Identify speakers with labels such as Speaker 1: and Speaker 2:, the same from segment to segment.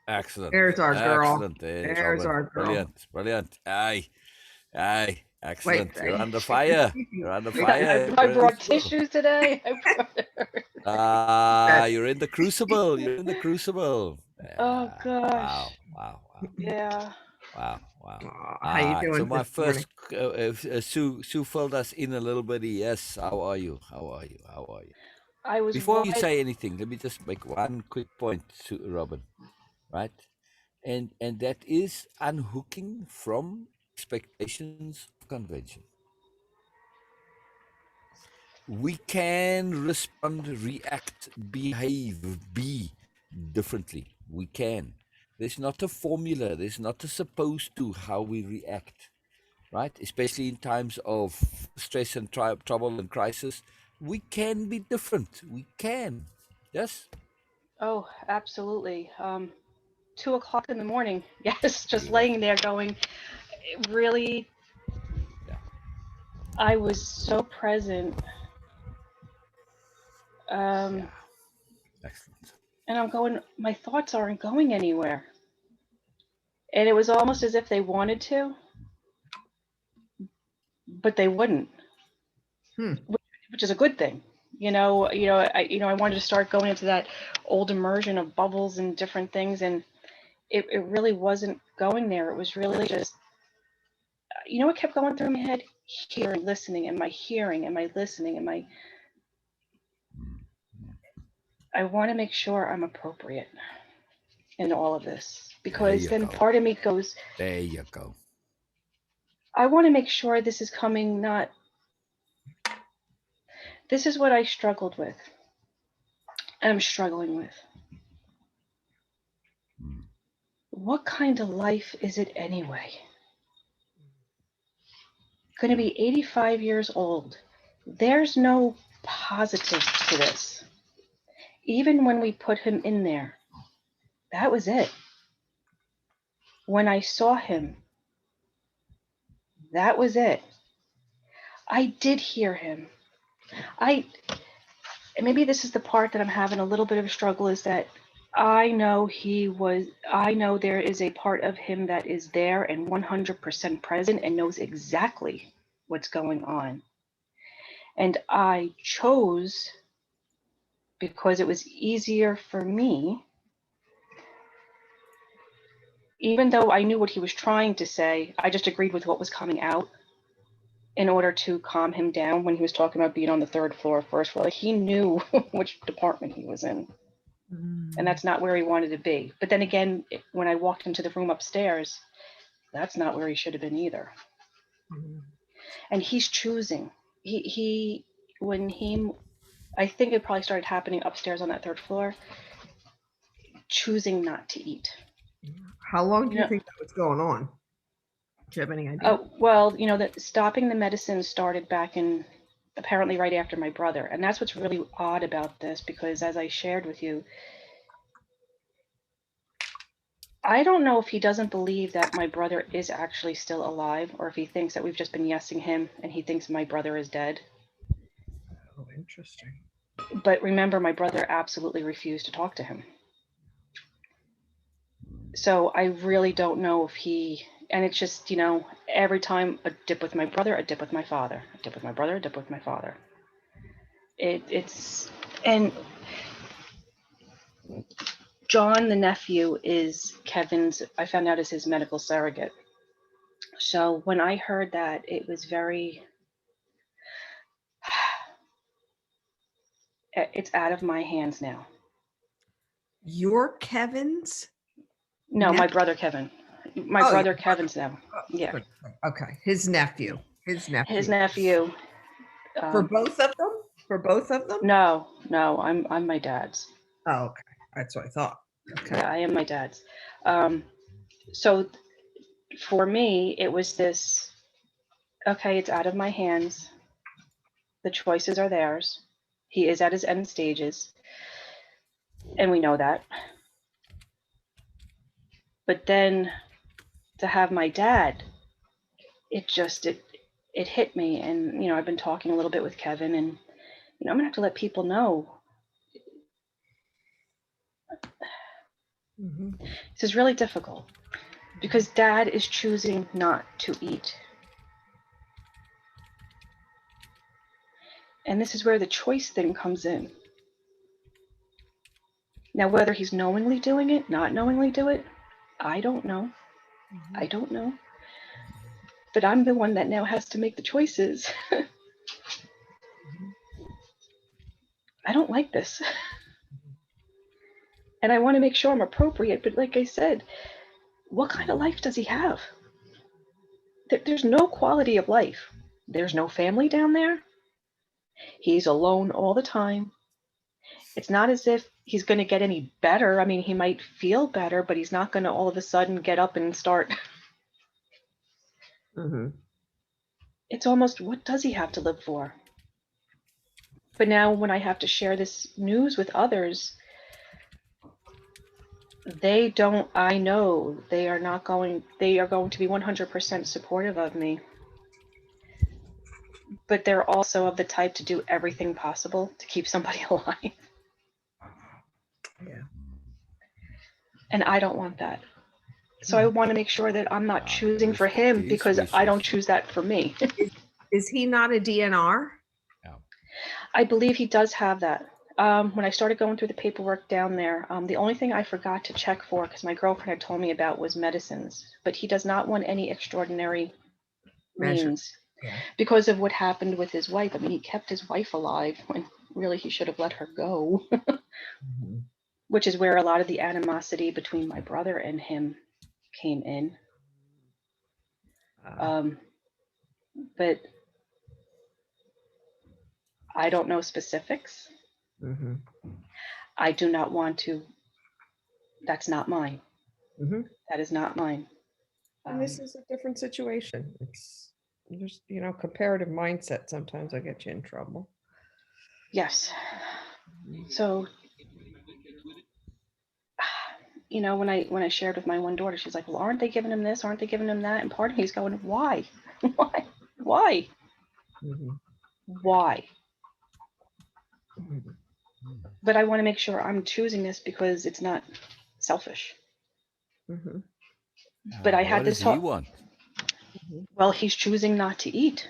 Speaker 1: Excellent.
Speaker 2: There's our girl.
Speaker 1: Excellent. There,
Speaker 2: There's
Speaker 1: Robyn.
Speaker 2: our girl.
Speaker 1: Brilliant. Brilliant. Aye. Aye.
Speaker 2: Wait,
Speaker 1: Excellent. You're under
Speaker 2: wait,
Speaker 1: fire. You're under
Speaker 2: wait,
Speaker 1: fire.
Speaker 3: I
Speaker 1: You're in the
Speaker 3: brought
Speaker 1: crucible.
Speaker 3: tissues today.
Speaker 1: You're in the crucible. You're in the crucible.
Speaker 3: Oh
Speaker 1: Yeah.
Speaker 3: gosh.
Speaker 1: Wow. Wow. Wow.
Speaker 3: Yeah.
Speaker 1: Wow. Wow.
Speaker 2: how you
Speaker 1: So
Speaker 2: doing
Speaker 1: my
Speaker 2: this morning?
Speaker 1: first, Sue filled us in a little bit. Yes. How are you? How are you? How are you?
Speaker 3: I was
Speaker 1: Before you
Speaker 3: wide.
Speaker 1: say anything, let me just make one quick point, Robyn. Right? And that is unhooking from expectations of convention. We can respond, react, behave, be differently. We can. There's not a formula. There's not a supposed to how we react, right? Especially in times of stress and trouble and crisis. We can be different. We can. Yes?
Speaker 3: Oh, absolutely. 2 o'clock in the morning. Yes, just
Speaker 1: Yeah.
Speaker 3: laying there going, really,
Speaker 1: Yeah.
Speaker 3: I was so present.
Speaker 1: Yeah. Excellent.
Speaker 3: And I'm going, my thoughts aren't going anywhere. And it was almost as if they wanted to, but they wouldn't, which is a good thing. I wanted to start going into that old immersion of bubbles and different things, and it really wasn't going there. It was really just, what kept going through my head? Hearing, listening, am I hearing? Am I listening? I want to make sure I'm appropriate in all of this, because then part of me goes,
Speaker 1: there you go.
Speaker 3: I want to make sure this is coming, not, this is what I struggled with. I'm struggling with. What kind of life is it anyway? Going to be 85 years old. There's no positive to this. Even when we put him in there, that was it. When I saw him, that was it. I did hear him. Maybe this is the part that I'm having a little bit of a struggle, is that I know there is a part of him that is there and 100% present and knows exactly what's going on. And I chose, because it was easier for me, even though I knew what he was trying to say, I just agreed with what was coming out in order to calm him down when he was talking about being on the third floor, first floor. Like, he knew which department he was in. And that's not where he wanted to be. But then again, when I walked into the room upstairs, that's not where he should have been either. And he's choosing. I think it probably started happening upstairs on that third floor, choosing not to eat.
Speaker 2: How long do you think that was going on? Do you have any idea?
Speaker 3: Oh, well, stopping the medicine started back in, apparently right after my brother. And that's what's really odd about this, because as I shared with you, I don't know if he doesn't believe that my brother is actually still alive, or if he thinks that we've just been yesing him and he thinks my brother is dead.
Speaker 2: Oh, interesting.
Speaker 3: But remember, my brother absolutely refused to talk to him. So I really don't know if and it's just, every time a dip with my brother, a dip with my father, a dip with my brother, a dip with my father. And John, the nephew, is Kevin's, I found out, is his medical surrogate. So when I heard that, it was very, it's out of my hands now.
Speaker 2: Your Kevin's?
Speaker 3: No, my brother Kevin. My brother Kevin's now. Yeah.
Speaker 2: Okay. His nephew.
Speaker 3: His nephew.
Speaker 2: For both of them? For both of them?
Speaker 3: No, I'm my dad's.
Speaker 2: Oh, okay. That's what I thought. Okay.
Speaker 3: Yeah, I am my dad's. So for me, it was this, okay, it's out of my hands. The choices are theirs. He is at his end stages, and we know that. But then to have my dad, it hit me. And, I've been talking a little bit with Kevin, and, I'm gonna have to let people know.
Speaker 2: Mhm.
Speaker 3: This is really difficult because Dad is choosing not to eat. And this is where the choice thing comes in. Now, whether he's knowingly doing it, not knowingly do it, I don't know. I don't know. But I'm the one that now has to make the choices. I don't like this. And I want to make sure I'm appropriate. But like I said, what kind of life does he have? There's no quality of life. There's no family down there. He's alone all the time. It's not as if he's going to get any better. I mean, he might feel better, but he's not going to all of a sudden get up and start.
Speaker 2: Mhm.
Speaker 3: It's almost, what does he have to live for? But now when I have to share this news with others, they don't, I know they are not going, they are going to be 100% supportive of me. But they're also of the type to do everything possible to keep somebody alive.
Speaker 2: Yeah.
Speaker 3: And I don't want that. So I want to make sure that I'm not choosing for
Speaker 1: Respect
Speaker 3: him
Speaker 1: his
Speaker 3: because I don't
Speaker 1: wishes.
Speaker 3: choose that for me.
Speaker 2: Is he not a DNR?
Speaker 3: I believe he does have that. When I started going through the paperwork down there, the only thing I forgot to check for, because my girlfriend had told me about, was medicines. But he does not want any extraordinary
Speaker 2: Measure.
Speaker 3: means
Speaker 2: Yeah.
Speaker 3: because of what happened with his wife. I mean, he kept his wife alive when really he should have let her go,
Speaker 2: Mhm.
Speaker 3: which is where a lot of the animosity between my brother and him came in. But I don't know specifics.
Speaker 2: Mhm.
Speaker 3: I do not want to. That's not mine.
Speaker 2: Mhm.
Speaker 3: That is not mine.
Speaker 2: And this is a different situation. It's just, comparative mindset sometimes will get you in trouble.
Speaker 3: Yes. So, when I shared with my one daughter, she's like, "Well, aren't they giving him this? Aren't they giving him that?" And part of me is going, "Why? Why?
Speaker 2: Mhm.
Speaker 3: Why?"
Speaker 2: Mhm.
Speaker 3: But I want to make sure I'm choosing this because it's not selfish.
Speaker 2: Mhm.
Speaker 3: But I
Speaker 1: What
Speaker 3: had
Speaker 1: does
Speaker 3: this
Speaker 1: he
Speaker 3: talk.
Speaker 1: want?
Speaker 3: Well, he's choosing not to eat.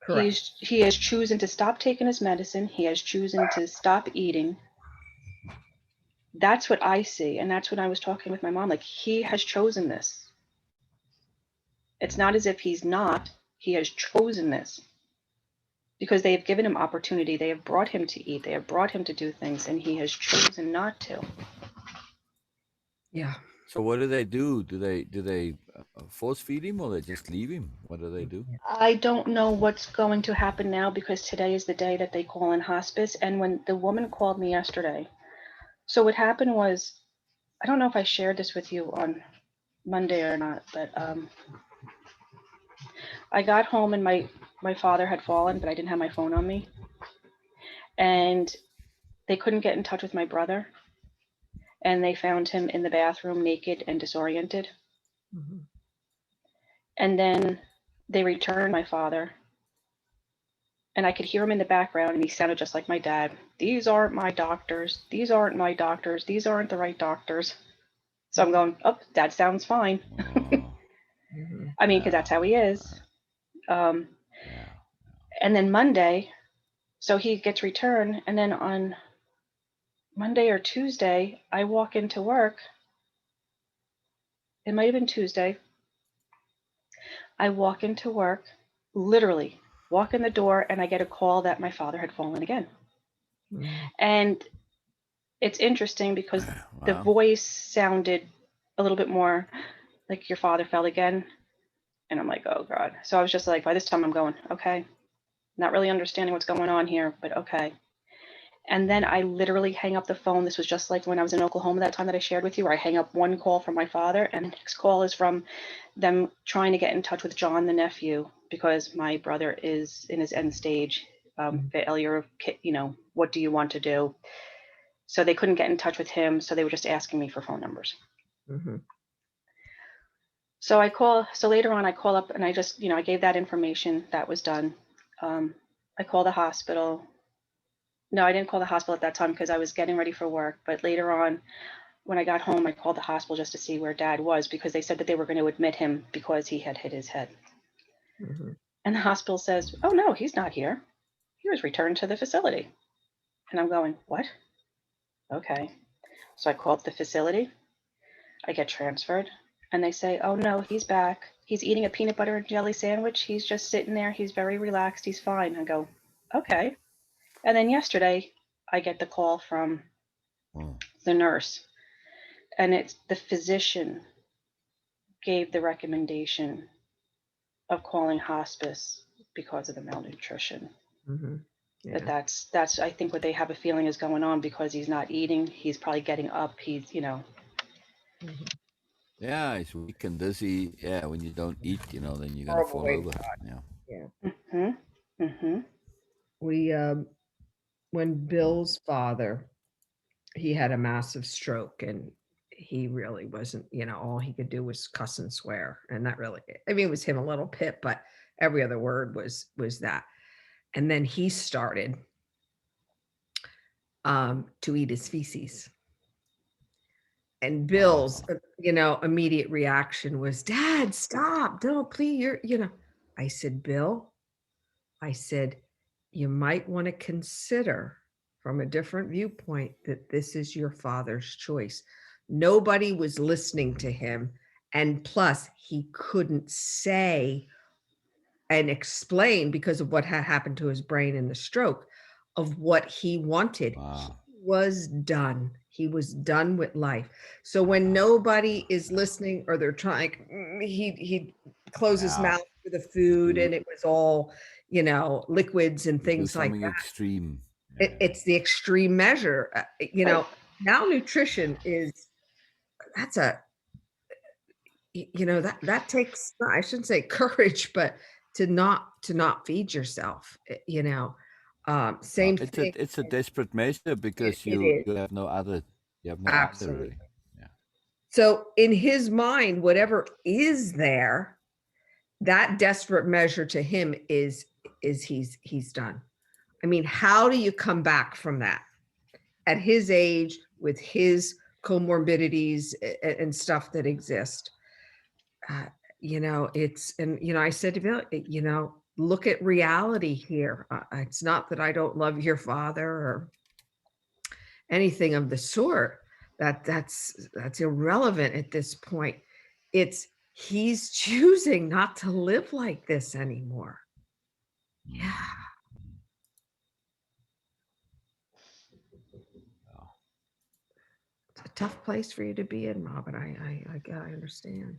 Speaker 2: Correct.
Speaker 3: He has chosen to stop taking his medicine. He has chosen to stop eating. That's what I see, and that's when I was talking with my mom. Like, he has chosen this. It's not as if he's not. He has chosen this because they have given him opportunity. They have brought him to eat. They have brought him to do things, and he has chosen not to.
Speaker 2: Yeah.
Speaker 1: So what do they do? Do they force feed him, or they just leave him? What do they do?
Speaker 3: I don't know what's going to happen now because today is the day that they call in hospice. And when the woman called me yesterday, so what happened was, I don't know if I shared this with you on Monday or not, but I got home and my father had fallen, but I didn't have my phone on me. And they couldn't get in touch with my brother. And they found him in the bathroom naked and disoriented.
Speaker 2: Mhm.
Speaker 3: And then they returned my father. And I could hear him in the background, and he sounded just like my dad. "These aren't my doctors. These aren't my doctors. These aren't the right doctors." So I'm going, "Oh, that sounds fine."
Speaker 1: Oh,
Speaker 2: Mhm.
Speaker 3: I mean, because that's how he is.
Speaker 1: yeah.
Speaker 3: And then Monday, so he gets returned. And then on Monday or Tuesday, I walk into work. It might have been Tuesday. I walk into work, literally walk in the door, and I get a call that my father had fallen again.
Speaker 2: Mhm.
Speaker 3: And it's interesting because the
Speaker 1: Wow.
Speaker 3: voice sounded a little bit more like, "Your father fell again." And I'm like, "Oh God." So I was just like, by this time I'm going, okay, not really understanding what's going on here, but okay. And then I literally hang up the phone. This was just like when I was in Oklahoma that time that I shared with you, where I hang up one call from my father, and the next call is from them trying to get in touch with John, the nephew, because my brother is in his end stage, failure of, what do you want to do? So they couldn't get in touch with him. So they were just asking me for phone numbers.
Speaker 2: Mhm.
Speaker 3: So later on I call up and I just, I gave that information. That was done. I call the hospital. No, I didn't call the hospital at that time because I was getting ready for work. But later on, when I got home, I called the hospital just to see where Dad was because they said that they were going to admit him because he had hit his head.
Speaker 2: Mhm.
Speaker 3: And the hospital says, oh, no, he's not here. He was returned to the facility. And I'm going, what? Okay. So I called the facility. I get transferred. And they say, oh, no, he's back. He's eating a peanut butter and jelly sandwich. He's just sitting there. He's very relaxed. He's fine. I go, okay. And then yesterday, I get the call from the nurse. And it's the physician gave the recommendation of calling hospice because of the malnutrition.
Speaker 2: Mhm. Yeah.
Speaker 3: But that's I think what they have a feeling is going on because he's not eating. He's probably getting up. He's, you know.
Speaker 2: Mhm.
Speaker 1: Yeah, it's weak and dizzy. Yeah, when you don't eat, then you're going to
Speaker 2: Horrible
Speaker 1: fall
Speaker 2: way to
Speaker 1: over.
Speaker 2: die.
Speaker 1: Yeah.
Speaker 2: Yeah.
Speaker 3: Mm-hmm. Mm-hmm.
Speaker 2: We when Bill's father, he had a massive stroke, and he really wasn't, all he could do was cuss and swear. And that really, I mean, it was him a little bit, but every other word was that. And then he started to eat his feces. And Bill's, immediate reaction was, Dad, stop. Don't, please. I said, Bill, I said, you might want to consider from a different viewpoint that this is your father's choice. Nobody was listening to him. And plus, he couldn't say and explain because of what had happened to his brain in the stroke of what he wanted.
Speaker 1: Wow.
Speaker 2: He was done. He was done with life. So when nobody is listening or they're trying, he'd close his
Speaker 1: Wow.
Speaker 2: mouth for the food,
Speaker 1: Do-
Speaker 2: and it was all, liquids and
Speaker 1: Do
Speaker 2: things like
Speaker 1: something
Speaker 2: that.
Speaker 1: extreme.
Speaker 2: It's the extreme measure. Malnutrition that's that takes, I shouldn't say courage, but to not feed yourself, same thing.
Speaker 1: It's a desperate measure because
Speaker 2: It
Speaker 1: you
Speaker 2: is.
Speaker 1: have no other. You have no other
Speaker 2: Absolutely.
Speaker 1: really. Yeah.
Speaker 2: So in his mind, whatever is there, that desperate measure to him is he's done. I mean, how do you come back from that at his age with his comorbidities and stuff that exist? I said to Bill, look at reality here. It's not that I don't love your father or anything of the sort. That's irrelevant at this point. It's he's choosing not to live like this anymore. Yeah. It's a tough place for you to be in, Robyn. I understand.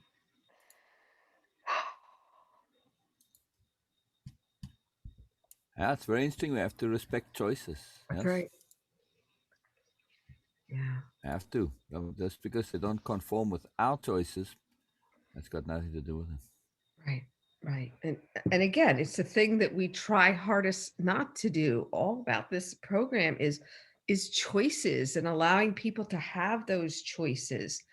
Speaker 1: Yeah, it's very interesting. We have to respect choices.
Speaker 2: That's
Speaker 1: Yes.
Speaker 2: right. Yeah.
Speaker 1: Have to. Just because they don't conform with our choices, that's got nothing to do with it.
Speaker 2: Right. And again, it's the thing that we try hardest not to do. All about this program is choices and allowing people to have those choices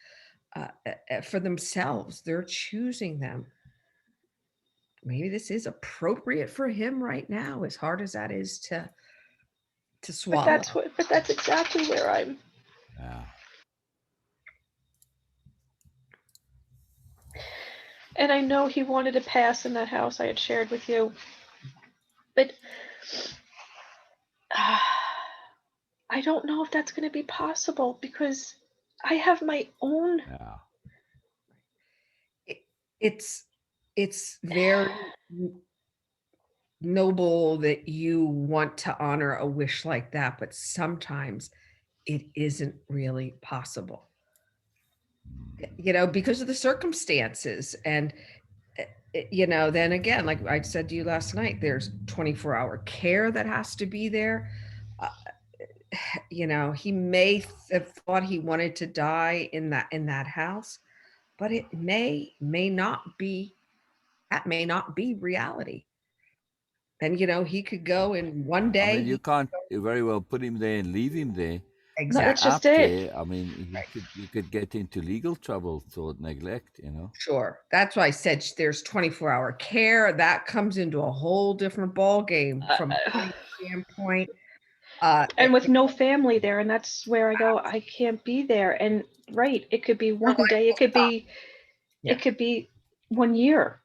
Speaker 2: for themselves. They're choosing them. Maybe this is appropriate for him right now, as hard as that is to swallow.
Speaker 3: But that's exactly where I'm.
Speaker 1: Yeah.
Speaker 3: And I know he wanted to pass in that house I had shared with you. But I don't know if that's going to be possible because I have my own.
Speaker 1: Yeah.
Speaker 2: It's very noble that you want to honor a wish like that, but sometimes it isn't really possible. Because of the circumstances. And then again, like I said to you last night, there's 24-hour care that has to be there. He may have thought he wanted to die in that house, but it may not be. That may not be reality. And he could go in one day.
Speaker 1: I mean, you can't very well put him there and leave him there.
Speaker 2: Exactly.
Speaker 3: That's just
Speaker 1: Out
Speaker 3: it.
Speaker 1: there, I mean, you could get into legal trouble for neglect.
Speaker 2: Sure. That's why I said there's 24-hour care. That comes into a whole different ball game from a standpoint.
Speaker 3: And with no family there, and that's where I go, I can't be there. And right, it could be one day, it could be
Speaker 2: Yeah.
Speaker 3: it could be 1 year.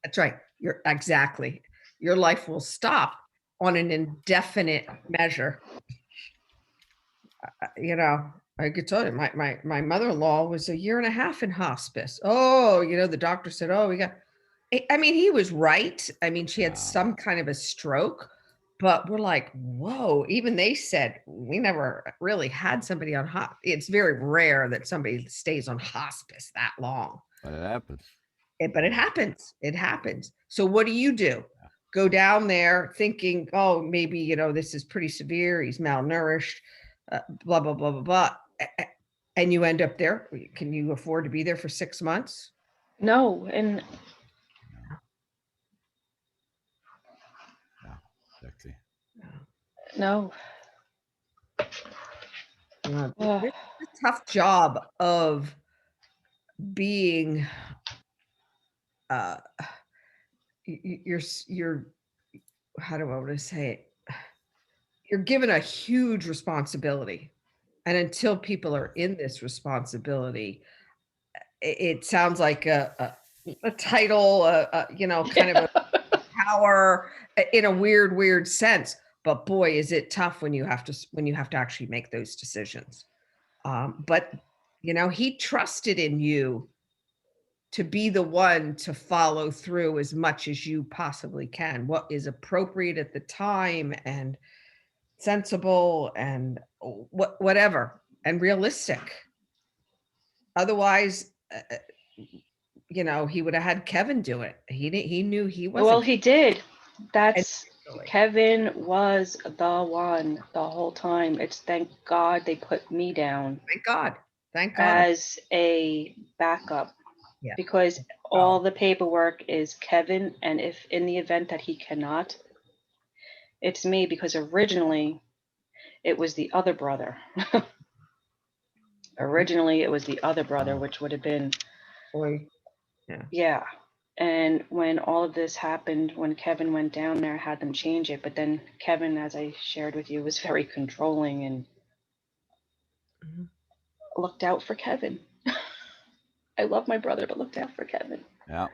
Speaker 2: That's right. You're exactly. Your life will stop on an indefinite measure. You know, I could tell you, my mother-in-law was a year and a half in hospice. Oh, you know, the doctor said, "Oh, we got." I mean, he was right. I mean, she had some kind of a stroke, but we're like, "Whoa!" Even they said we never really had somebody on hot. It's very rare that somebody stays on hospice that long.
Speaker 1: But it happens.
Speaker 2: But it happens. It happens. So what do? Go down there thinking, oh, maybe, you know, this is pretty severe. He's malnourished, blah, blah, blah, blah, blah. And you end up there. Can you afford to be there for 6 months?
Speaker 3: No, and
Speaker 1: Yeah, exactly.
Speaker 3: no.
Speaker 2: It's a tough job of being, you're, how do I want to say it? You're given a huge responsibility. And until people are in this responsibility, it sounds like a title, you know, kind of a power in a weird sense. But boy, is it tough when you have to actually make those decisions. But you know, he trusted in you to be the one to follow through as much as you possibly can. What is appropriate at the time and sensible and whatever and realistic. Otherwise, you know, he would have had Kevin do it. He knew he wasn't.
Speaker 3: Well, he did. That's
Speaker 2: Initially.
Speaker 3: Kevin was the one the whole time. It's thank God they put me down
Speaker 2: Thank God. Thank God.
Speaker 3: as a backup.
Speaker 2: Yeah.
Speaker 3: Because all the paperwork is Kevin, and if in the event that he cannot, it's me, because originally it was the other brother. Originally it was the other brother, which would have been
Speaker 2: Boy.
Speaker 3: yeah. And when all of this happened, when Kevin went down there, I had them change it. But then Kevin, as I shared with you, was very controlling and looked out for Kevin. I love my brother, but looked out for Kevin.
Speaker 1: Yeah.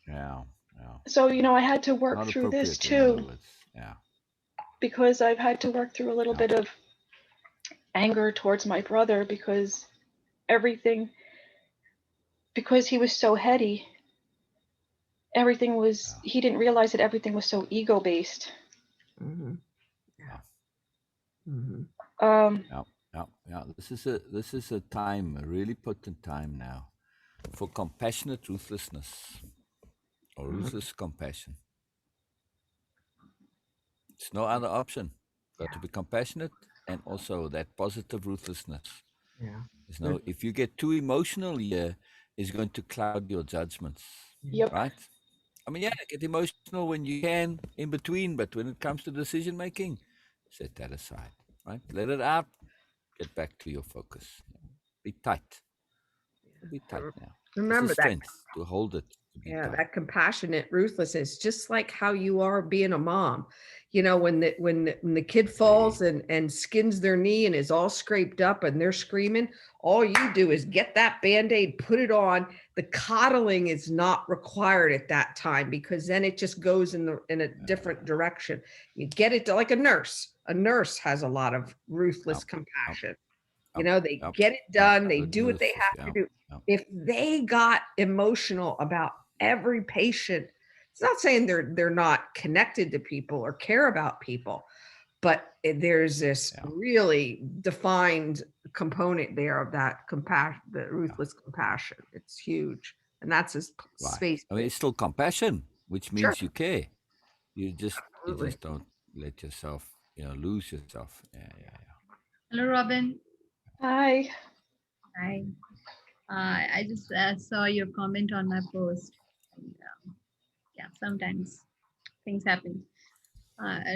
Speaker 1: Yeah. Yeah.
Speaker 3: So, you know, I had to work
Speaker 1: Not
Speaker 3: through this
Speaker 1: appropriate, in other
Speaker 3: too,
Speaker 1: words. Yeah.
Speaker 3: because I've had to work through a little bit of anger towards my brother because he was so heady, he didn't realize that everything was so ego based.
Speaker 2: Mm-hmm.
Speaker 1: Yeah.
Speaker 2: Mm-hmm.
Speaker 1: Yeah. This is a time, a really potent time now, for compassionate ruthlessness or ruthless compassion. It's no other option. Got to be compassionate and also that positive ruthlessness.
Speaker 2: Yeah.
Speaker 1: There's no, if you get too emotional here, it's going to cloud your judgments.
Speaker 3: Yep.
Speaker 1: Right? I mean, yeah, get emotional when you can in between, but when it comes to decision making, set that aside. Right? Let it out. Get back to your focus. Be tight. Be tight now.
Speaker 2: Remember
Speaker 1: it's a
Speaker 2: that.
Speaker 1: strength to hold it. To be tight.
Speaker 2: That compassionate ruthlessness, just like how you are being a mom. You know, when the kid falls and skins their knee and is all scraped up and they're screaming, all you do is get that Band-Aid, put it on. The coddling is not required at that time, because then it just goes in a different direction. You get it like a nurse. A nurse has a lot of ruthless compassion. You know, they get it done. They do what they have to do. If they got emotional about every patient, it's not saying they're not connected to people or care about people, but there's this really defined component there of that compassion, the ruthless compassion. It's huge, and that's his space.
Speaker 1: I mean, it's still compassion, which means you care. You just don't let yourself, lose yourself. Yeah.
Speaker 4: Hello, Robyn.
Speaker 3: Hi.
Speaker 4: Hi. I just saw your comment on my post. And, yeah, sometimes things happen.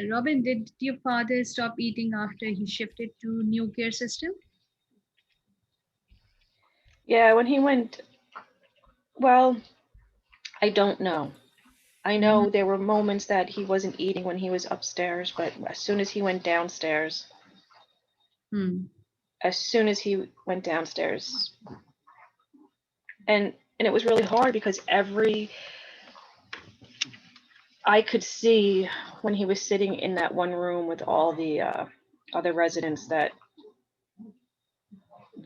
Speaker 4: Robyn, did your father stop eating after he shifted to new care system?
Speaker 3: Yeah, when he went, well, I don't know. I know there were moments that he wasn't eating when he was upstairs, but as soon as he went downstairs,
Speaker 4: Hmm.
Speaker 3: and it was really hard because I could see when he was sitting in that one room with all the other residents that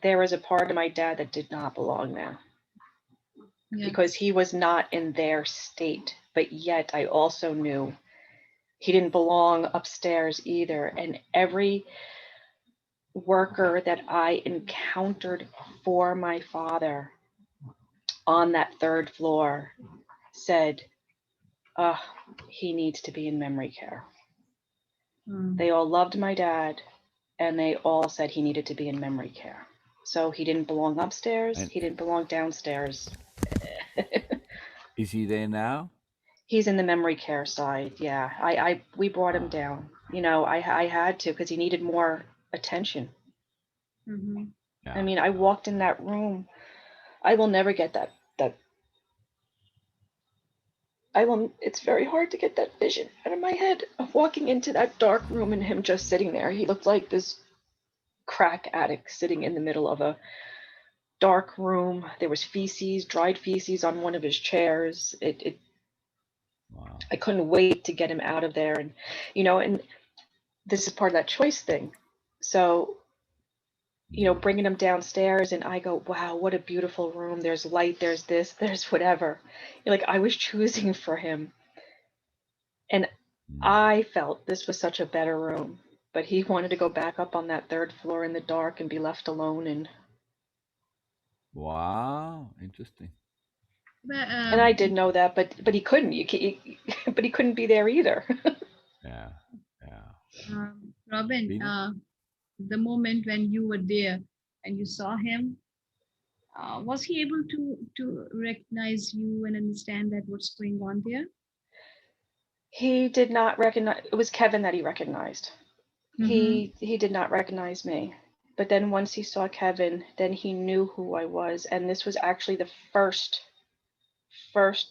Speaker 3: there was a part of my dad that did not belong there
Speaker 4: Yeah.
Speaker 3: because he was not in their state. But yet I also knew he didn't belong upstairs either. And every worker that I encountered for my father on that third floor said, he needs to be in memory care.
Speaker 4: Hmm.
Speaker 3: They all loved my dad, and they all said he needed to be in memory care. So he didn't belong upstairs.
Speaker 1: And
Speaker 3: He didn't belong downstairs.
Speaker 1: is he there now?
Speaker 3: He's in the memory care side. Yeah, we brought him down. You know, I had to because he needed more attention.
Speaker 4: Mm-hmm.
Speaker 1: Yeah.
Speaker 3: I mean, I walked in that room. I will never get that. It's very hard to get that vision out of my head of walking into that dark room and him just sitting there. He looked like this crack addict sitting in the middle of a dark room. There was feces, dried feces on one of his chairs.
Speaker 1: Wow.
Speaker 3: I couldn't wait to get him out of there. And, you know, and this is part of that choice thing. So, you know, bringing him downstairs and I go, wow, what a beautiful room. There's light, there's this, there's whatever. Like I was choosing for him. And I felt this was such a better room, but he wanted to go back up on that third floor in the dark and be left alone. And
Speaker 1: Wow. Interesting.
Speaker 4: But,
Speaker 3: I did know that, but he couldn't. But he couldn't be there either.
Speaker 1: Yeah. Yeah.
Speaker 4: Robyn,
Speaker 1: Beena?
Speaker 4: the moment when you were there and you saw him, was he able to recognize you and understand that what's going on there?
Speaker 3: He did not recognize. It was Kevin that he recognized.
Speaker 4: Mm-hmm.
Speaker 3: He did not recognize me. But then once he saw Kevin, then he knew who I was, and this was actually the first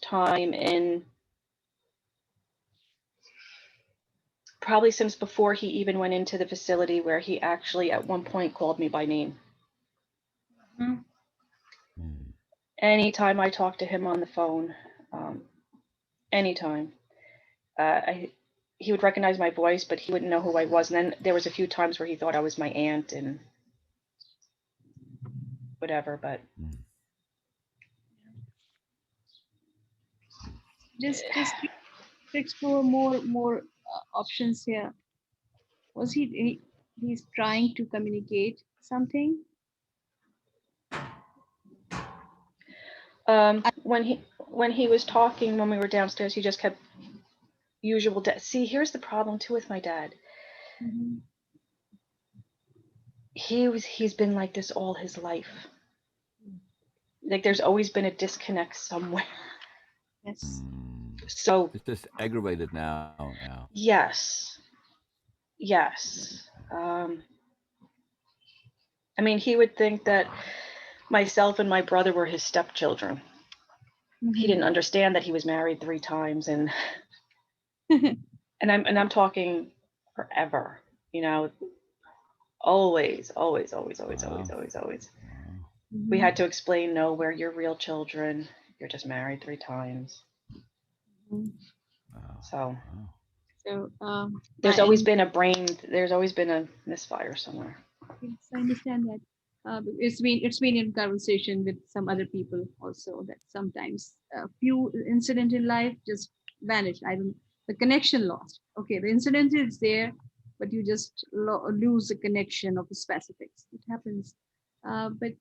Speaker 3: time in probably since before he even went into the facility where he actually at one point called me by name. Anytime I talked to him on the phone, anytime, he would recognize my voice, but he wouldn't know who I was. And then there was a few times where he thought I was my aunt and whatever, but
Speaker 4: Just to explore more options here. Was he's trying to communicate something?
Speaker 3: when he was talking when we were downstairs, he just kept see, here's the problem too with my dad.
Speaker 4: Mm-hmm.
Speaker 3: He's been like this all his life. Like there's always been a disconnect somewhere.
Speaker 4: Yes.
Speaker 3: So
Speaker 1: It's just aggravated now.
Speaker 3: yes. I mean, he would think that myself and my brother were his stepchildren. He didn't understand that he was married 3 times and I'm talking forever, you know, always. We had to explain, no, we're your real children. You're just married 3 times. So there's always been a misfire somewhere.
Speaker 4: Yes, I understand that. It's been in conversation with some other people also that sometimes a few incident in life just vanish. I don't the connection lost. Okay, the incident is there, but you just lose the connection of the specifics. It happens. But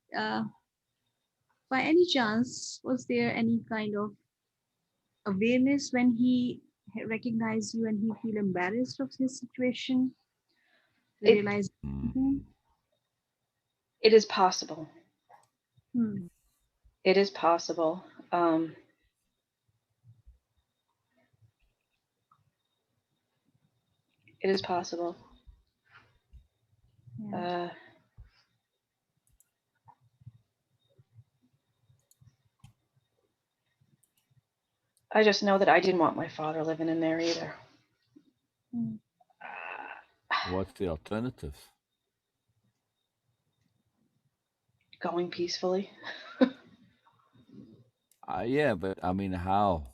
Speaker 4: by any chance, was there any kind of awareness when he recognized you and he feel embarrassed of his situation? To
Speaker 3: It
Speaker 4: realize. Mhm.
Speaker 3: it is possible.
Speaker 4: Hmm.
Speaker 3: It is possible. It is possible.
Speaker 4: Yeah.
Speaker 3: I just know that I didn't want my father living in there either.
Speaker 4: Mm.
Speaker 1: What's the alternative?
Speaker 3: Going peacefully.
Speaker 1: Yeah, but I mean, how?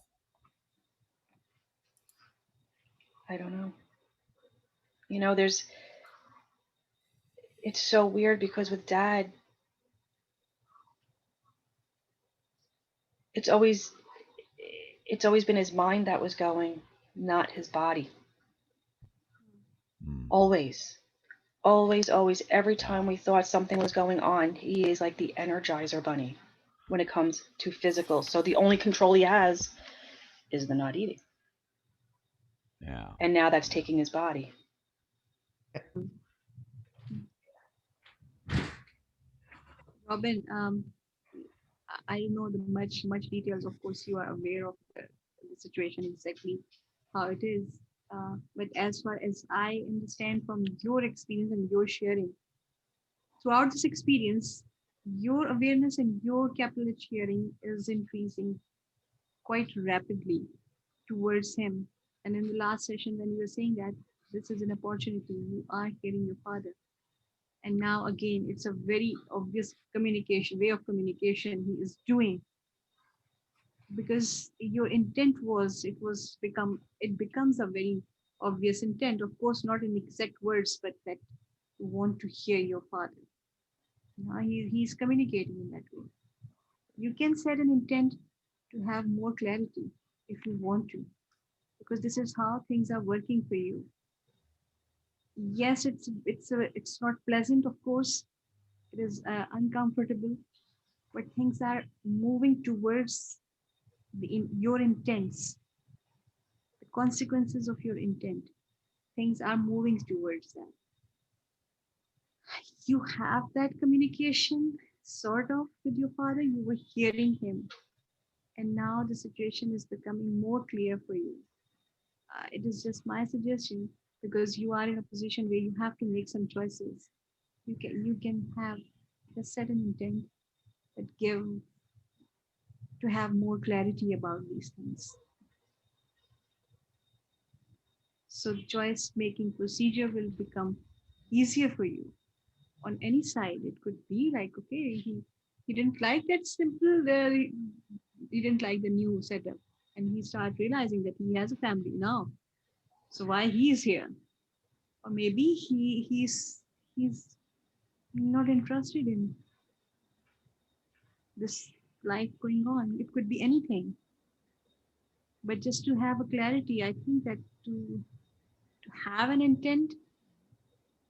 Speaker 3: I don't know. You know, it's so weird because with Dad, it's always been his mind that was going, not his body.
Speaker 1: Hmm.
Speaker 3: Always. Always, always. Every time
Speaker 1: Yeah.
Speaker 3: we thought something was going on, he is like the Energizer Bunny when it comes to physical. So the only control he has is the not eating.
Speaker 1: Yeah.
Speaker 3: And now that's taking his body.
Speaker 4: Robyn, I don't know the much details. Of course, you are aware of the situation exactly how it is. But as far as I understand from your experience and your sharing, throughout this experience, your awareness and your capillary sharing is increasing quite rapidly towards him. And in the last session, when you were saying that this is an opportunity, you are hearing your father. And now again, it's a very obvious communication, way of communication he is doing, because your intent was, it becomes a very obvious intent. Of course, not in exact words, but that you want to hear your father. Now he's communicating in that way. You can set an intent to have more clarity if you want to, because this is how things are working for you. Yes, it's not pleasant, of course. It is uncomfortable, but things are moving towards your intents, the consequences of your intent. Things are moving towards that. You have that communication sort of with your father. You were hearing him, and now the situation is becoming more clear for you. It is just my suggestion, because you are in a position where you have to make some choices. You can have a certain intent that give to have more clarity about these things. So choice making procedure will become easier for you on any side. It could be like, okay, he didn't like that simple, he didn't like the new setup, and he started realizing that he has a family now. So why he's here? Or maybe he's not interested in this life going on. It could be anything. But just to have a clarity, I think that to have an intent,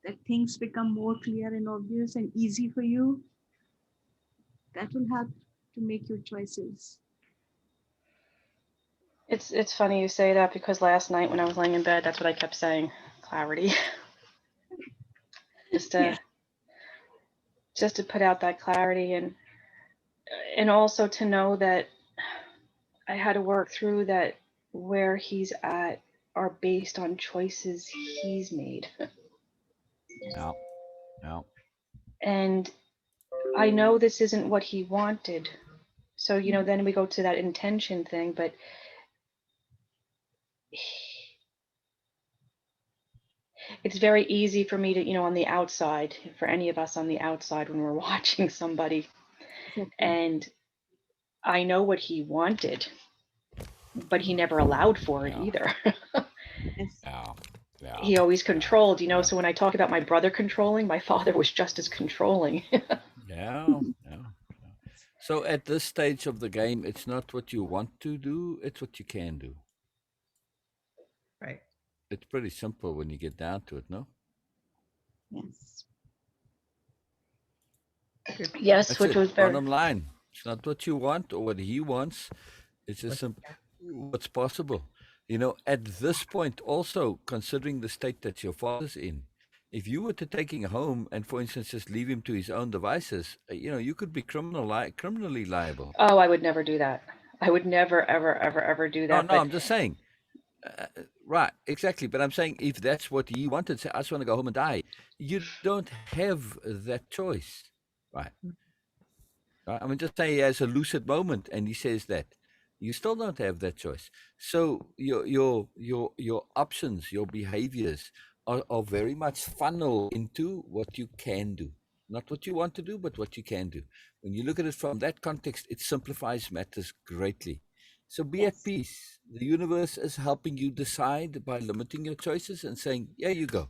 Speaker 4: that things become more clear and obvious and easy for you, that will help to make your choices.
Speaker 3: It's funny you say that because last night when I was laying in bed, that's what I kept saying. Clarity. just to
Speaker 4: Yes.
Speaker 3: just to put out that clarity, and also to know that I had to work through that where he's at are based on choices he's made.
Speaker 1: Yeah. Yeah.
Speaker 3: And I know this isn't what he wanted. So, you know, then we go to that intention thing, but it's very easy for me to, you know, on the outside, for any of us on the outside when we're watching somebody,
Speaker 4: Exactly.
Speaker 3: and I know what he wanted, but he never allowed for it
Speaker 1: Yeah.
Speaker 3: either.
Speaker 4: Yes.
Speaker 1: Yeah. Yeah.
Speaker 3: He always controlled, you know.
Speaker 1: Yeah.
Speaker 3: So when I talk about my brother controlling, my father was just as controlling.
Speaker 1: Yeah. Yeah. So at this stage of the game, it's not what you want to do, it's what you can do.
Speaker 2: Right.
Speaker 1: It's pretty simple when you get down to it, no?
Speaker 4: Yes.
Speaker 2: Good.
Speaker 3: Yes,
Speaker 1: That's
Speaker 3: which
Speaker 1: it.
Speaker 3: was very.
Speaker 1: Bottom line. It's not what you want or what he wants. It's just
Speaker 2: What-
Speaker 1: what's possible. You know, at this point, also considering the state that your father's in, if you were to take him home and, for instance, just leave him to his own devices, you know, you could be criminally liable.
Speaker 3: Oh, I would never do that. I would never, ever, ever, ever do
Speaker 1: No,
Speaker 3: that.
Speaker 1: no,
Speaker 3: But
Speaker 1: I'm just saying. Right, exactly. But I'm saying if that's what he wanted, say, I just want to go home and die. You don't have that choice, right? Right? I mean, just say he has a lucid moment and he says that. You still don't have that choice. So your options, your behaviors are very much funneled into what you can do. Not what you want to do, but what you can do. When you look at it from that context, it simplifies matters greatly. So be at
Speaker 3: Yes.
Speaker 1: peace. The universe is helping you decide by limiting your choices and saying, "Here you go."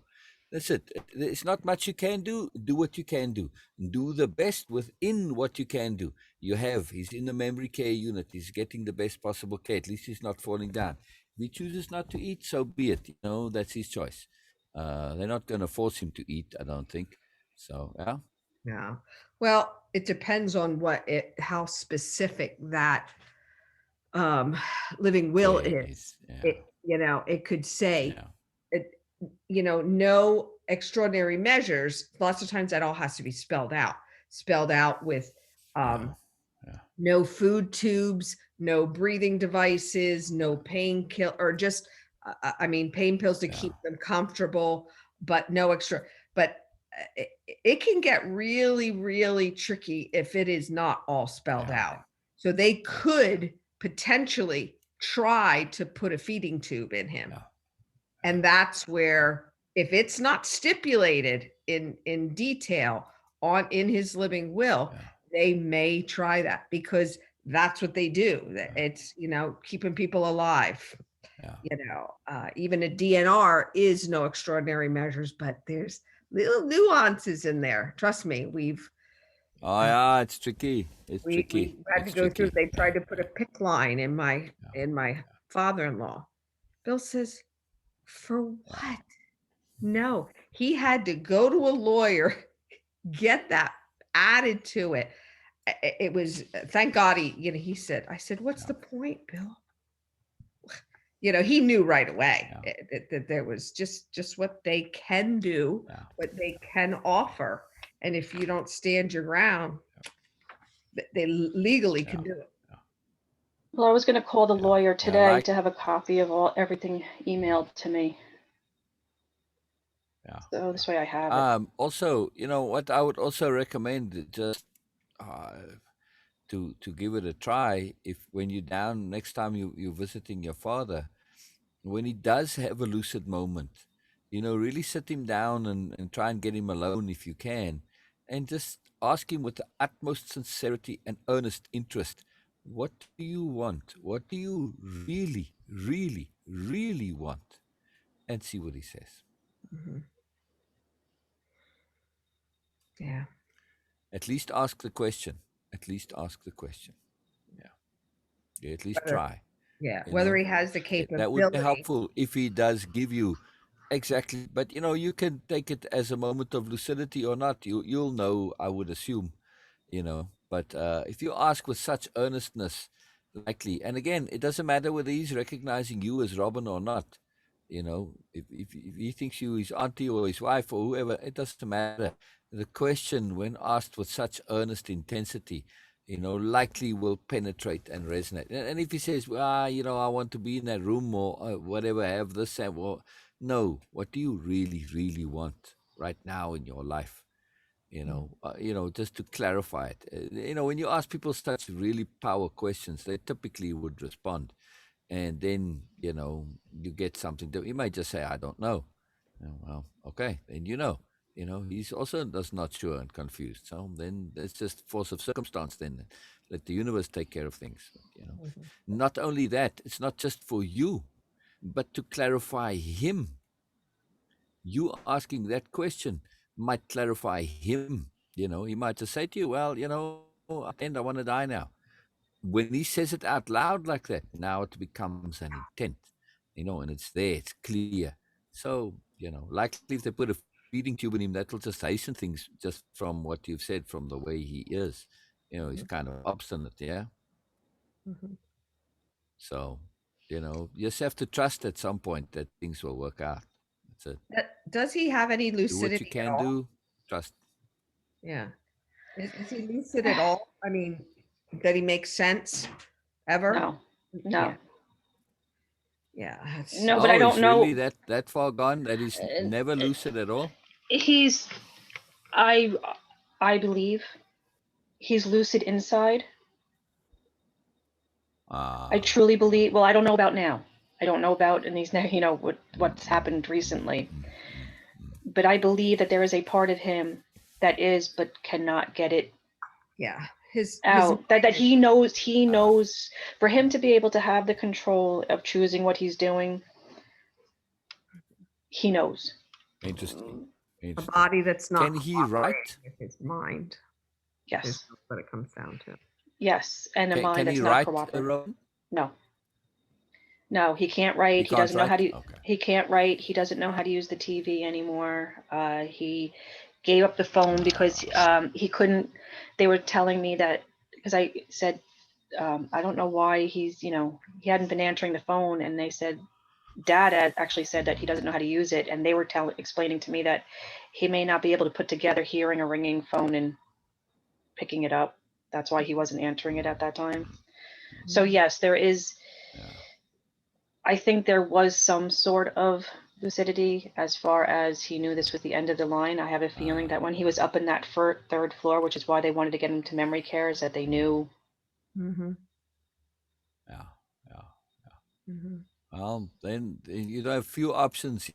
Speaker 1: That's it. It's not much you can do. Do what you can do. Do the best within what you can do. He's in the memory care unit. He's getting the best possible care. At least he's not falling down. If he chooses not to eat, so be it. That's his choice. They're not going to force him to eat, I don't think. So, yeah.
Speaker 2: Yeah. Well, it depends on how specific that um living will is.
Speaker 1: Yes. Yeah.
Speaker 2: It could say
Speaker 1: Yeah.
Speaker 2: it, no extraordinary measures. Lots of times that all has to be spelled out with
Speaker 1: Yeah. Yeah.
Speaker 2: no food tubes, no breathing devices, no painkiller, or just pain pills to
Speaker 1: Yeah.
Speaker 2: keep them comfortable, but no extra. But it can get really, really tricky if it is not all spelled
Speaker 1: Yeah.
Speaker 2: out. So they could potentially try to put a feeding tube in him.
Speaker 1: Yeah.
Speaker 2: And that's where, if it's not stipulated in detail in his living will,
Speaker 1: Yeah.
Speaker 2: they may try that, because that's what they do. It's, keeping people alive.
Speaker 1: Yeah.
Speaker 2: Even a DNR is no extraordinary measures, but there's little nuances in there. Trust me,
Speaker 1: Oh, yeah. It's tricky. It's
Speaker 2: we
Speaker 1: tricky.
Speaker 2: had to
Speaker 1: It's
Speaker 2: go through.
Speaker 1: tricky.
Speaker 2: They
Speaker 1: Yeah.
Speaker 2: tried to put a PIC line in my
Speaker 1: Yeah.
Speaker 2: father-in-law. Bill says, for
Speaker 1: Yeah.
Speaker 2: what? No, he had to go to a lawyer, get that added to it. It was, thank God he said, I said, what's
Speaker 1: Yeah.
Speaker 2: the point, Bill? He knew right away
Speaker 1: Yeah.
Speaker 2: that there was just what they can do,
Speaker 1: Yeah.
Speaker 2: what they can offer. And if you don't stand your ground, they legally can do it.
Speaker 3: Well, I was going to call the
Speaker 1: Yeah.
Speaker 3: lawyer
Speaker 1: Yeah.
Speaker 3: today to have a copy of everything emailed to me.
Speaker 1: Yeah.
Speaker 3: So this way I have it.
Speaker 1: Also, what I would also recommend, just to give it a try, if when you're down next time you're visiting your father, when he does have a lucid moment, really sit him down and try and get him alone if you can, and just ask him with the utmost sincerity and earnest interest, what do you want? What do you really, really, really want? And see what he says.
Speaker 2: Mhm. Yeah.
Speaker 1: At least ask the question. At least ask the question. Yeah, at least try.
Speaker 2: Yeah,
Speaker 1: You
Speaker 2: whether
Speaker 1: know,
Speaker 2: he has the
Speaker 1: that would be
Speaker 2: capability.
Speaker 1: helpful if he does give you exactly. But you can take it as a moment of lucidity or not. You'll know, I would assume. But if you ask with such earnestness, likely, and again, it doesn't matter whether he's recognizing you as Robyn or not. If he thinks you his auntie or his wife or whoever, it doesn't matter. The question, when asked with such earnest intensity, likely will penetrate and resonate. And if he says, well, I want to be in that room or whatever, have this, well, no, what do you really, really want right now in your life? Just to clarify it. When you ask people such really power questions, they typically would respond. And then, you get something. You might just say, I don't know. Well, okay, then he's also does not sure and confused. So then it's just force of circumstance. Then let the universe take care of things.
Speaker 2: Mhm.
Speaker 1: Not only that, it's not just for you, but to clarify him. You asking that question might clarify him. He might just say to you, well, I want to die now. When he says it out loud like that, now it becomes an intent, and it's there, it's clear. So, likely if they put a feeding tube in him, that'll just hasten things just from what you've said, from the way he is. He's kind of obstinate, yeah?
Speaker 2: Mhm.
Speaker 1: So, you just have to trust at some point that things will work out. That's it.
Speaker 2: Does he have any
Speaker 1: Do what you
Speaker 2: lucidity at
Speaker 1: can
Speaker 2: all?
Speaker 1: do, trust.
Speaker 2: Yeah. Is he lucid at all? I mean, did he make sense ever?
Speaker 3: No, no,
Speaker 2: Yeah.
Speaker 3: no, but I
Speaker 1: Oh,
Speaker 3: don't
Speaker 1: he's really
Speaker 3: know.
Speaker 1: that far gone that he's never lucid at all?
Speaker 3: He's, I, I believe he's lucid inside. I truly believe. Well, I don't know about now. I don't know about in these, what's happened recently. But I believe that there is a part of him that is, but cannot get it
Speaker 2: Yeah. His
Speaker 3: out. That he knows. For him to be able to have the control of choosing what he's doing, he knows.
Speaker 1: Interesting.
Speaker 2: a
Speaker 1: Interesting.
Speaker 2: body that's not
Speaker 1: Can he write?
Speaker 2: with his mind.
Speaker 3: Yes.
Speaker 2: Is what it comes down to.
Speaker 3: Yes, and a mind
Speaker 1: Can
Speaker 3: that's
Speaker 1: he
Speaker 3: not
Speaker 1: write,
Speaker 3: cooperative.
Speaker 1: Robyn?
Speaker 3: No. No, he can't write. He
Speaker 1: can't
Speaker 3: doesn't know how
Speaker 1: write?
Speaker 3: to.
Speaker 1: Okay.
Speaker 3: He can't write. He doesn't know how to use the TV anymore. He gave up the phone because he couldn't. They were telling me that because I said I don't know why he hadn't been answering the phone, and they said Dad had actually said that he doesn't know how to use it, and they were explaining to me that he may not be able to put together hearing a ringing phone and picking it up. That's why he wasn't answering it at that time. So yes, there is.
Speaker 1: Yeah.
Speaker 3: I think there was some sort of lucidity as far as he knew this was the end of the line. I have a feeling that when he was up in that third floor, which is why they wanted to get him to memory care, is that they knew.
Speaker 2: Mm-hmm.
Speaker 1: Yeah.
Speaker 2: Mm-hmm.
Speaker 1: Well, then you have few options.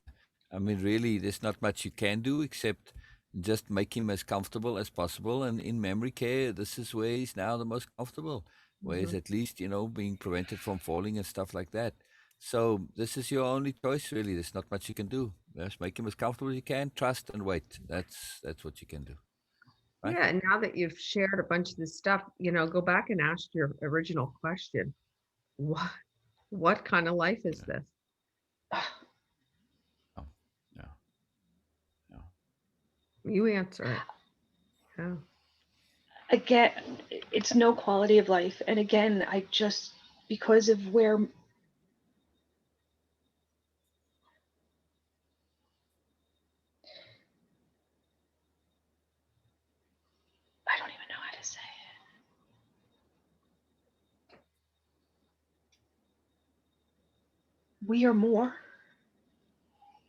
Speaker 1: I mean, really, there's not much you can do except just make him as comfortable as possible. And in memory care, this is where he's now the most comfortable, where he's at least, being prevented from falling and stuff like that. So this is your only choice, really. There's not much you can do. Just make him as comfortable as you can, trust and wait. That's what you can do. Right?
Speaker 2: Yeah, and now that you've shared a bunch of this stuff, go back and ask your original question. What kind of life is this?
Speaker 1: Oh, yeah.
Speaker 2: You answer it. Yeah.
Speaker 3: Again, it's no quality of life. And again, I just, because of where I don't even know how to say it. We are more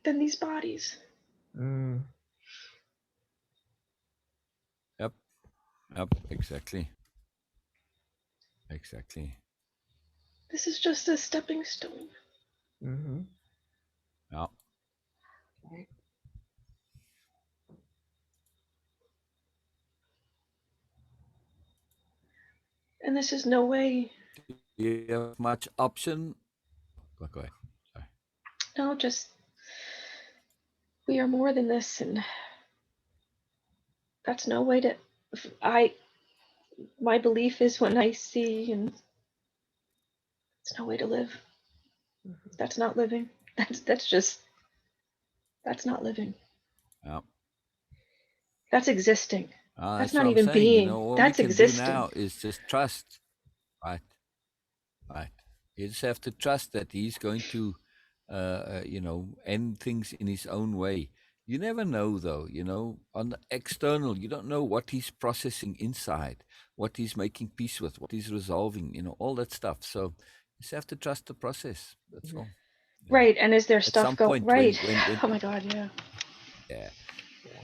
Speaker 3: than these bodies.
Speaker 2: Mm.
Speaker 1: Yep. Exactly.
Speaker 3: This is just a stepping stone.
Speaker 2: Mm-hmm.
Speaker 1: Yeah.
Speaker 2: Okay.
Speaker 3: And this is no way.
Speaker 1: Do you have much option? Go ahead. Sorry.
Speaker 3: No, just we are more than this, and that's no way to. My belief is when I see, and it's no way to live. That's not living. That's not living.
Speaker 1: Yeah.
Speaker 3: That's existing. That's not
Speaker 1: what
Speaker 3: even
Speaker 1: I'm saying.
Speaker 3: being.
Speaker 1: All
Speaker 3: That's
Speaker 1: we can
Speaker 3: existing.
Speaker 1: do now is just trust. Right. You just have to trust that he's going to, end things in his own way. You never know, though. On the external, you don't know what he's processing inside, what he's making peace with, what he's resolving. All that stuff. So you just have to trust the process. That's all.
Speaker 3: Right. And is there
Speaker 1: At
Speaker 3: stuff
Speaker 1: some
Speaker 3: going
Speaker 1: point,
Speaker 3: right?
Speaker 1: when
Speaker 3: Oh my God, yeah.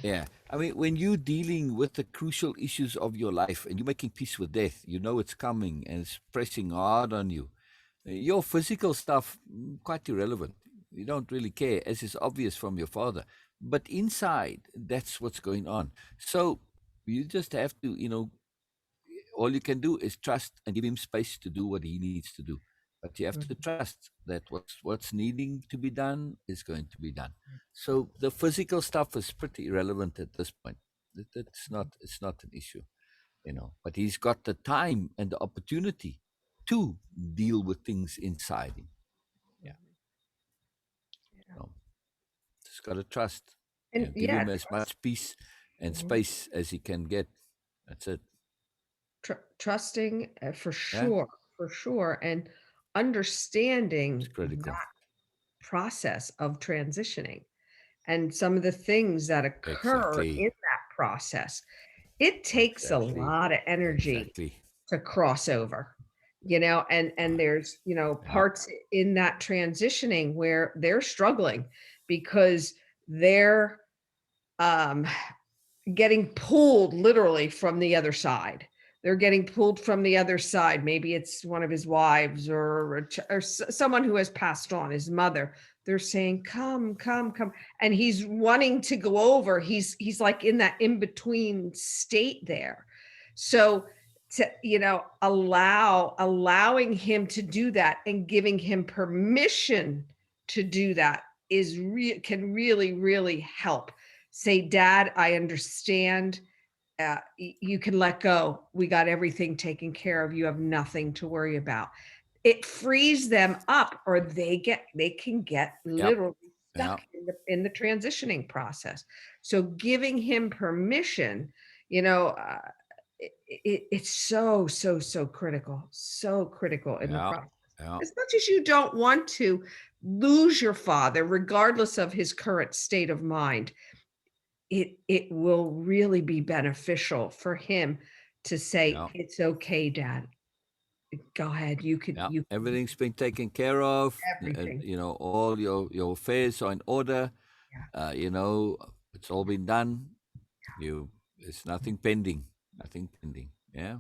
Speaker 1: Yeah. I mean, when you're dealing with the crucial issues of your life and you're making peace with death, it's coming and it's pressing hard on you. Your physical stuff, quite irrelevant. You don't really care, as is obvious from your father. But inside, that's what's going on. So you just have to, all you can do is trust and give him space to do what he needs to do. But you have to trust that what's needing to be done is going to be done. So the physical stuff is pretty irrelevant at this point. It's not an issue, But he's got the time and the opportunity to deal with things inside him. Yeah. So just got to trust.
Speaker 2: And
Speaker 1: Give him as much peace and space as he can get. That's it.
Speaker 2: Trusting for
Speaker 1: Yeah.
Speaker 2: sure, and understanding
Speaker 1: It's critical.
Speaker 2: that process of transitioning and some of the things that occur
Speaker 1: Exactly.
Speaker 2: in that process. It takes a lot of energy to cross over, and there's, parts in that transitioning where they're struggling because they're getting pulled literally from the other side, they're getting pulled from the other side. Maybe it's one of his wives or someone who has passed on, his mother. They're saying, come, come, come. And he's wanting to go over. He's like in that in-between state there. So to, allowing him to do that and giving him permission to do that can really, really help. Say, Dad, I understand. You can let go. We got everything taken care of. You have nothing to worry about. It frees them up, or they can get literally stuck in the transitioning process. So giving him permission, it's so critical in the process. As much as you don't want to lose your father, regardless of his current state of mind, it will really be beneficial for him to say, it's okay, Dad. Go ahead. You could.
Speaker 1: Everything's been taken care of.
Speaker 2: Everything.
Speaker 1: All your affairs are in order. It's all been done. It's nothing pending. Nothing pending. Yeah.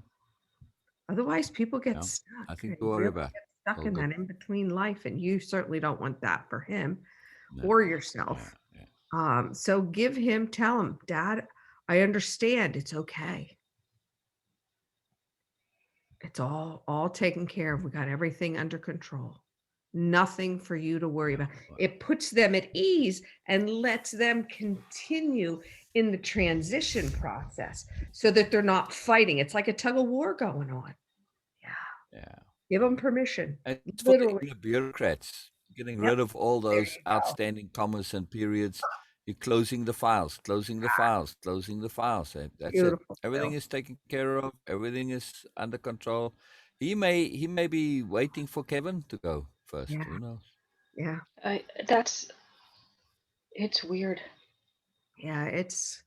Speaker 2: Otherwise, people get stuck.
Speaker 1: Nothing to worry about.
Speaker 2: Get stuck in that in between life, and you certainly don't want that for him or yourself. So tell him, Dad, I understand. It's okay. It's all taken care of. We got everything under control. Nothing for you to worry about. It puts them at ease and lets them continue in the transition process so that they're not fighting. It's like a tug of war going on. Yeah. Give them permission.
Speaker 1: And it's for the bureaucrats, getting rid of all those outstanding commas and periods. You're closing the files. That's
Speaker 2: Beautiful.
Speaker 1: it. Everything is taken care of. Everything is under control. He may be waiting for Kevin to go first. Who knows?
Speaker 2: Yeah.
Speaker 3: It's weird.
Speaker 2: Yeah, it's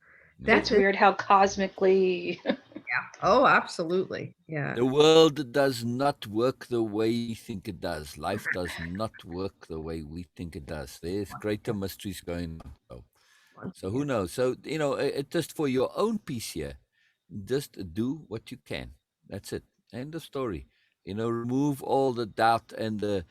Speaker 3: weird how cosmically.
Speaker 2: Oh, absolutely. Yeah.
Speaker 1: The world does not work the way we think it does. Life does not work the way we think it does. There's greater mysteries going on. So who knows? So, just for your own peace here, just do what you can. That's it. End of story. Remove all the doubt and the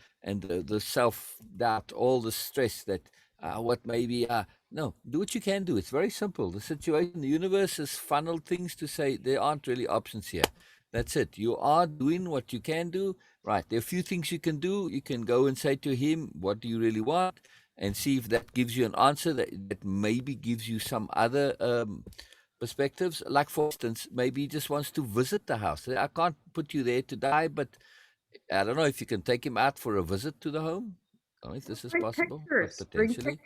Speaker 1: self-doubt, all the stress that what maybe no, do what you can do. It's very simple. The situation, the universe has funneled things to say there aren't really options here. That's it. You are doing what you can do. Right. There are a few things you can do. You can go and say to him, what do you really want? And see if that gives you an answer that maybe gives you some other perspectives. Like, for instance, maybe he just wants to visit the house. I can't put you there to die, but I don't know if you can take him out for a visit to the home. I don't know if this is possible.
Speaker 2: Pictures.
Speaker 1: But potentially.
Speaker 2: Bring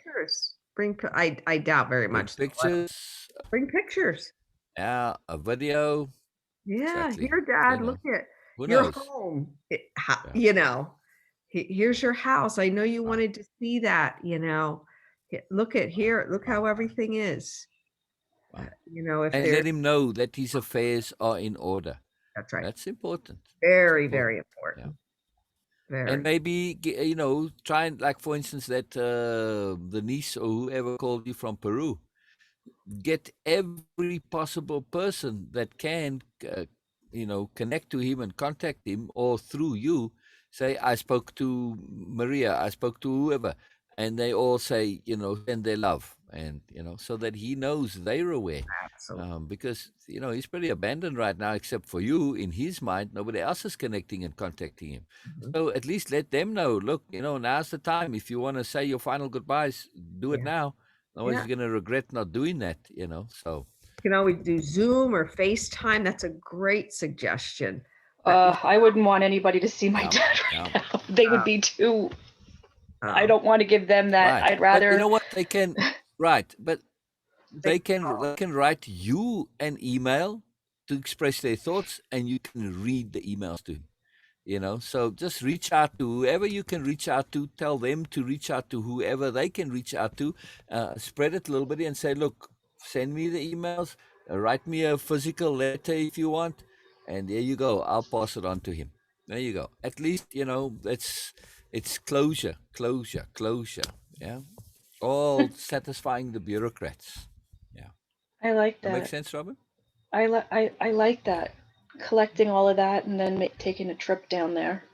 Speaker 2: pictures. I doubt very much.
Speaker 1: Pictures.
Speaker 2: Bring pictures.
Speaker 1: Yeah, a video.
Speaker 2: Yeah,
Speaker 1: Exactly.
Speaker 2: Here, Dad, look at your home. Here's your house. I know you wanted to see that, Look at here. Look how everything is. If
Speaker 1: and let him know that his affairs are in order.
Speaker 2: That's right.
Speaker 1: That's important.
Speaker 2: Very, very important.
Speaker 1: Yeah.
Speaker 2: Very.
Speaker 1: And maybe, try and, like, for instance, that the niece or whoever called you from Peru, get every possible person that can, connect to him and contact him, or through you, say, I spoke to Maria, I spoke to whoever, and they all say, send their love, and, so that he knows they're aware.
Speaker 2: Absolutely.
Speaker 1: Because, he's pretty abandoned right now, except for you. In his mind, nobody else is connecting and contacting him. Mm-hmm. So at least let them know, look, now's the time. If you want to say your final goodbyes, do it now. Otherwise, you're going to regret not doing that, so.
Speaker 2: You can always do Zoom or FaceTime. That's a great suggestion.
Speaker 3: I wouldn't want anybody to see my dad right now. They would be too. I don't want to give them that.
Speaker 1: Right.
Speaker 3: I'd rather.
Speaker 1: But you know what? They can. Right. But they can write you an email to express their thoughts, and you can read the emails to him. So just reach out to whoever you can reach out to. Tell them to reach out to whoever they can reach out to. Spread it a little bit and say, look, send me the emails. Write me a physical letter if you want. And there you go. I'll pass it on to him. There you go. At least, it's closure. Yeah. All satisfying the bureaucrats. Yeah.
Speaker 3: I like that.
Speaker 1: That makes sense, Robyn?
Speaker 3: I like that. collecting all of that and then taking a trip down there.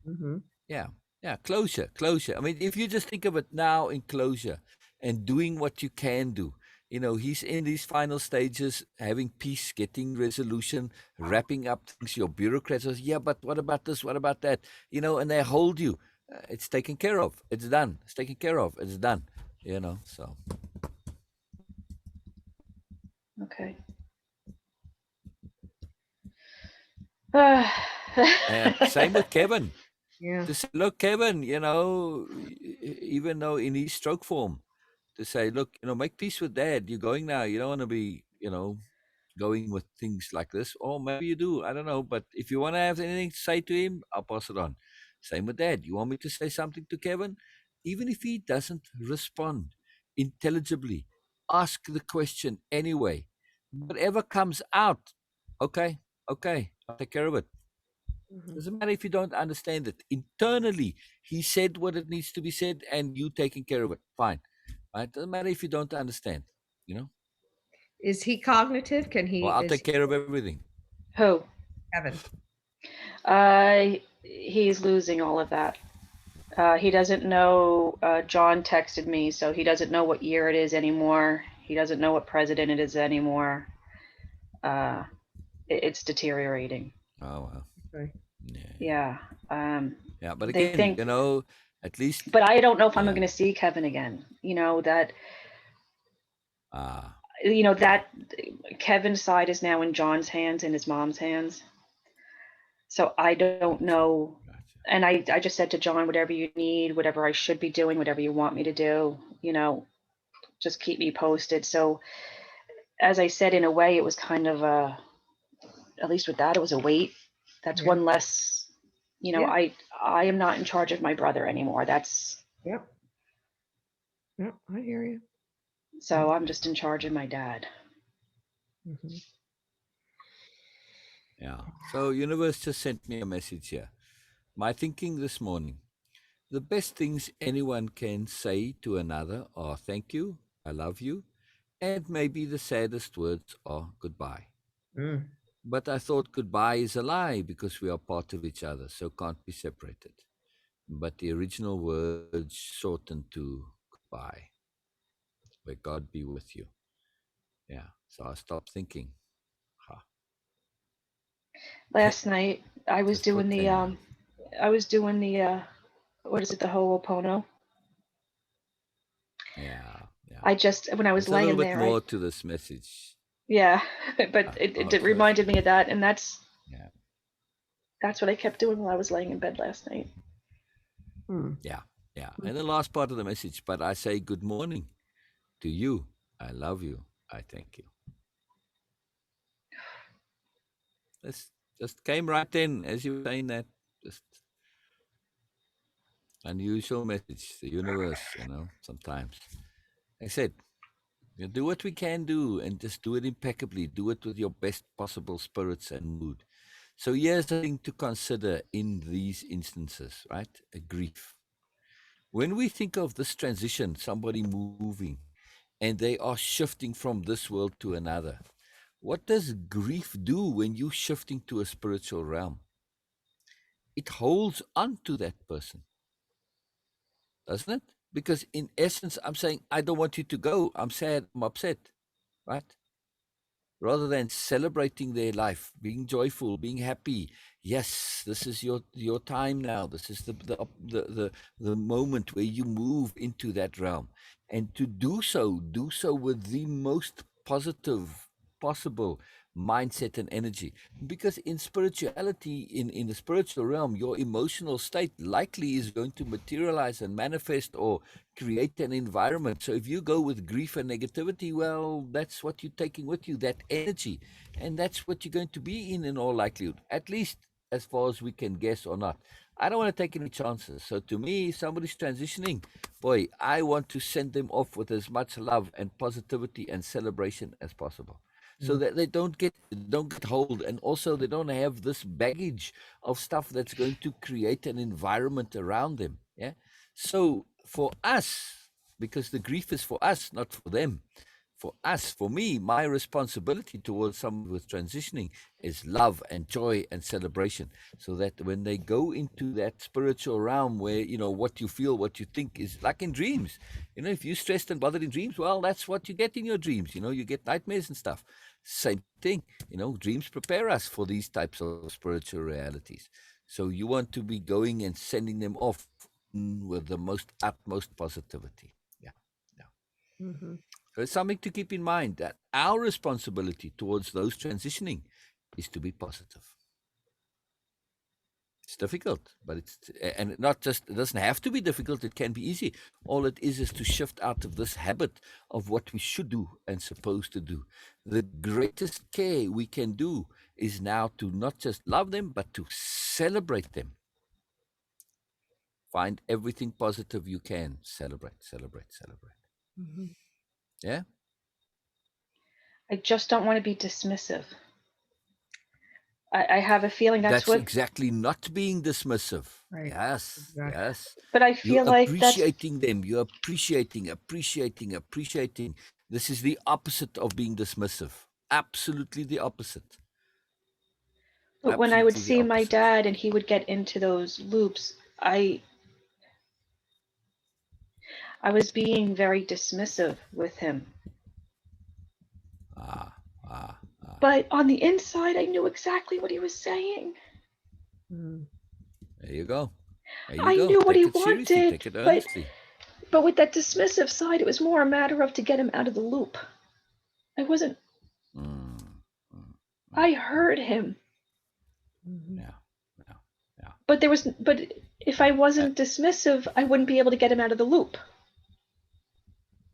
Speaker 2: Mm-hmm.
Speaker 1: Yeah, yeah, closure, closure. I mean, if you just think of it now in closure and doing what you can do, he's in these final stages, having peace, getting resolution, wrapping up things. Your bureaucrats are, yeah, but what about this? What about that? And they hold you. It's taken care of. It's done. It's taken care of. It's done. So.
Speaker 3: Okay.
Speaker 1: Same with Kevin.
Speaker 2: Yeah.
Speaker 1: To say, look, Kevin, even though in his stroke form, to say, look, make peace with dad. You're going now. You don't want to be, going with things like this. Or maybe you do. I don't know. But if you want to have anything to say to him, I'll pass it on. Same with dad. You want me to say something to Kevin? Even if he doesn't respond intelligibly, ask the question anyway. Whatever comes out, okay, I'll take care of it.
Speaker 2: Mm-hmm.
Speaker 1: Doesn't matter if you don't understand it. Internally, he said what it needs to be said, and you taking care of it. Fine, right? Doesn't matter if you don't understand.
Speaker 2: Is he cognitive? Can he?
Speaker 1: Well, I'll
Speaker 2: Is
Speaker 1: take care of everything.
Speaker 3: Who?
Speaker 2: Kevin?
Speaker 3: He's losing all of that. He doesn't know. John texted me, so he doesn't know what year it is anymore. He doesn't know what president it is anymore. It's deteriorating.
Speaker 1: Oh well.
Speaker 2: Okay.
Speaker 1: Yeah.
Speaker 3: Yeah.
Speaker 1: Yeah, but
Speaker 3: They
Speaker 1: again,
Speaker 3: think,
Speaker 1: at least.
Speaker 3: but I don't know if I'm
Speaker 1: Yeah.
Speaker 3: going to see Kevin again. That
Speaker 1: Ah.
Speaker 3: that Kevin's side is now in John's hands and his mom's hands. So I don't know.
Speaker 1: Gotcha.
Speaker 3: And I just said to John, whatever you need, whatever I should be doing, whatever you want me to do, just keep me posted. So as I said, in a way, it was kind of at least with that, it was a weight. That's
Speaker 2: Yeah.
Speaker 3: one less,
Speaker 2: Yeah.
Speaker 3: I am not in charge of my brother anymore. That's
Speaker 2: Yep. Yep. I hear you.
Speaker 3: so I'm just in charge of my dad.
Speaker 2: Mm-hmm.
Speaker 1: Yeah. So universe just sent me a message here. My thinking this morning. The best things anyone can say to another are thank you, I love you, and maybe the saddest words are goodbye.
Speaker 2: Mm.
Speaker 1: But I thought goodbye is a lie because we are part of each other, so can't be separated. But the original words shortened to goodbye, where God be with you. Yeah. So I stopped thinking. Ha.
Speaker 3: Last night I was
Speaker 1: Just for
Speaker 3: doing the
Speaker 1: 10 minutes.
Speaker 3: what is it, the Ho'opono?
Speaker 1: Yeah. Yeah.
Speaker 3: I just, when I was
Speaker 1: There's a little
Speaker 3: laying
Speaker 1: bit
Speaker 3: there,
Speaker 1: more to this message.
Speaker 3: yeah, but it reminded me of that, and that's what I kept doing while I was laying in bed last night.
Speaker 1: Yeah. Yeah. And the last part of the message, but I say good morning to you. I love you. I thank you. This just came right in as you were saying that. Just unusual message. The universe, sometimes. I said, do what we can do and just do it impeccably. Do it with your best possible spirits and mood. So here's the thing to consider in these instances, right? A grief. When we think of this transition, somebody moving, and they are shifting from this world to another, what does grief do when you're shifting to a spiritual realm? It holds on to that person, doesn't it? Because in essence, I'm saying, I don't want you to go. I'm sad. I'm upset, right? Rather than celebrating their life, being joyful, being happy. Yes, this is your time now. This is the moment where you move into that realm, and to do so with the most positive possible mindset and energy. Because in spirituality, in the spiritual realm, your emotional state likely is going to materialize and manifest or create an environment. So if you go with grief and negativity, well, that's what you're taking with you, that energy, and that's what you're going to be in all likelihood, at least as far as we can guess or not. I don't want to take any chances. So to me, if somebody's transitioning, boy, I want to send them off with as much love and positivity and celebration as possible, so that they don't get hold, and also they don't have this baggage of stuff that's going to create an environment around them. Yeah. So for us, because the grief is for us, not for them, for us, for me, my responsibility towards someone with transitioning is love and joy and celebration, so that when they go into that spiritual realm where, what you feel, what you think is like in dreams. If you're stressed and bothered in dreams, well, that's what you get in your dreams. You get nightmares and stuff. Same thing. Dreams prepare us for these types of spiritual realities. So you want to be going and sending them off with the utmost positivity. Yeah. Yeah.
Speaker 2: Mhm.
Speaker 1: So it's something to keep in mind, that our responsibility towards those transitioning is to be positive. It's difficult, but and it doesn't have to be difficult. It can be easy. All it is to shift out of this habit of what we should do and supposed to do. The greatest care we can do is now to not just love them, but to celebrate them. Find everything positive you can. Celebrate, celebrate, celebrate.
Speaker 2: Mhm.
Speaker 1: Yeah.
Speaker 3: I just don't want to be dismissive. I have a feeling that's what,
Speaker 1: exactly not being dismissive.
Speaker 2: Right.
Speaker 1: Yes,
Speaker 2: Exactly.
Speaker 1: yes.
Speaker 3: but I
Speaker 1: You're
Speaker 3: feel like that's,
Speaker 1: appreciating them. You're appreciating. This is the opposite of being dismissive. Absolutely the opposite.
Speaker 3: but when I would
Speaker 1: Absolutely the
Speaker 3: see my
Speaker 1: opposite.
Speaker 3: dad and he would get into those loops, I was being very dismissive with him.
Speaker 1: Ah.
Speaker 3: But on the inside, I knew exactly what he was saying.
Speaker 2: Mm.
Speaker 1: There you go. There you
Speaker 3: I
Speaker 1: go.
Speaker 3: knew what
Speaker 1: Take
Speaker 3: he
Speaker 1: it seriously.
Speaker 3: wanted,
Speaker 1: Take it
Speaker 3: but
Speaker 1: earnestly.
Speaker 3: with that dismissive side, it was more a matter of to get him out of the loop. I wasn't.
Speaker 1: Mm,
Speaker 3: I heard him,
Speaker 2: Mhm.
Speaker 1: yeah. Yeah. Yeah.
Speaker 3: but if I
Speaker 1: Uh,
Speaker 3: wasn't dismissive, I wouldn't be able to get him out of the loop.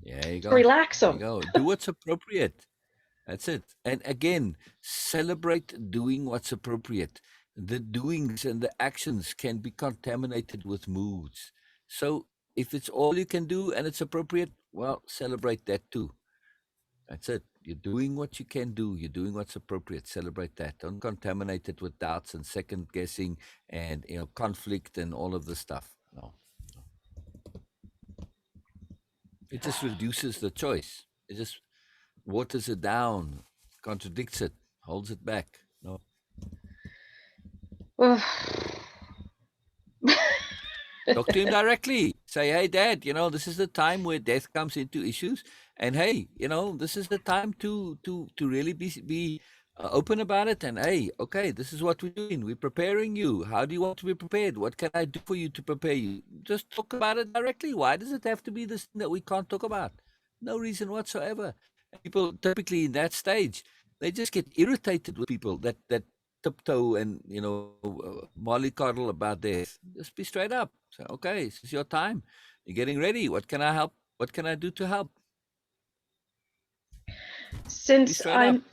Speaker 1: there you go.
Speaker 3: Relax
Speaker 1: There you
Speaker 3: him.
Speaker 1: go. Do what's appropriate. That's it. And again, celebrate doing what's appropriate. The doings and the actions can be contaminated with moods. So if it's all you can do and it's appropriate, well, celebrate that too. That's it. You're doing what you can do. You're doing what's appropriate. Celebrate that. Don't contaminate it with doubts and second guessing and conflict and all of this stuff. No. It just reduces the choice. It just waters it down, contradicts it, holds it back. No. Talk to him directly. Say, hey, Dad, this is the time where death comes into issues, and hey, this is the time to really be open about it. And hey, okay, this is what we're doing. We're preparing you. How do you want to be prepared? What can I do for you to prepare you? Just talk about it directly. Why does it have to be this thing that we can't talk about? No reason whatsoever. And people typically in that stage, they just get irritated with people that tiptoe and mollycoddle about this. Just be straight up. Say, okay, this is your time. You're getting ready. What can I help? What can I do to help? Be
Speaker 3: since
Speaker 1: straight up.
Speaker 3: I'm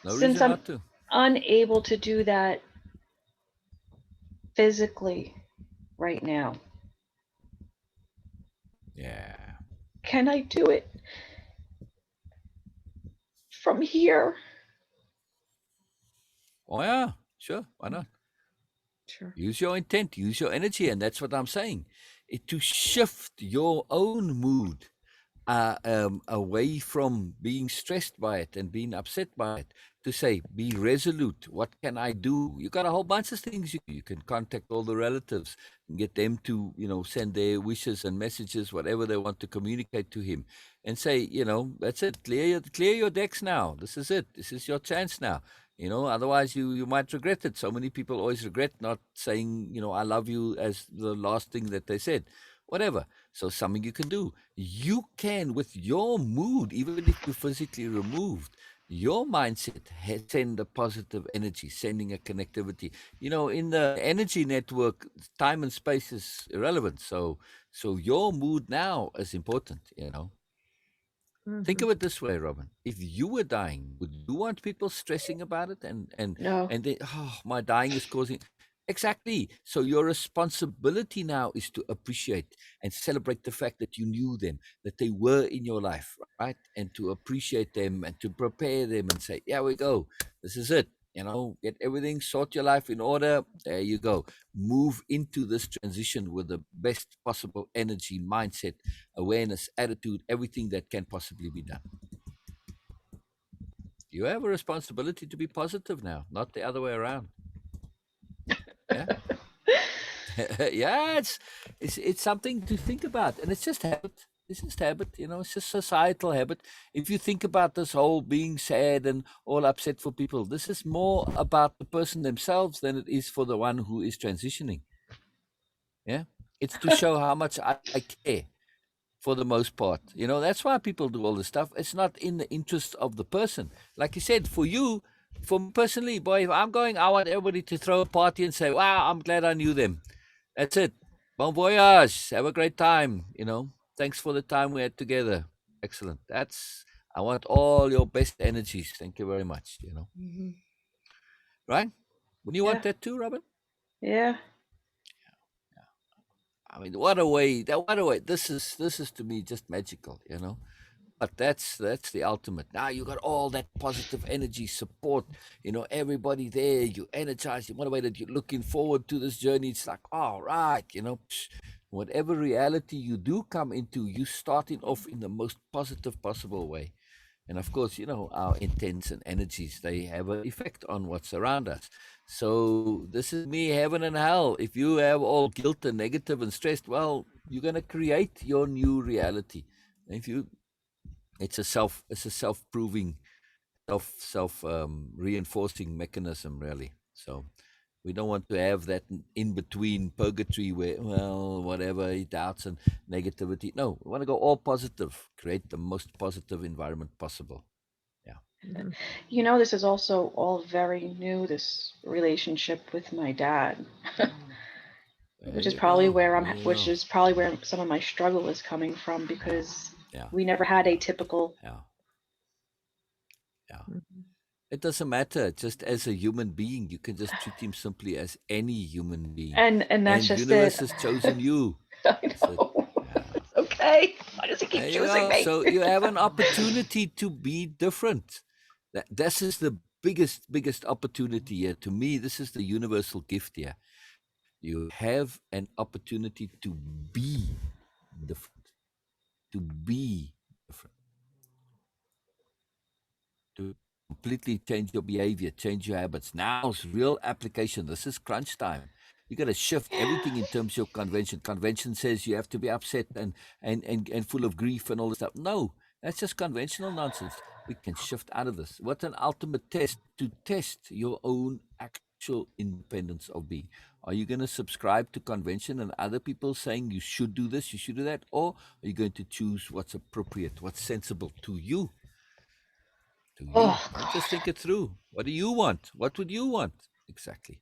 Speaker 1: No
Speaker 3: since
Speaker 1: reason
Speaker 3: I'm
Speaker 1: not to.
Speaker 3: unable to do that physically right now,
Speaker 1: Yeah.
Speaker 3: can I do it from here?
Speaker 1: Oh yeah. Sure. Why not?
Speaker 2: Sure.
Speaker 1: Use your intent. Use your energy, and that's what I'm saying. To shift your own mood away from being stressed by it and being upset by it, to say, be resolute. What can I do? You got a whole bunch of things you can contact all the relatives and get them to, send their wishes and messages, whatever they want to communicate to him, and say, that's it. Clear your decks now. This is it. This is your chance now. Otherwise you might regret it. So many people always regret not saying, I love you as the last thing that they said. Whatever. So something you can do. You can, with your mood, even if you're physically removed, your mindset send a positive energy, sending a connectivity. In the energy network, time and space is irrelevant. So your mood now is important. Think
Speaker 2: Mhm.
Speaker 1: of it this way, Robyn. If you were dying, would you want people stressing about it
Speaker 3: No.
Speaker 1: and they, oh, my dying is causing exactly. So your responsibility now is to appreciate and celebrate the fact that you knew them, that they were in your life, right? And to appreciate them and to prepare them and say, "Yeah, we go. This is it. Get everything, sort your life in order. There you go. Move into this transition with the best possible energy, mindset, awareness, attitude, everything that can possibly be done." You have a responsibility to be positive now, not the other way around. Yeah. Yeah, it's something to think about, and it's just habit. It's just habit, it's just societal habit. If you think about this whole being sad and all upset for people, this is more about the person themselves than it is for the one who is transitioning. Yeah, it's to show how much I care for the most part. That's why people do all this stuff. It's not in the interest of the person. Like you said, for you, for me personally, boy, if I'm going, I want everybody to throw a party and say, wow, I'm glad I knew them. That's it. Bon voyage. Have a great time. Thanks for the time we had together. Excellent. I want all your best energies. Thank you very much.
Speaker 2: Mhm.
Speaker 1: Right? Wouldn't you
Speaker 3: Yeah.
Speaker 1: want that too, Robyn?
Speaker 3: Yeah.
Speaker 1: I mean, what a way. What a way. This is to me just magical. But that's the ultimate. Now you got all that positive energy, support, everybody there, you energize, you motivated, you're looking forward to this journey. It's like, all right, whatever reality you do come into, you starting off in the most positive possible way. And of course, our intents and energies, they have an effect on what's around us. So this is me, heaven and hell. If you have all guilt and negative and stressed, well, you're going to create your new reality. If you it's a self-proving, reinforcing mechanism, really. So we don't want to have that in between purgatory where, well, whatever, doubts and negativity. No, we want to go all positive, create the most positive environment possible. Yeah.
Speaker 2: Mhm.
Speaker 3: This is also all very new, this relationship with my dad.
Speaker 1: There
Speaker 3: which is
Speaker 1: you
Speaker 3: probably
Speaker 1: go.
Speaker 3: where
Speaker 1: There you
Speaker 3: which
Speaker 1: go.
Speaker 3: is probably where some of my struggle is coming from, because
Speaker 1: Yeah.
Speaker 3: we never had a typical.
Speaker 1: Yeah. Yeah.
Speaker 2: Mhm.
Speaker 1: It doesn't matter. Just as a human being, you can just treat him simply as any human being.
Speaker 3: And that's
Speaker 1: And
Speaker 3: just it.
Speaker 1: universe has chosen you.
Speaker 3: I
Speaker 1: That's it.
Speaker 3: know.
Speaker 1: Yeah.
Speaker 3: It's okay. Why does he keep
Speaker 1: There you
Speaker 3: choosing
Speaker 1: go.
Speaker 3: me?
Speaker 1: So you have an opportunity to be different. This is the biggest opportunity here. To me, this is the universal gift here. You have an opportunity to be different. To be different. To completely change your behavior, change your habits. Now's real application. This is crunch time. You got to shift everything in terms of convention. Convention says you have to be upset and full of grief and all this stuff. No, that's just conventional nonsense. We can shift out of this. What an ultimate test to test your own actual independence of being. Are you going to subscribe to convention and other people saying you should do this, you should do that? Or are you going to choose what's appropriate, what's sensible to you? To you.
Speaker 3: Oh
Speaker 1: Now just
Speaker 3: God.
Speaker 1: think it through. What do you want? What would you want? Exactly.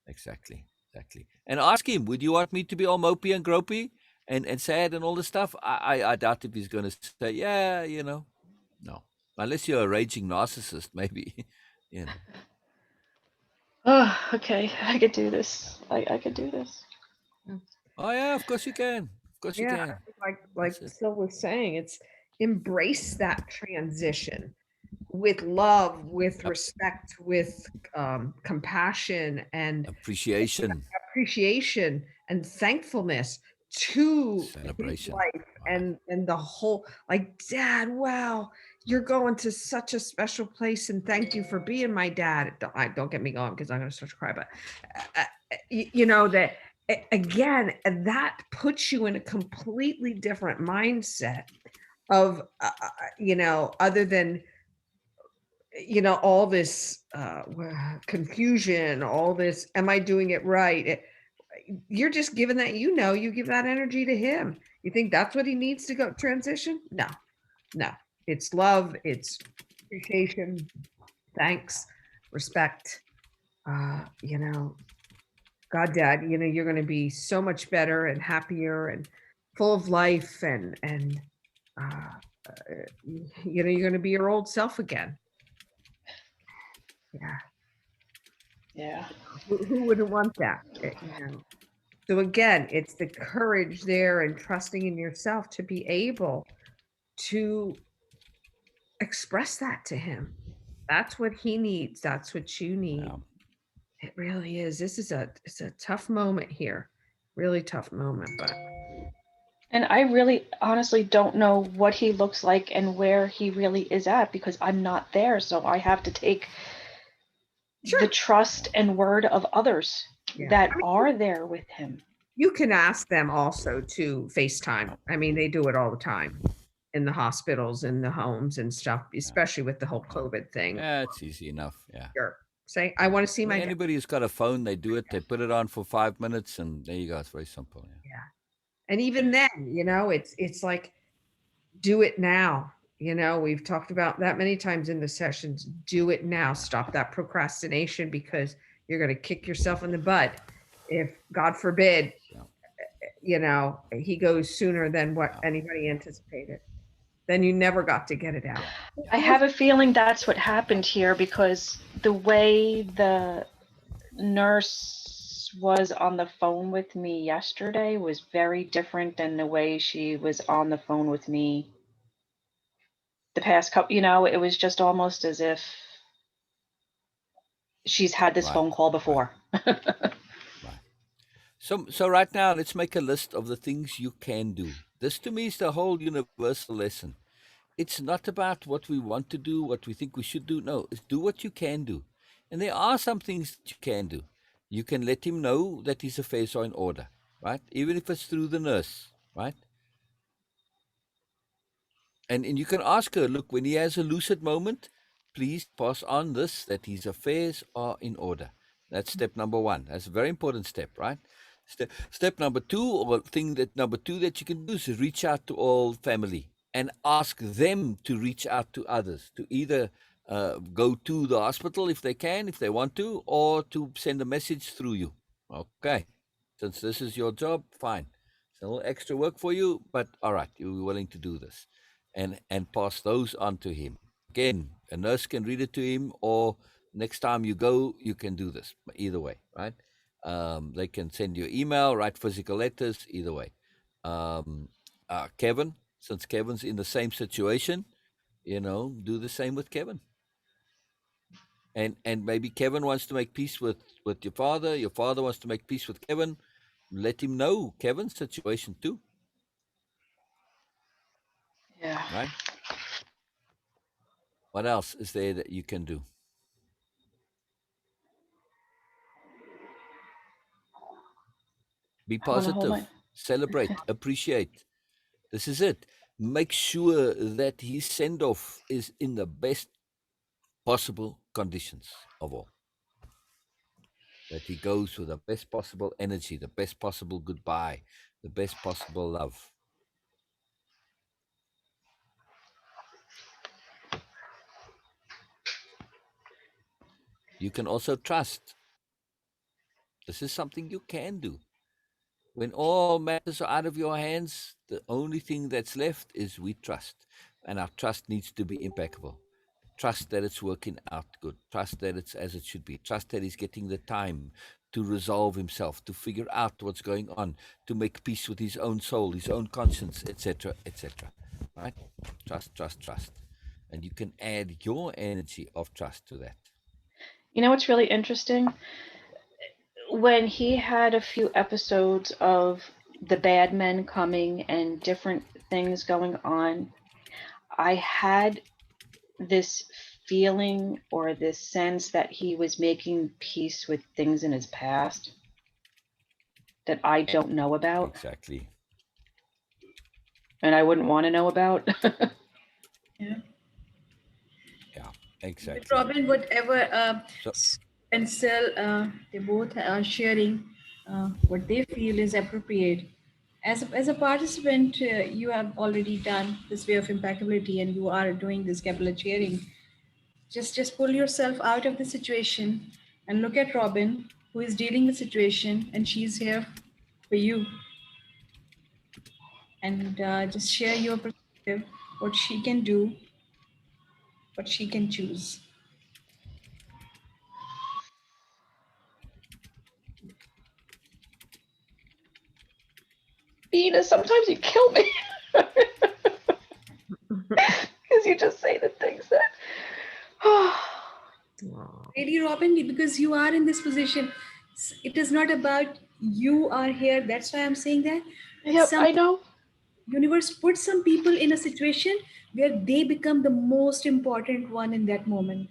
Speaker 1: Exactly. Exactly. And ask him, would you want me to be all mopey and gropey and sad and all this stuff? I doubt if he's going to say, yeah, No. Unless you're a raging narcissist, maybe. you know.
Speaker 3: Oh, okay. I could do this. I could do this.
Speaker 1: Oh, yeah, of course you can. Of course you
Speaker 2: Yeah,
Speaker 1: can.
Speaker 2: like
Speaker 1: That's it.
Speaker 2: Phil was saying, it's embrace that transition with love, with
Speaker 1: Yep.
Speaker 2: respect, with compassion and
Speaker 1: Appreciation,
Speaker 2: appreciation and thankfulness to his
Speaker 1: celebration.
Speaker 2: life
Speaker 1: Right.
Speaker 2: and the whole, like, Dad, wow, you're going to such a special place and thank you for being my dad. Don't get me going because I'm going to start to cry, but that again, that puts you in a completely different mindset of other than all this confusion, all this, am I doing it right? You're just giving that, you give that energy to him. You think that's what he needs to go transition? No, it's love, it's appreciation, thanks, respect. God, Dad, you're going to be so much better and happier and full of life and uh, you're going to be your old self again. Yeah.
Speaker 3: Yeah.
Speaker 2: Who wouldn't want that? So again, it's the courage there and trusting in yourself to be able to express that to him. That's what he needs. That's what you need.
Speaker 1: Yeah.
Speaker 2: It really is. It's a tough moment here. Really tough moment, but
Speaker 3: And I really honestly don't know what he looks like and where he really is at because I'm not there. So I have to take
Speaker 2: Sure.
Speaker 3: the trust and word of others
Speaker 2: Yeah.
Speaker 3: that are there with him.
Speaker 2: You can ask them also to FaceTime. I mean, they do it all the time in the hospitals, in the homes and stuff, especially with the whole COVID thing.
Speaker 1: Yeah, it's easy enough. Yeah.
Speaker 2: Sure. Say, I want to see my dad.
Speaker 1: Anybody who's got a phone, they do it. They put it on for 5 minutes, and there you go. It's very simple. Yeah.
Speaker 2: Yeah. And even then, you know, it's like, do it now. You know, we've talked about that many times in the sessions. Do it now. Stop that procrastination because you're going to kick yourself in the butt if, God forbid,
Speaker 1: Yeah.
Speaker 2: you know, he goes sooner than what anybody anticipated. Then you never got to get it out.
Speaker 3: I have a feeling that's what happened here because the way the nurse was on the phone with me yesterday was very different than the way she was on the phone with me the past couple, it was just almost as if she's had this
Speaker 1: Right,
Speaker 3: phone call before.
Speaker 1: Right. So right now, let's make a list of the things you can do. This to me is the whole universal lesson. It's not about what we want to do, what we think we should do. No, it's do what you can do. And there are some things that you can do. You can let him know that his affairs are in order, right? Even if it's through the nurse, right? And you can ask her, look, when he has a lucid moment, please pass on this, that his affairs are in order. That's step number one. That's a very important step, right? Step number two, or thing that number two that you can do is reach out to all family and ask them to reach out to others, to either go to the hospital if they can, if they want to, or to send a message through you. Okay. Since this is your job, fine. It's a little extra work for you, but all right, you're willing to do this. And pass those on to him. Again, a nurse can read it to him, or next time you go, you can do this. Either way, right? They can send you email, write physical letters, either way. Kevin, since Kevin's in the same situation, do the same with Kevin. And maybe Kevin wants to make peace with your father wants to make peace with Kevin. Let him know Kevin's situation too.
Speaker 3: Yeah.
Speaker 1: Right? What else is there that you can do? Be positive, celebrate, appreciate. This is it. Make sure that his send off is in the best possible conditions of all. That he goes with the best possible energy, the best possible goodbye, the best possible love. You can also trust. This is something you can do. When all matters are out of your hands, the only thing that's left is we trust. And our trust needs to be impeccable. Trust that it's working out good. Trust that it's as it should be. Trust that he's getting the time to resolve himself, to figure out what's going on, to make peace with his own soul, his own conscience, etc., etc. Right? Trust, trust, trust. And you can add your energy of trust to that.
Speaker 3: You know what's really interesting? When he had a few episodes of the bad men coming and different things going on, I had this feeling or this sense that he was making peace with things in his past that I don't know about.
Speaker 1: Exactly.
Speaker 3: And I wouldn't want to know about.
Speaker 4: Yeah.
Speaker 1: Yeah, exactly.
Speaker 4: But Robyn, whatever
Speaker 1: So,
Speaker 4: and Sel, they both are sharing what they feel is appropriate. As a participant, you have already done this way of impeccability, and you are doing this capillary sharing. Just pull yourself out of the situation and look at Robyn, who is dealing the situation, and she's here for you. And just share your perspective, what she can do, what she can choose.
Speaker 3: Beena, sometimes you kill me. Because you just say the things that.
Speaker 4: Really, Robyn, because you are in this position, it is not about you are here. That's why I'm saying that.
Speaker 3: Yep, I know.
Speaker 5: Universe puts some people in a situation where they become the most important one in that moment.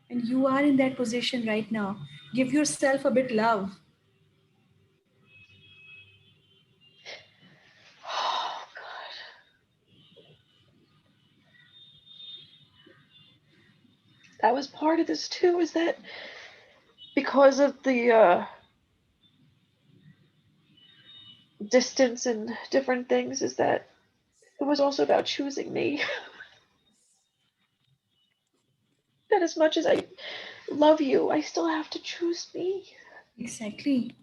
Speaker 5: And you are in that position right now. Give yourself a bit love.
Speaker 3: Oh God. That was part of this too, is that because of the distance and different things, is that it was also about choosing me. That as much as I love you, I still have to choose me.
Speaker 5: Exactly.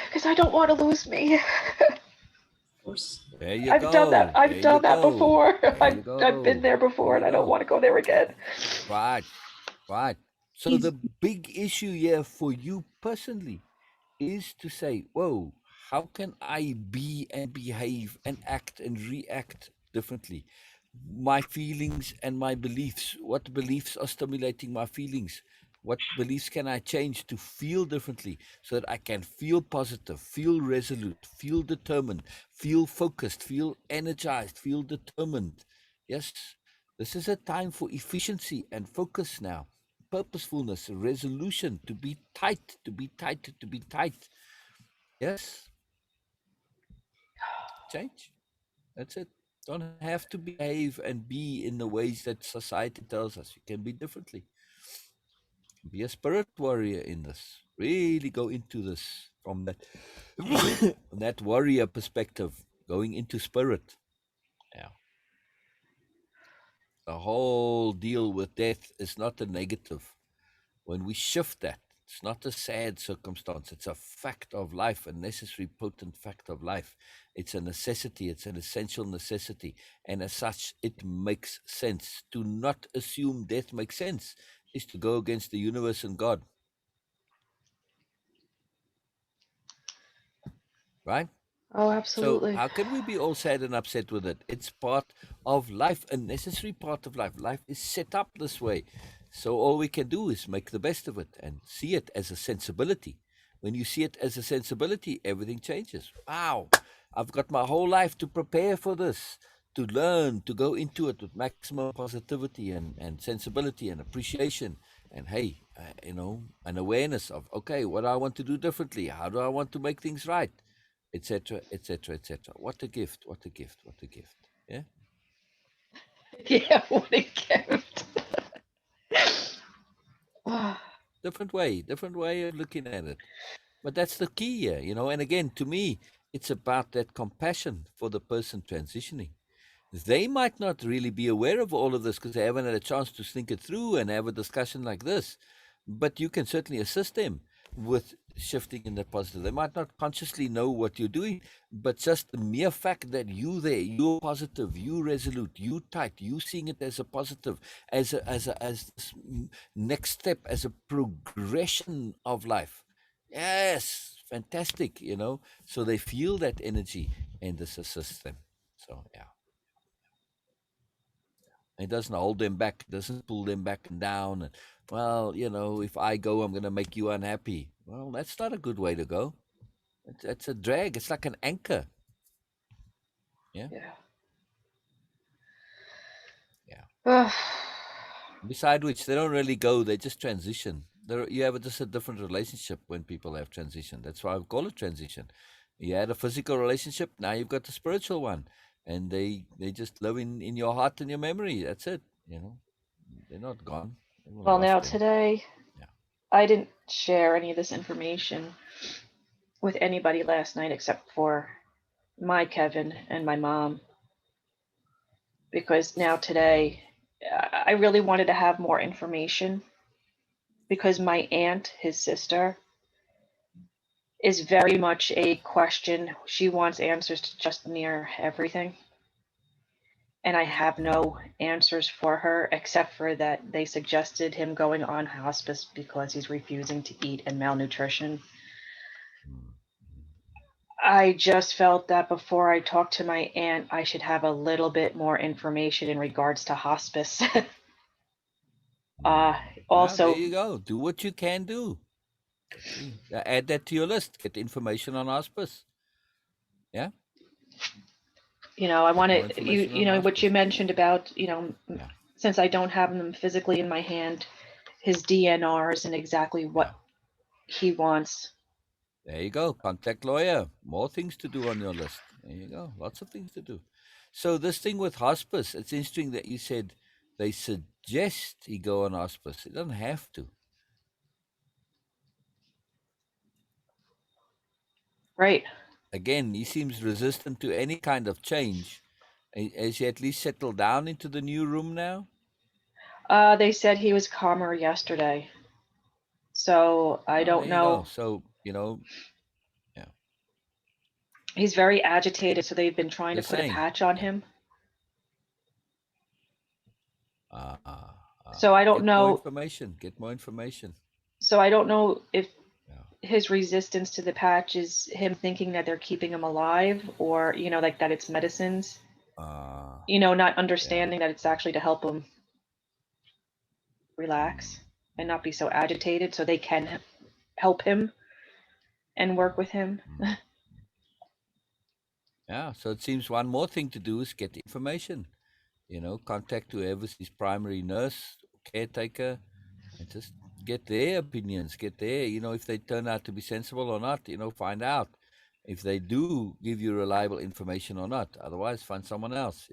Speaker 3: Because I don't want to lose me.
Speaker 5: Of course.
Speaker 1: There you
Speaker 3: I've done that.
Speaker 1: go.
Speaker 3: I've
Speaker 1: There you
Speaker 3: done that
Speaker 1: go.
Speaker 3: before.
Speaker 1: There you
Speaker 3: I've been
Speaker 1: go.
Speaker 3: there
Speaker 1: There
Speaker 3: before,
Speaker 1: you
Speaker 3: and I don't
Speaker 1: go.
Speaker 3: want to go there again.
Speaker 1: Right. Right. So
Speaker 5: Easy.
Speaker 1: the big issue here for you personally is to say, whoa, how can I be and behave and act and react differently? My feelings and my beliefs. What beliefs are stimulating my feelings? What beliefs can I change to feel differently so that I can feel positive, feel resolute, feel determined, feel focused, feel energized, feel determined? Yes, this is a time for efficiency and focus now, purposefulness, resolution, to be tight, to be tight, to be tight. Yes, change. That's it. Don't have to behave and be in the ways that society tells us. You can be differently. Be a spirit warrior in this. Really go into this from that that warrior perspective, going into spirit. Yeah. The whole deal with death is not a negative. When we shift that, it's not a sad circumstance, it's a fact of life, a necessary, potent fact of life. It's a necessity, it's an essential necessity. And as such, it makes sense. To not assume death makes sense is to go against the universe and God, right?
Speaker 3: Oh,
Speaker 1: So
Speaker 3: absolutely.
Speaker 1: how can we be all sad and upset with it? It's part of life, a necessary part of life. Life is set up this way. So all we can do is make the best of it and see it as a sensibility. When you see it as a sensibility, everything changes. Wow, I've got my whole life to prepare for this, to learn, to go into it with maximum positivity and sensibility and appreciation. And hey, an awareness of, okay, what do I want to do differently? How do I want to make things right? Etc., etc., etc. What a gift! What a gift! What a gift! Yeah,
Speaker 3: Yeah, what a gift. Ah,
Speaker 1: different way of looking at it. But that's the key here, And again, to me, it's about that compassion for the person transitioning. They might not really be aware of all of this because they haven't had a chance to think it through and have a discussion like this. But you can certainly assist them with shifting in the positive. They might not consciously know what you're doing, but just the mere fact that you there, you're positive, you resolute, you tight, you seeing it as a positive, as this next step, as a progression of life. Yes, fantastic, So they feel that energy and this assists them. So yeah. It doesn't hold them back, doesn't pull them back and down. And, well, if I go, I'm going to make you unhappy. Well, that's not a good way to go. It's a drag. It's like an anchor. Yeah.
Speaker 3: yeah.
Speaker 1: Yeah.
Speaker 3: Ah,
Speaker 1: Beside which, they don't really go, they just transition. You have just a different relationship when people have transition. That's why I call it transition. You had a physical relationship, now you've got a spiritual one. And they just live in your heart and your memory. That's it. They're not gone. They haven't
Speaker 3: well, now
Speaker 1: lost them.
Speaker 3: today,
Speaker 1: Yeah.
Speaker 3: I didn't share any of this information with anybody last night except for my Kevin and my mom, because now today, I really wanted to have more information because my aunt, his sister, is very much a question. She wants answers to just near everything. And I have no answers for her except for that they suggested him going on hospice because he's refusing to eat and malnutrition.
Speaker 1: Mm.
Speaker 3: I just felt that before I talk to my aunt, I should have a little bit more information in regards to hospice.
Speaker 1: There
Speaker 3: Also,
Speaker 1: you go. Do what you can do. See, add that to your list. Get information on hospice. Yeah,
Speaker 3: I
Speaker 1: get
Speaker 3: want
Speaker 1: more
Speaker 3: to,
Speaker 1: information on
Speaker 3: what you
Speaker 1: hospice.
Speaker 3: mentioned about,
Speaker 1: Yeah,
Speaker 3: since I don't have them physically in my hand, his DNRs and exactly what
Speaker 1: yeah.
Speaker 3: he wants.
Speaker 1: There you go. Contact lawyer. More things to do on your list. There you go. Lots of things to do. So this thing with hospice, it's interesting that you said they suggest he go on hospice. He doesn't have to.
Speaker 3: Right.
Speaker 1: Again, he seems resistant to any kind of change. Has he at least settled down into the new room now?
Speaker 3: They said he was calmer yesterday. So I
Speaker 1: Oh,
Speaker 3: don't
Speaker 1: there you go.
Speaker 3: know.
Speaker 1: So, yeah,
Speaker 3: He's very agitated, so they've been trying to
Speaker 1: the
Speaker 3: put a
Speaker 1: same.
Speaker 3: patch on
Speaker 1: Yeah.
Speaker 3: him.
Speaker 1: Uh, uh,
Speaker 3: So I don't
Speaker 1: get more
Speaker 3: know.
Speaker 1: information. Get more information.
Speaker 3: So I don't know if
Speaker 1: Yeah.
Speaker 3: his resistance to the patch is him thinking that they're keeping him alive, or like that it's medicines.
Speaker 1: Uh,
Speaker 3: Not
Speaker 1: yeah.
Speaker 3: understanding that it's actually to help him relax and not be so agitated, so they can help him and work with him.
Speaker 1: Yeah. So it seems one more thing to do is get information. Contact whoever's his primary nurse, caretaker, and just get their opinions, get their, if they turn out to be sensible or not, find out if they do give you reliable information or not. Otherwise, find someone else.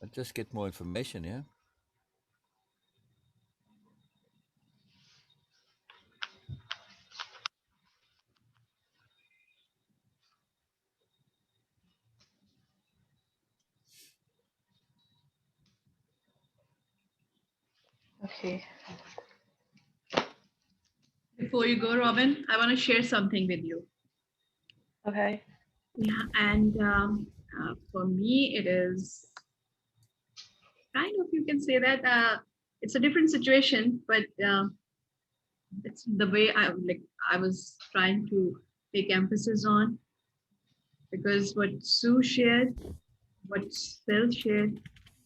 Speaker 1: But just get more information, yeah?
Speaker 3: Okay.
Speaker 4: Before you go, Robyn, I want to share something with you.
Speaker 3: Okay.
Speaker 4: Yeah, and for me, it is kind of, you can say that it's a different situation, but it's the way I was trying to take emphasis on, because what Sue shared, what Phil shared,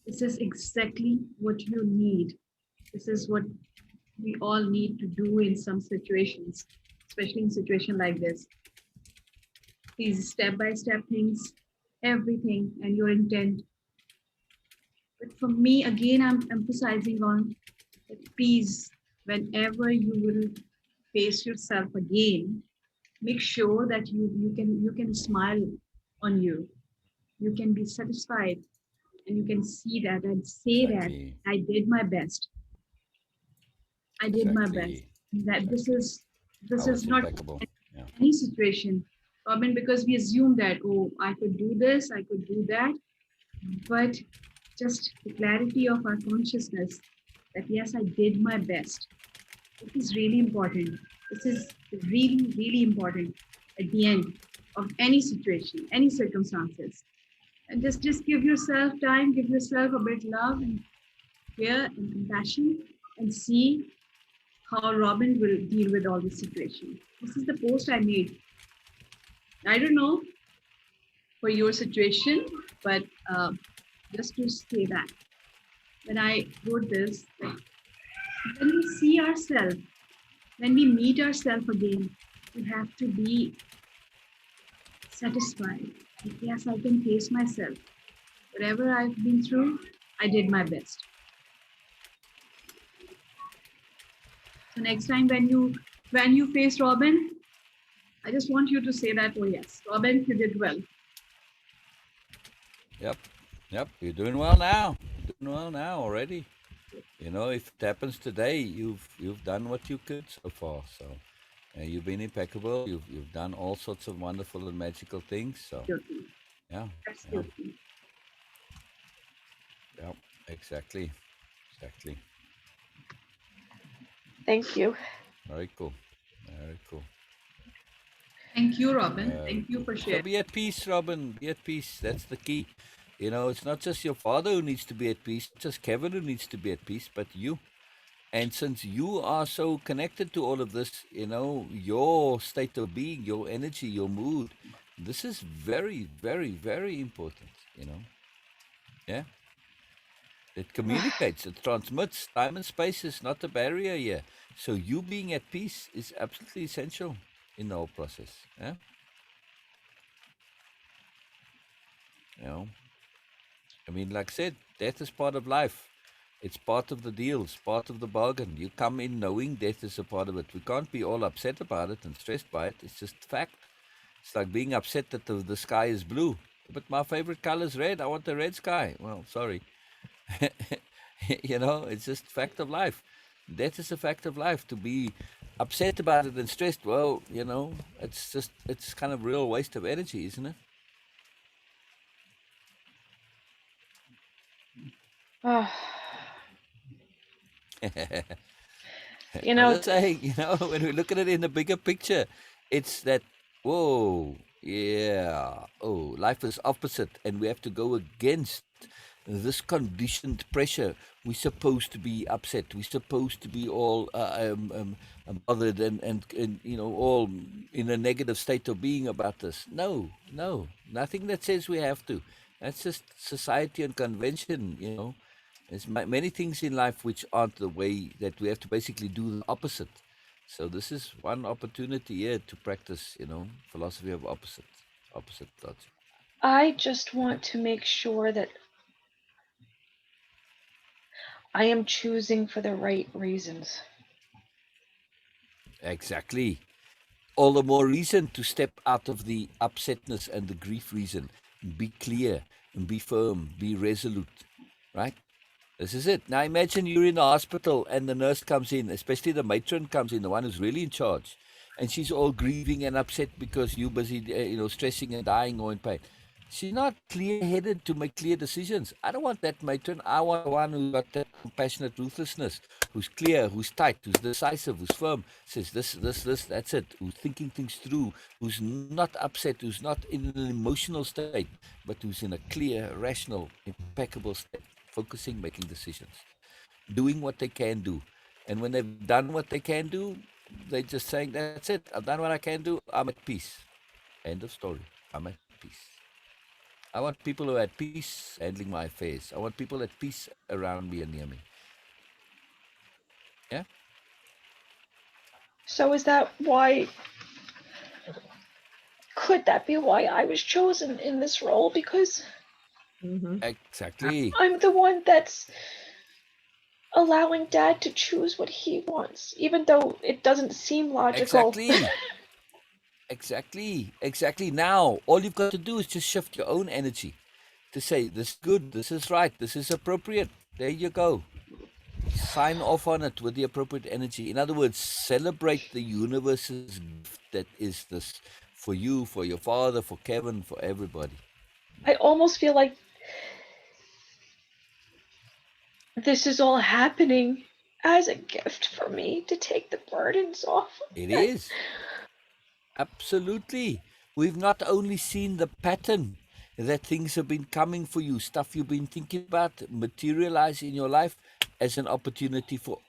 Speaker 4: this is exactly what you need. This is what we all need to do in some situations, especially in situation like this. These step-by-step things, everything, and your intent. But for me, again, I'm emphasizing on that please, whenever you will face yourself again, make sure that you can smile on you. You can be satisfied, and you can see that and say that
Speaker 1: Exactly.
Speaker 4: I did my best. I did my best.
Speaker 1: Exactly.
Speaker 4: That this
Speaker 1: Exactly.
Speaker 4: is
Speaker 1: It's
Speaker 4: not
Speaker 1: impeccable. Yeah.
Speaker 4: any situation. I mean, because we assume that, oh, I could do this, I could do that, but just the clarity of our consciousness that yes, I did my best. This is really important. This is really, really important at the end of any situation, any circumstances. And just give yourself time, give yourself a bit love and care and compassion, and see how Robyn will deal with all this situation. This is the post I made. I don't know for your situation, but just to say that when I wrote this, like, when we see ourselves, when we meet ourselves again, we have to be satisfied. Like, yes, I can face myself. Whatever I've been through, I did my best. So next time when you face Robyn, I just want you to say that, oh yes, Robyn, you did well.
Speaker 1: Yep. Yep. You're doing well now. You're doing well now already. If it happens today, you've done what you could so far. So you've been impeccable. You've done all sorts of wonderful and magical things. So
Speaker 4: Absolutely.
Speaker 1: yeah, yeah,
Speaker 4: Absolutely.
Speaker 1: yeah. Exactly. Exactly.
Speaker 3: Thank you.
Speaker 1: Very cool. Very cool.
Speaker 4: Thank you, Robyn.
Speaker 1: Very
Speaker 4: Thank you
Speaker 1: cool.
Speaker 4: for
Speaker 1: So
Speaker 4: sharing.
Speaker 1: be at peace, Robyn. Be at peace. That's the key. It's not just your father who needs to be at peace, not just Kevin who needs to be at peace, but you. And since you are so connected to all of this, your state of being, your energy, your mood, this is very, very, very important. Yeah. It communicates, it transmits. Time and space is not a barrier here. So you being at peace is absolutely essential in the whole process. Yeah. You know, I mean, like I said, death is part of life. It's part of the deal. It's part of the bargain. You come in knowing death is a part of it. We can't be all upset about it and stressed by it. It's just fact. It's like being upset that the sky is blue. But my favorite color is red. I want a red sky. Well, sorry. It's just fact of life. That is a fact of life. To be upset about it and stressed, well, it's kind of real waste of energy, isn't it?
Speaker 3: You
Speaker 1: I'm
Speaker 3: know,
Speaker 1: just saying, when we look at it in the bigger picture, it's that, whoa, yeah, oh, life is opposite, and we have to go against this conditioned pressure. We're supposed to be upset. We're supposed to be all bothered and all in a negative state of being about this. No, no, nothing that says we have to. That's just society and convention. There's many things in life which aren't the way that we have to basically do the opposite. So this is one opportunity here to practice, philosophy of opposite logic.
Speaker 3: I just want to make sure that I am choosing for the right reasons.
Speaker 1: Exactly. All the more reason to step out of the upsetness and the grief reason. Be clear and be firm, be resolute, right? This is it. Now imagine you're in the hospital and the nurse comes in, especially the matron comes in, the one who's really in charge, and she's all grieving and upset because you're busy, stressing and dying or in pain. She's not clear-headed to make clear decisions. I don't want that matron. I want one who's got that compassionate ruthlessness, who's clear, who's tight, who's decisive, who's firm, says this, that's it, who's thinking things through, who's not upset, who's not in an emotional state, but who's in a clear, rational, impeccable state, focusing, making decisions, doing what they can do. And when they've done what they can do, they're just saying, that's it, I've done what I can do, I'm at peace. End of story. I'm at peace. I want people who are at peace handling my affairs. I want people at peace around me and near me. Yeah?
Speaker 3: So is that why? Could that be why I was chosen in this role? Because
Speaker 1: Exactly.
Speaker 3: I'm the one that's allowing Dad to choose what he wants, even though it doesn't seem logical.
Speaker 1: Exactly. Now, all you've got to do is just shift your own energy to say, this is good, this is right, this is appropriate. There you go. Sign off on it with the appropriate energy. In other words, celebrate the universe's gift that is this for you, for your father, for Kevin, for everybody.
Speaker 3: I almost feel like this is all happening as a gift for me to take the burdens off.
Speaker 1: It is. Absolutely. We've not only seen the pattern that things have been coming for you, stuff you've been thinking about materialize in your life as an opportunity for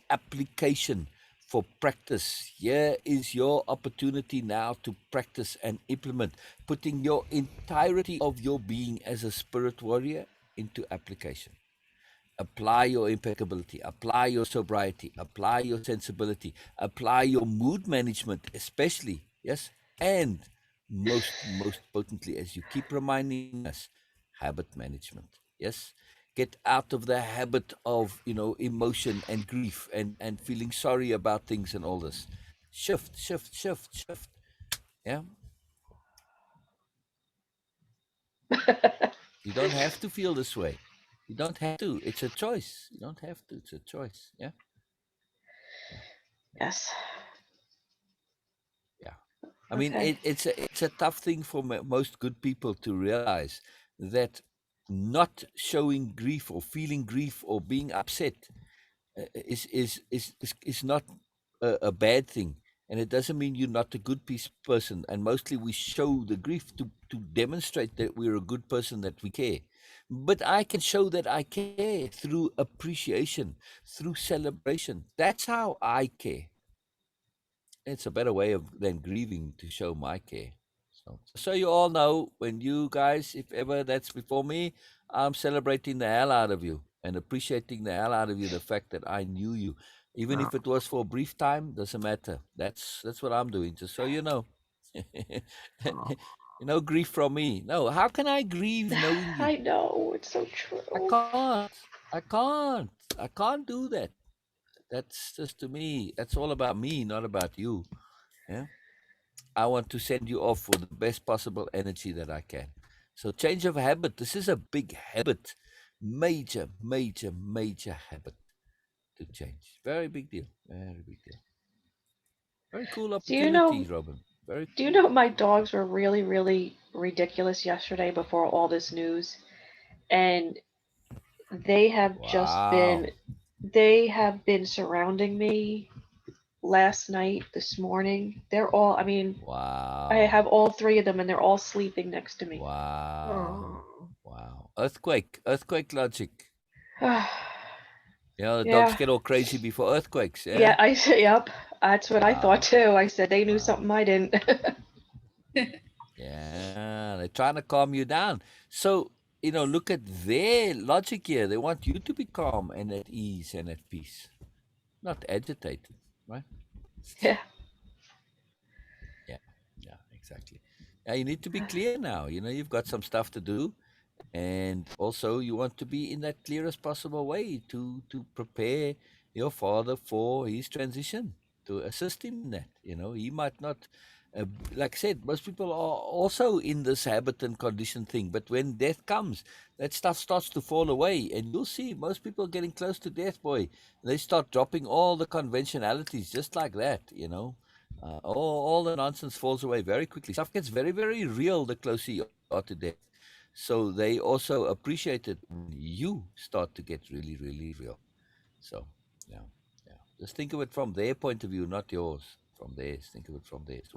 Speaker 1: application, for practice. Here is your opportunity now to practice and implement, putting your entirety of your being as a spirit warrior into application. Apply your impeccability, apply your sobriety, apply your sensibility, apply your mood management, especially, yes, and most potently, as you keep reminding us, habit management. Yes, get out of the habit of emotion and grief and feeling sorry about things and all this. Shift. Yeah, you don't have to feel this way. You don't have to. It's a choice. You don't have to. It's a choice. Yeah.
Speaker 3: Yes.
Speaker 1: Yeah. I mean,
Speaker 3: Okay.
Speaker 1: it's a tough thing for most good people to realize that not showing grief or feeling grief or being upset is not a bad thing, and it doesn't mean you're not a good person. And mostly we show the grief to demonstrate that we're a good person, that we care. But I can show that I care through appreciation, through celebration. That's how I care. It's a better way than grieving to show my care. So you all know, when you guys, if ever that's before me, I'm celebrating the hell out of you. and appreciating the hell out of you, the fact that I knew you, even
Speaker 2: Oh,
Speaker 1: if it was for a brief time, doesn't matter. That's what I'm doing, just so you know.
Speaker 2: oh.
Speaker 1: Grief from me. No, how can I grieve knowing you?
Speaker 3: I know, it's so
Speaker 1: I
Speaker 3: true.
Speaker 1: can't. I can't. I can't do that. That's just to me. That's all about me, not about you. Yeah. I want to send you off with the best possible energy that I can. So change of habit. This is a big habit. Major, major, major habit to change. Very big deal. Very big deal. Very cool
Speaker 3: Do you know
Speaker 1: opportunity, Robyn. Very
Speaker 3: do you
Speaker 1: cool.
Speaker 3: know my dogs were really, really ridiculous yesterday before all this news? And they have just been
Speaker 1: Wow.
Speaker 3: they have been surrounding me last night, this morning. They're all, I mean, I have
Speaker 1: Wow.
Speaker 3: all three of them and they're all sleeping next to me.
Speaker 1: Wow.
Speaker 2: Oh.
Speaker 1: Wow. Earthquake. Earthquake logic.
Speaker 3: Yeah,
Speaker 1: The dogs get all crazy before earthquakes.
Speaker 3: yeah,
Speaker 1: Yeah.
Speaker 3: I said, yep, that's what I thought
Speaker 1: Wow.
Speaker 3: too. I said they knew
Speaker 1: Wow.
Speaker 3: something I didn't.
Speaker 1: Yeah. They're trying to calm you down. So, look at their logic here. They want you to be calm and at ease and at peace, not agitated, right?
Speaker 3: Yeah,
Speaker 1: Yeah. Yeah, exactly. Yeah, you need to be clear now. You've got some stuff to do. And also you want to be in that clearest possible way to prepare your father for his transition, to assist him in that. He might not, like I said, most people are also in this habit and condition thing, but when death comes, that stuff starts to fall away, and you'll see most people getting close to death, boy, they start dropping all the conventionalities just like that. All the nonsense falls away very quickly. Stuff gets very, very real the closer you are to death. So they also appreciate it when you start to get really, really real. So, yeah, yeah. Just think of it from their point of view, not yours. From theirs. Think of it from theirs.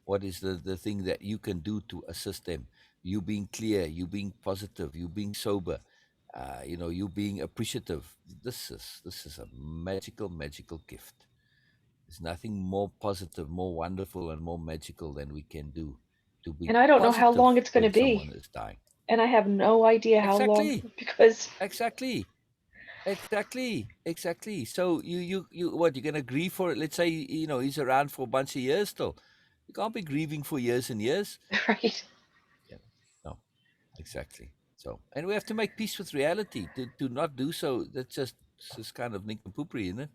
Speaker 1: What is the thing that you can do to assist them? You being clear, you being positive, you being sober, you being appreciative. This is a magical, magical gift. There's nothing more positive, more wonderful, and more magical than we can do to be
Speaker 3: and I don't know how long
Speaker 1: positive
Speaker 3: it's going to
Speaker 1: when
Speaker 3: be,
Speaker 1: someone is dying.
Speaker 3: and I have no idea how long
Speaker 1: Exactly.
Speaker 3: because
Speaker 1: Exactly. Exactly. Exactly. So you what, you're gonna grieve for it? Let's say, he's around for a bunch of years still. You can't be grieving for years and years.
Speaker 3: right.
Speaker 1: Yeah. No, exactly. So, and we have to make peace with reality. To not do so, that's just kind of nincompoopry, isn't it?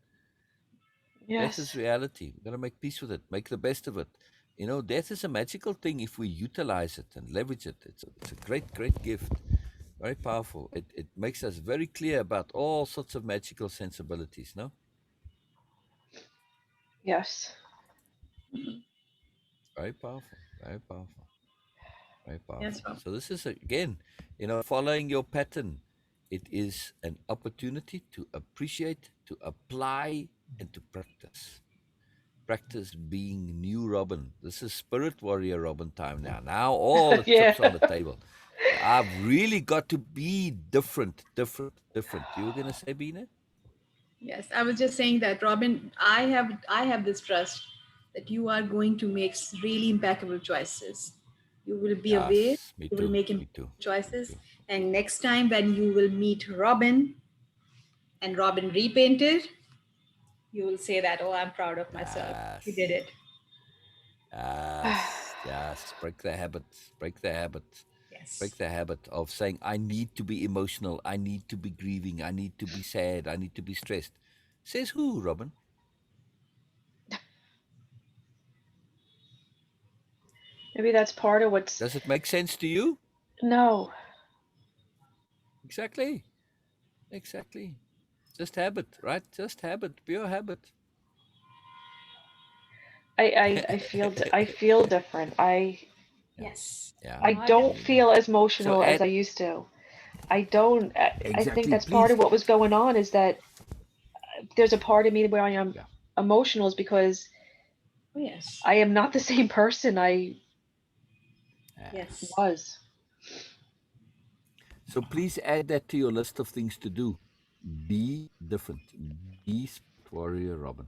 Speaker 1: Death is
Speaker 3: Yes.
Speaker 1: reality. We've got to make peace with it, make the best of it. Death is a magical thing if we utilize it and leverage it. It's a great, great gift. Very powerful. It makes us very clear about all sorts of magical sensibilities, no?
Speaker 3: Yes.
Speaker 1: Very powerful. Very powerful. Very
Speaker 4: Yes,
Speaker 1: powerful.
Speaker 4: Rob.
Speaker 1: So this is again, following your pattern. It is an opportunity to appreciate, to apply, and to practice. Practice being new Robyn. This is spirit warrior Robyn time now. Now all the
Speaker 3: Yeah.
Speaker 1: chips on the table. I've really got to be different, different, different. You were gonna say, Beena?
Speaker 5: Yes, I was just saying that, Robyn, I have this trust that you are going to make really impeccable choices. You will be aware,
Speaker 1: Yes, me
Speaker 5: you will
Speaker 1: too.
Speaker 5: make
Speaker 1: Me too.
Speaker 5: impeccable
Speaker 1: Me
Speaker 5: choices.
Speaker 1: too.
Speaker 5: And next time when you will meet Robyn and Robyn repainted, you will say that, oh, I'm proud of myself. We
Speaker 1: Yes.
Speaker 5: did it.
Speaker 1: Yes. Yes. Break the habit. Break the habit. Break
Speaker 5: Yes.
Speaker 1: the habit of saying, I need to be emotional. I need to be grieving. I need to be sad. I need to be stressed. Says who, Robyn?
Speaker 3: Maybe that's part of what's
Speaker 1: Does it make sense to you?
Speaker 3: no.
Speaker 1: Exactly. Exactly. Just habit, right? Just habit. Pure habit.
Speaker 3: I feel different.
Speaker 1: Yeah.
Speaker 5: Yes.
Speaker 1: Yeah.
Speaker 3: I
Speaker 5: You are
Speaker 3: don't
Speaker 1: There you
Speaker 5: different.
Speaker 1: go.
Speaker 3: feel as
Speaker 1: So
Speaker 3: emotional as I
Speaker 1: add
Speaker 3: used to. I don't. I think
Speaker 1: exactly,
Speaker 3: that's part of
Speaker 1: please.
Speaker 3: what was going on is that there's a part of me where I am
Speaker 1: Yeah.
Speaker 3: emotional is because
Speaker 5: Oh, yes.
Speaker 3: I am not the same person I
Speaker 5: Yes.
Speaker 3: was.
Speaker 1: So please add that to your list of things to do. Be different. Be spirit warrior Robyn.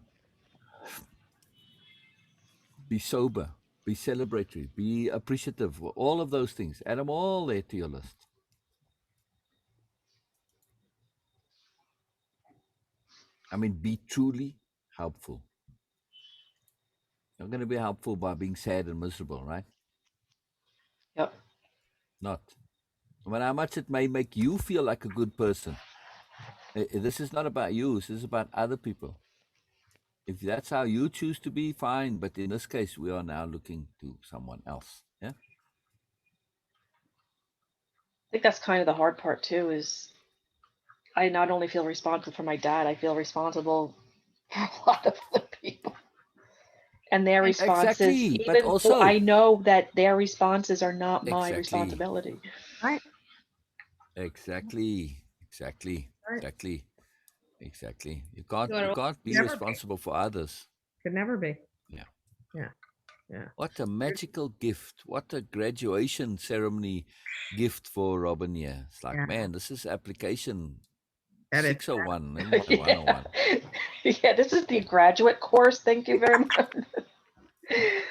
Speaker 1: Be sober. Be celebratory. Be appreciative. All of those things. Add them all there to your list. I mean, be truly helpful. You're going to be helpful by being sad and miserable, right?
Speaker 3: Yep.
Speaker 1: Not. No matter how much it may make you feel like a good person, this is not about you. This is about other people. If that's how you choose to be, fine. But in this case, we are now looking to someone else. Yeah.
Speaker 3: I think that's kind of the hard part too, is I not only feel responsible for my dad, I feel responsible for a lot of other people. And their responses,
Speaker 1: Exactly. But
Speaker 3: even though I
Speaker 1: also,
Speaker 3: know that their responses are not my
Speaker 1: exactly.
Speaker 3: responsibility.
Speaker 2: Right.
Speaker 1: Exactly. Exactly.
Speaker 2: Right.
Speaker 1: Exactly. Exactly. You
Speaker 4: You're
Speaker 1: can't be
Speaker 2: Never be.
Speaker 1: responsible for others.
Speaker 2: Could never be.
Speaker 1: Yeah.
Speaker 2: Yeah. Yeah.
Speaker 1: What a magical gift. What a graduation ceremony gift for Robyn here. It's like,
Speaker 2: Yeah.
Speaker 1: man, this is application
Speaker 2: That is
Speaker 1: 601 and not a 101.
Speaker 3: Yeah, this is the graduate course. Thank you very much.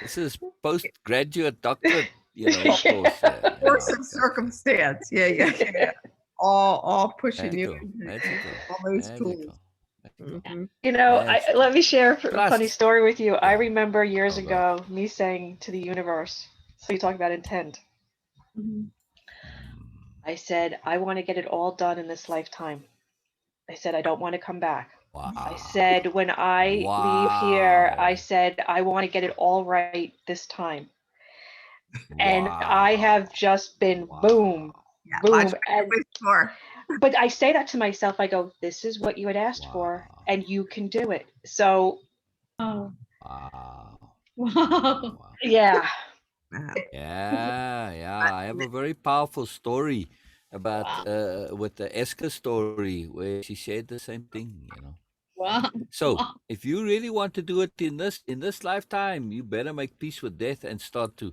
Speaker 1: This is postgraduate doctorate, course.
Speaker 2: force of circumstance. Yeah. Yeah. Yeah. All pushing you
Speaker 1: Magical,
Speaker 2: into
Speaker 1: magical,
Speaker 2: all those tools.
Speaker 1: magical,
Speaker 2: Mhm.
Speaker 1: magical.
Speaker 3: Let me share a funny
Speaker 1: Plus,
Speaker 3: story with you. I
Speaker 1: yeah,
Speaker 3: remember years
Speaker 1: oh God.
Speaker 3: ago me saying to the universe, so you talk about intent.
Speaker 4: Mhm.
Speaker 3: I said, I want to get it all done in this lifetime. I said, I don't want to come back. I
Speaker 1: Wow.
Speaker 3: said, when I leave here, I
Speaker 1: Wow.
Speaker 3: said, I want to get it all right this time. And I have
Speaker 1: Wow.
Speaker 3: just been boom,
Speaker 1: Wow.
Speaker 2: Yeah. Watch
Speaker 3: boom.
Speaker 2: what you wish for.
Speaker 3: But I say that to myself. I go, this is what you had asked for,
Speaker 1: Wow.
Speaker 3: and you can do it. So,
Speaker 4: Wow.
Speaker 1: Wow.
Speaker 4: Wow.
Speaker 1: Wow.
Speaker 3: yeah.
Speaker 2: Wow.
Speaker 1: Yeah. I have a very powerful story about
Speaker 4: Wow.
Speaker 1: with the Esker story where she said the same thing.
Speaker 4: Wow.
Speaker 1: So
Speaker 4: Wow.
Speaker 1: if you really want to do it in this lifetime, you better make peace with death and start to,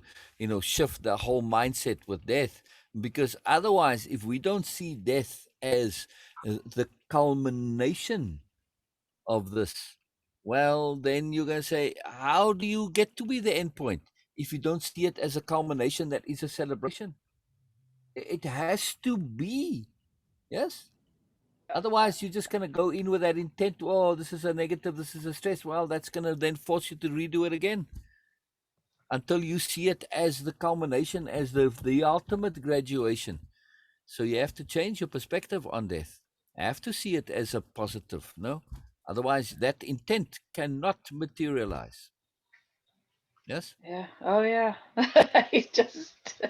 Speaker 1: shift the whole mindset with death. Because otherwise, if we don't see death as the culmination of this, well, then you're going to say, how do you get to be the end point if you don't see it as a culmination that is a celebration? It has to be, yes. Otherwise, you're just going to go in with that intent. Oh, this is a negative. This is a stress. Well, that's going to then force you to redo it again until you see it as the culmination, as the ultimate graduation. So you have to change your perspective on death. I have to see it as a positive. No, otherwise that intent cannot materialize. Yes.
Speaker 3: Yeah. Oh, yeah. I just,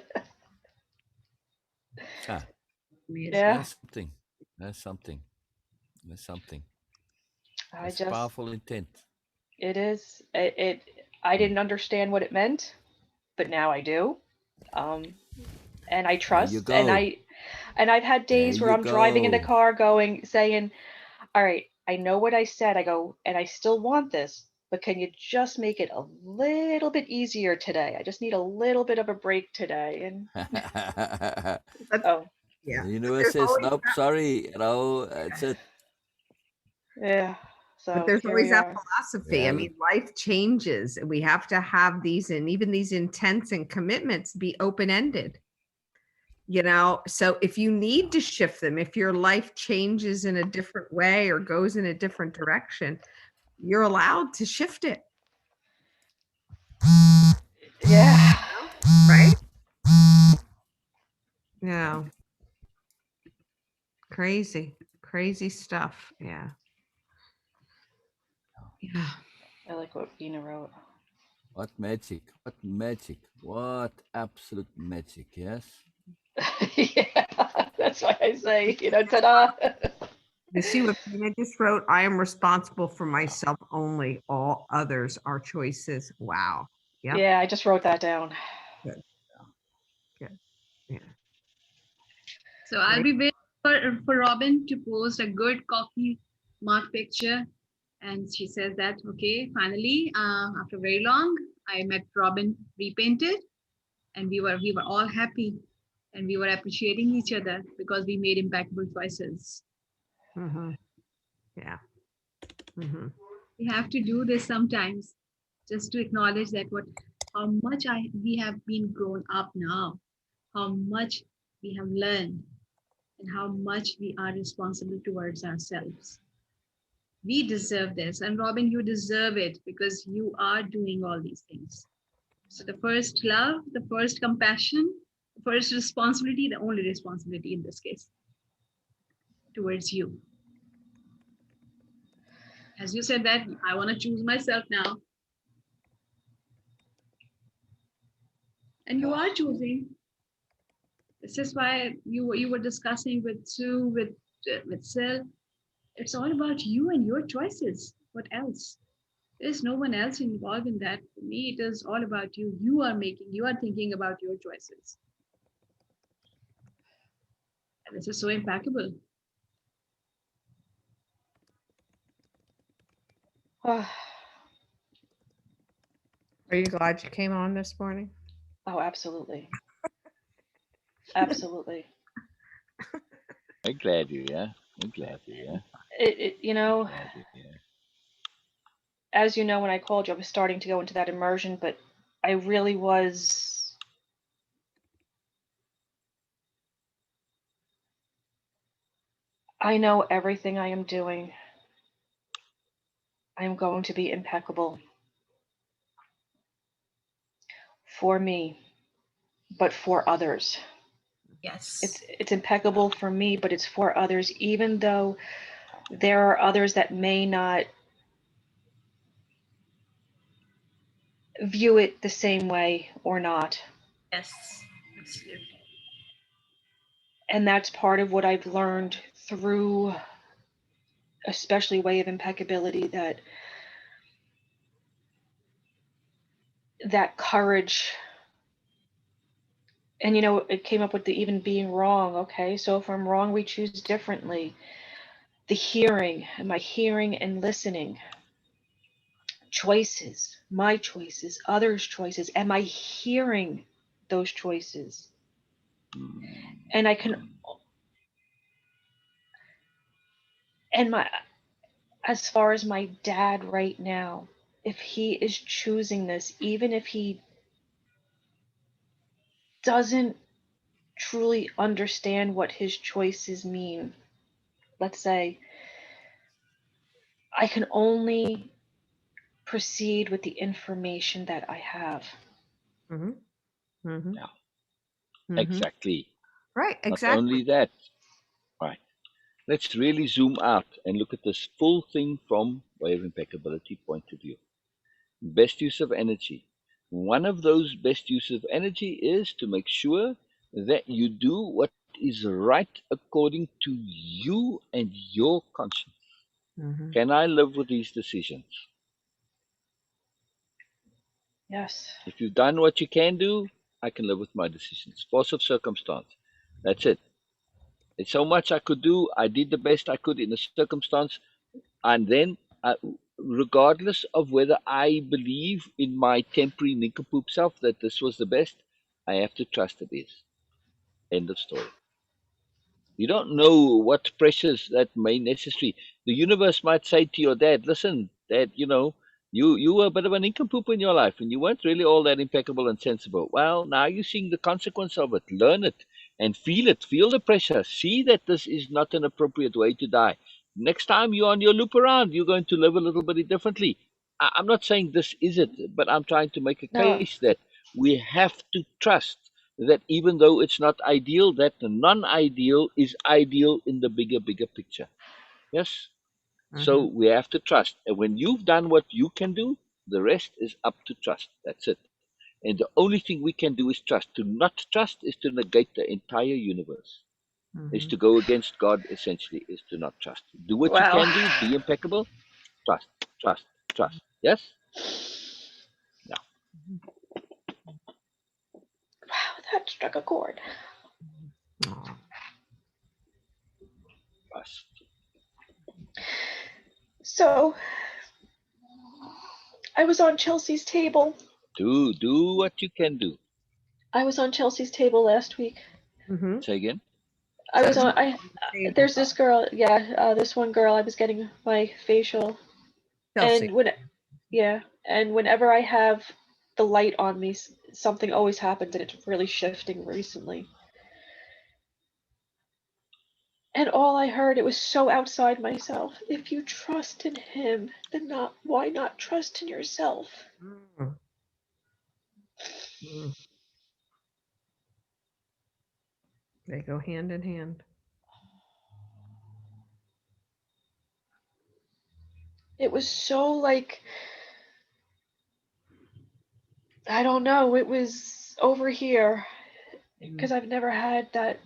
Speaker 1: Ah,
Speaker 2: Amazing.
Speaker 3: yeah.
Speaker 1: there's something. There's something. There's something.
Speaker 3: I
Speaker 1: That's
Speaker 3: just,
Speaker 1: powerful intent.
Speaker 3: it is. I
Speaker 1: Hmm.
Speaker 3: didn't understand what it meant, but now I do. Um, and I
Speaker 1: There you
Speaker 3: trust.
Speaker 1: go.
Speaker 3: And I've had
Speaker 1: There
Speaker 3: days where
Speaker 1: you
Speaker 3: I'm driving in the
Speaker 1: go.
Speaker 3: car saying, all right, I know what I said. I go, and I still want this, but can you just make it a little bit easier today? I just need a little bit of a break today. And
Speaker 2: But
Speaker 3: oh,
Speaker 1: The
Speaker 2: yeah, but
Speaker 1: universe
Speaker 2: there's
Speaker 1: says,
Speaker 2: always
Speaker 1: nope,
Speaker 2: that,
Speaker 1: sorry, it's it.
Speaker 3: yeah.
Speaker 2: but
Speaker 3: So
Speaker 2: there's
Speaker 3: here
Speaker 2: always
Speaker 3: we
Speaker 2: that
Speaker 3: are.
Speaker 2: philosophy. I
Speaker 1: Yeah.
Speaker 2: mean, life changes. We have to have these, and even these intents and commitments be open ended. So if you need to shift them, if your life changes in a different way or goes in a different direction, you're allowed to shift it,
Speaker 3: Yeah.
Speaker 2: right? Yeah. Crazy stuff. Yeah. Yeah.
Speaker 3: I like what Beena wrote.
Speaker 1: What magic. What magic. What absolute magic. Yes.
Speaker 3: Yeah, that's why I say, ta-da.
Speaker 2: You see what Beena just wrote? I am responsible for myself only. All others are choices. Wow. Yep.
Speaker 3: Yeah, I just wrote that down.
Speaker 2: Good. Good. Yeah.
Speaker 4: So I'll
Speaker 2: Right.
Speaker 4: be waiting for Robyn to post a good coffee mug picture. And she says that, okay, finally, after very long, I met Robyn repainted, and we were all happy, and we were appreciating each other because we made impeccable choices.
Speaker 2: Mm-hmm. Yeah. Mm-hmm.
Speaker 4: We have to do this sometimes, just to acknowledge that how much we have been grown up now, how much we have learned, and how much we are responsible towards ourselves. We deserve this. And Robyn, you deserve it because you are doing all these things. So the first love, the first compassion, the first responsibility, the only responsibility in this case towards you. As you said that, I want to choose myself now. And you are choosing. This is why you were discussing with Sue, with Sil. It's all about you and your choices. What else? There's no one else involved in that. For me, it is all about you. You are thinking about your choices. And this is so impeccable.
Speaker 3: Oh,
Speaker 2: Are you glad you came on this morning?
Speaker 3: absolutely. Absolutely.
Speaker 1: I'm glad you, yeah. I'm glad you, yeah.
Speaker 3: You know,
Speaker 1: Glad you, yeah.
Speaker 3: as you know, when I called you, I was starting to go into that immersion, but I really was. I know everything I am doing. I am going to be impeccable for me, but for others.
Speaker 5: Yes.
Speaker 3: It's impeccable for me, but it's for others, even though there are others that may not view it the same way or not.
Speaker 5: Yes. Absolutely.
Speaker 3: And that's part of what I've learned through, especially Way of Impeccability, that courage. And it came up with the even being wrong. Okay, so if I'm wrong, we choose differently. The hearing, am I hearing and listening? Choices, my choices, others' choices. Am I hearing those choices? And I can, and as far as my dad right now, if he is choosing this, even if he doesn't truly understand what his choices mean, let's say, I can only proceed with the information that I have.
Speaker 2: Mm-hmm. Mm-hmm.
Speaker 1: Yeah,
Speaker 2: Mm-hmm.
Speaker 1: exactly.
Speaker 2: Right,
Speaker 1: Not
Speaker 2: exactly.
Speaker 1: only that, right. Let's really zoom out and look at this full thing from Way of Impeccability point of view. Best use of energy. One of those best use of energy is to make sure that you do what is right according to you and your conscience.
Speaker 2: Mm-hmm.
Speaker 1: Can I live with these decisions?
Speaker 3: Yes.
Speaker 1: If you've done what you can do, I can live with my decisions. Force of circumstance. That's it. It's so much I could do. I did the best I could in the circumstance. And then, regardless of whether I believe in my temporary nincompoop self that this was the best, I have to trust it is. End of story. You don't know what pressures that may necessary. The universe might say to your dad, "Listen, Dad, you were a bit of a nincompoop in your life, and you weren't really all that impeccable and sensible. Well, now you're seeing the consequence of it. Learn it and feel it. Feel the pressure. See that this is not an appropriate way to die. Next time you're on your loop around, you're going to live a little bit differently." I'm not saying this is it, but I'm trying to make a
Speaker 3: No.
Speaker 1: case that we have to trust that even though it's not ideal, that the non-ideal is ideal in the bigger picture. Yes? So we have to trust. And when you've done what you can do, the rest is up to trust. That's it. And the only thing we can do is trust. To not trust is to negate the entire universe. Is to go against God, essentially, is to not trust. Do what you
Speaker 3: Wow.
Speaker 1: can do, be impeccable, trust, trust, trust. Yes? Yeah.
Speaker 3: Wow, that struck a chord.
Speaker 2: Aw.
Speaker 1: Trust.
Speaker 3: So I was on Chelsea's table.
Speaker 1: Do what you can do.
Speaker 3: I was on Chelsea's table last week.
Speaker 2: Mm-hmm.
Speaker 1: Say again?
Speaker 3: I was on.
Speaker 2: Table.
Speaker 3: There's this girl. Yeah, this one girl. I was getting my facial,
Speaker 2: Chelsea.
Speaker 3: and whenever I have the light on me, something always happens, and it's really shifting recently. And all I heard, it was so outside myself. If you trust in him, then why not trust in yourself?
Speaker 2: Mm. Mm. They go hand in hand.
Speaker 3: It was so like, I don't know, it was over here because I've never had that.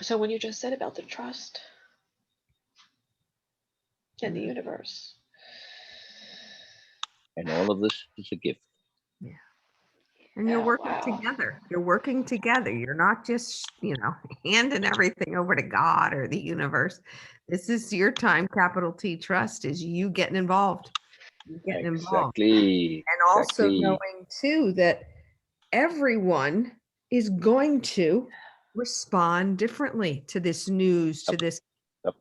Speaker 3: So when you just said about the trust in the universe.
Speaker 1: And all of this is a gift.
Speaker 2: Yeah. And you're
Speaker 3: Oh,
Speaker 2: working
Speaker 3: wow.
Speaker 2: together. You're working together. You're not just, handing everything over to God or the universe. This is your time. Capital T trust is you getting involved. You getting involved.
Speaker 1: Exactly.
Speaker 2: And also
Speaker 1: Exactly.
Speaker 2: knowing too that everyone is going to respond differently to this news, to this.
Speaker 1: Yep.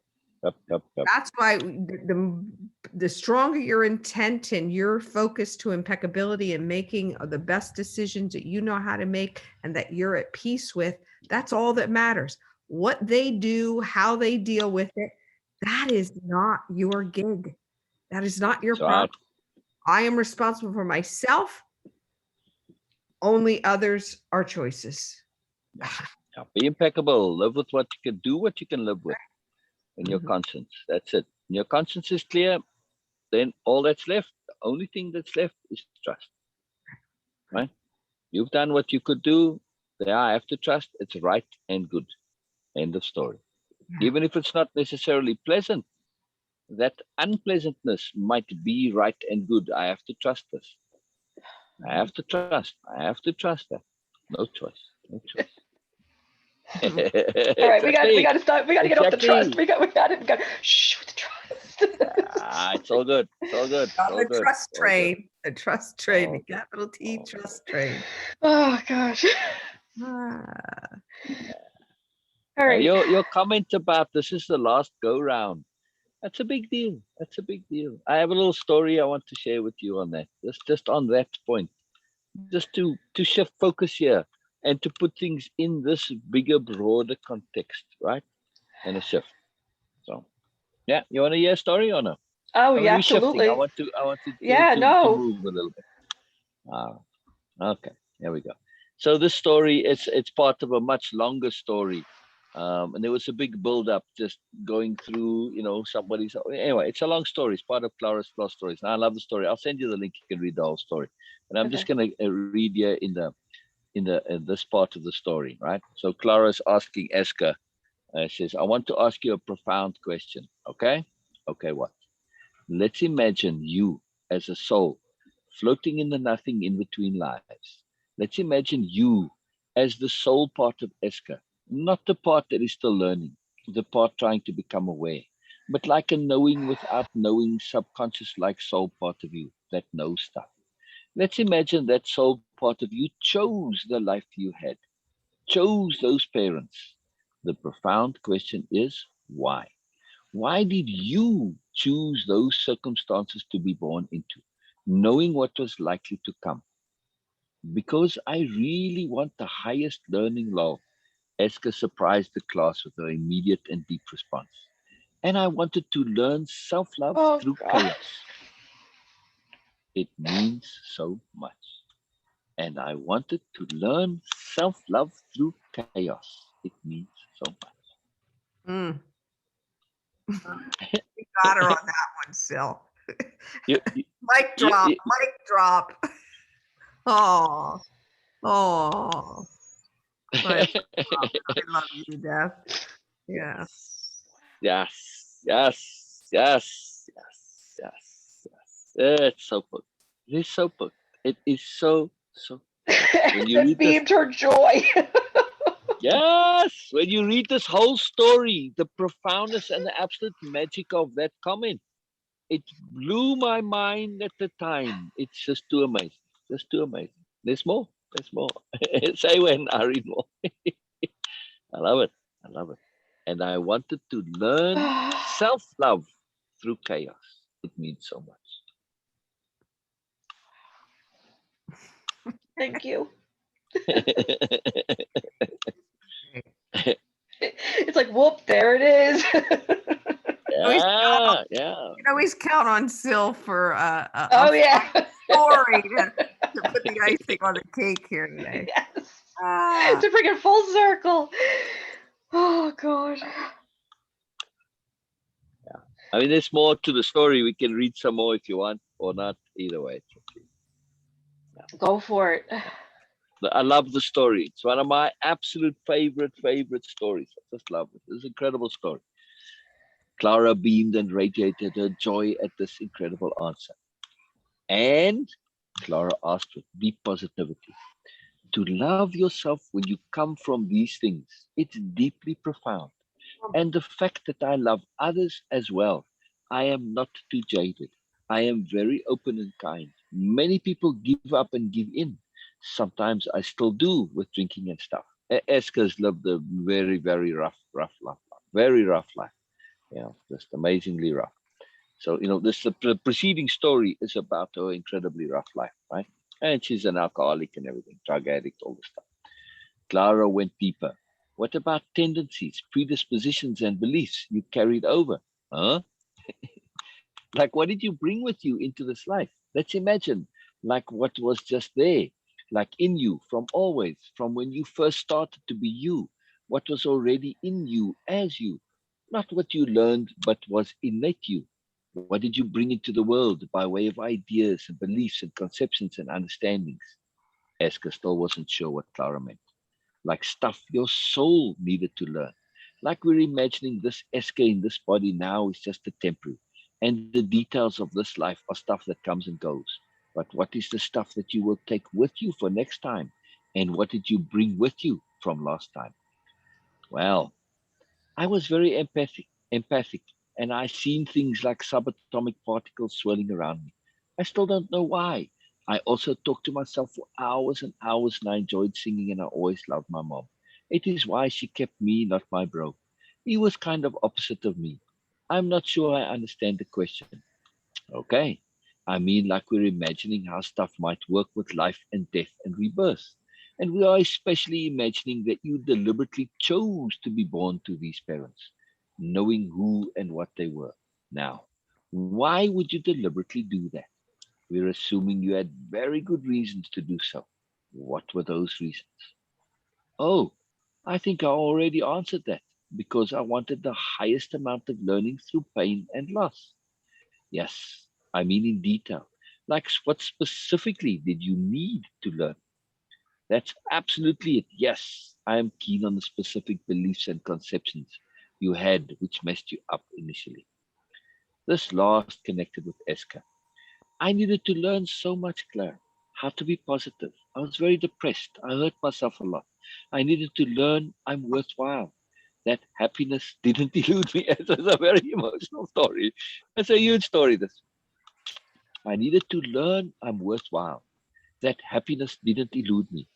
Speaker 2: That's why the stronger your intent and your focus to impeccability and making the best decisions that you know how to make and that you're at peace with, that's all that matters. What they do, how they deal with it, that is not your gig. That is not your
Speaker 1: That's right.
Speaker 2: problem. I am responsible for myself. Only others are choices.
Speaker 1: Yeah, be impeccable. Live with what you can do, what you can live with, in your
Speaker 2: Mhm.
Speaker 1: conscience. That's it. When your conscience is clear, then all that's left, the only thing that's left is trust. Right? You've done what you could do. There, I have to trust. It's right and good. End of story.
Speaker 2: Yeah.
Speaker 1: Even if it's not necessarily pleasant, that unpleasantness might be right and good. I have to trust this. I have to trust. I have to trust that. No choice. No choice.
Speaker 3: All right, we got to stop. We got to get off the trust. We got to shh with the trust.
Speaker 1: It's all good. It's all good. It's all
Speaker 2: The
Speaker 1: good.
Speaker 2: trust
Speaker 1: It's all good.
Speaker 2: train. The trust train.
Speaker 1: All
Speaker 2: The
Speaker 1: good.
Speaker 2: capital T
Speaker 1: All
Speaker 2: trust train.
Speaker 3: Oh gosh.
Speaker 2: Ah.
Speaker 3: All right.
Speaker 1: Your comment about this is the last go round. That's a big deal. That's a big deal. I have a little story I want to share with you on that. Just on that point. Just to shift focus here and to put things in this bigger, broader context, right? And a shift. So yeah, you want to hear a story or no?
Speaker 3: Oh yeah,
Speaker 1: We're shifting. I
Speaker 3: absolutely.
Speaker 1: want to
Speaker 3: Yeah, no.
Speaker 1: move a little bit. Okay, here we go. So this story it's part of a much longer story. And there was a big build up just going through, somebody's anyway, it's a long story. It's part of Clara's Plus stories. And I love the story. I'll send you the link, you can read the whole story. And I'm just gonna read here in this part of the story, right? So Clara's asking Esker, says, I want to ask you a profound question. Okay? Okay, what? Let's imagine you as a soul floating in the nothing in between lives. Let's imagine you as the soul part of Esker, not the part that is still learning, the part trying to become aware, but like a knowing without knowing, subconscious like soul part of you that knows stuff. Let's imagine that soul part of you chose the life you had, chose those parents. The profound question is why? Why did you choose those circumstances to be born into, knowing what was likely to come? Because I really want the highest learning law. Eska surprised the class with her immediate and deep response. And I wanted to learn self-love through chaos. It means so much. And I wanted to learn self-love through chaos. It means so much.
Speaker 2: Mm. We got her on that one, Sil. Mic drop. Mic drop. Oh. Oh. I love you to death. Yeah.
Speaker 1: Yes. It's so good. It is so good. It is so when you read
Speaker 3: Beamed her joy.
Speaker 1: yes, when you read this whole story, the profoundness and the absolute magic of that comment, it blew my mind at the time. It's just too amazing. Just too amazing. There's more. There's more. Say when I read more. I love it. I love it. And I wanted to learn self-love through chaos. It means so much.
Speaker 3: Thank you. whoop, there it is.
Speaker 2: Always count
Speaker 6: Yeah.
Speaker 2: You can always count on Sil for a
Speaker 3: Oh yeah.
Speaker 2: story to put the icing on the cake here today.
Speaker 3: Yes.
Speaker 2: Ah.
Speaker 3: To bring it full circle. Oh God.
Speaker 6: I mean, there's more to the story. We can read some more if you want, or not. Either way.
Speaker 3: Go for it.
Speaker 6: I love the story. It's one of my absolute favorite stories. I just love it. It's an incredible story. Clara beamed and radiated her joy at this incredible answer. And Clara asked with deep positivity, to love yourself when you come from these things, it's deeply profound. And the fact that I love others as well, I am not too jaded. I am very open and kind. Many people give up and give in. Sometimes I still do with drinking and stuff. Esker's lived a very, very rough life. Very rough life. Just amazingly rough. So, the preceding story is about her incredibly rough life, right? And she's an alcoholic and everything, drug addict, all this stuff. Clara went deeper. What about tendencies, predispositions, and beliefs you carried over? Huh? Like, what did you bring with you into this life? Let's imagine, like, what was just there, like in you from always, from when you first started to be you, what was already in you as you, not what you learned, but was innate you. What did you bring into the world by way of ideas and beliefs and conceptions and understandings? Esker still wasn't sure what Clara meant. Like stuff your soul needed to learn. Like we're imagining this Esker in this body now is just a temporary. And the details of this life are stuff that comes and goes. But what is the stuff that you will take with you for next time? And what did you bring with you from last time? Well, I was very empathic, and I seen things like subatomic particles swirling around me. I still don't know why. I also talked to myself for hours and hours, and I enjoyed singing, and I always loved my mom. It is why she kept me, not my bro. He was kind of opposite of me. I'm not sure I understand the question. Okay. I mean, like we're imagining how stuff might work with life and death and rebirth. And we are especially imagining that you deliberately chose to be born to these parents, knowing who and what they were. Now, why would you deliberately do that? We're assuming you had very good reasons to do so. What were those reasons? Oh, I think I already answered that because I wanted the highest amount of learning through pain and loss. Yes, I mean in detail. Like what specifically did you need to learn? That's absolutely it. Yes, I am keen on the specific beliefs and conceptions you had which messed you up initially. This last connected with Eska. I needed to learn so much, Claire. How to be positive. I was very depressed. I hurt myself a lot. I needed to learn I'm worthwhile. That happiness didn't elude me. It's a very emotional story. It's a huge story, this. I needed to learn I'm worthwhile. That happiness didn't elude me.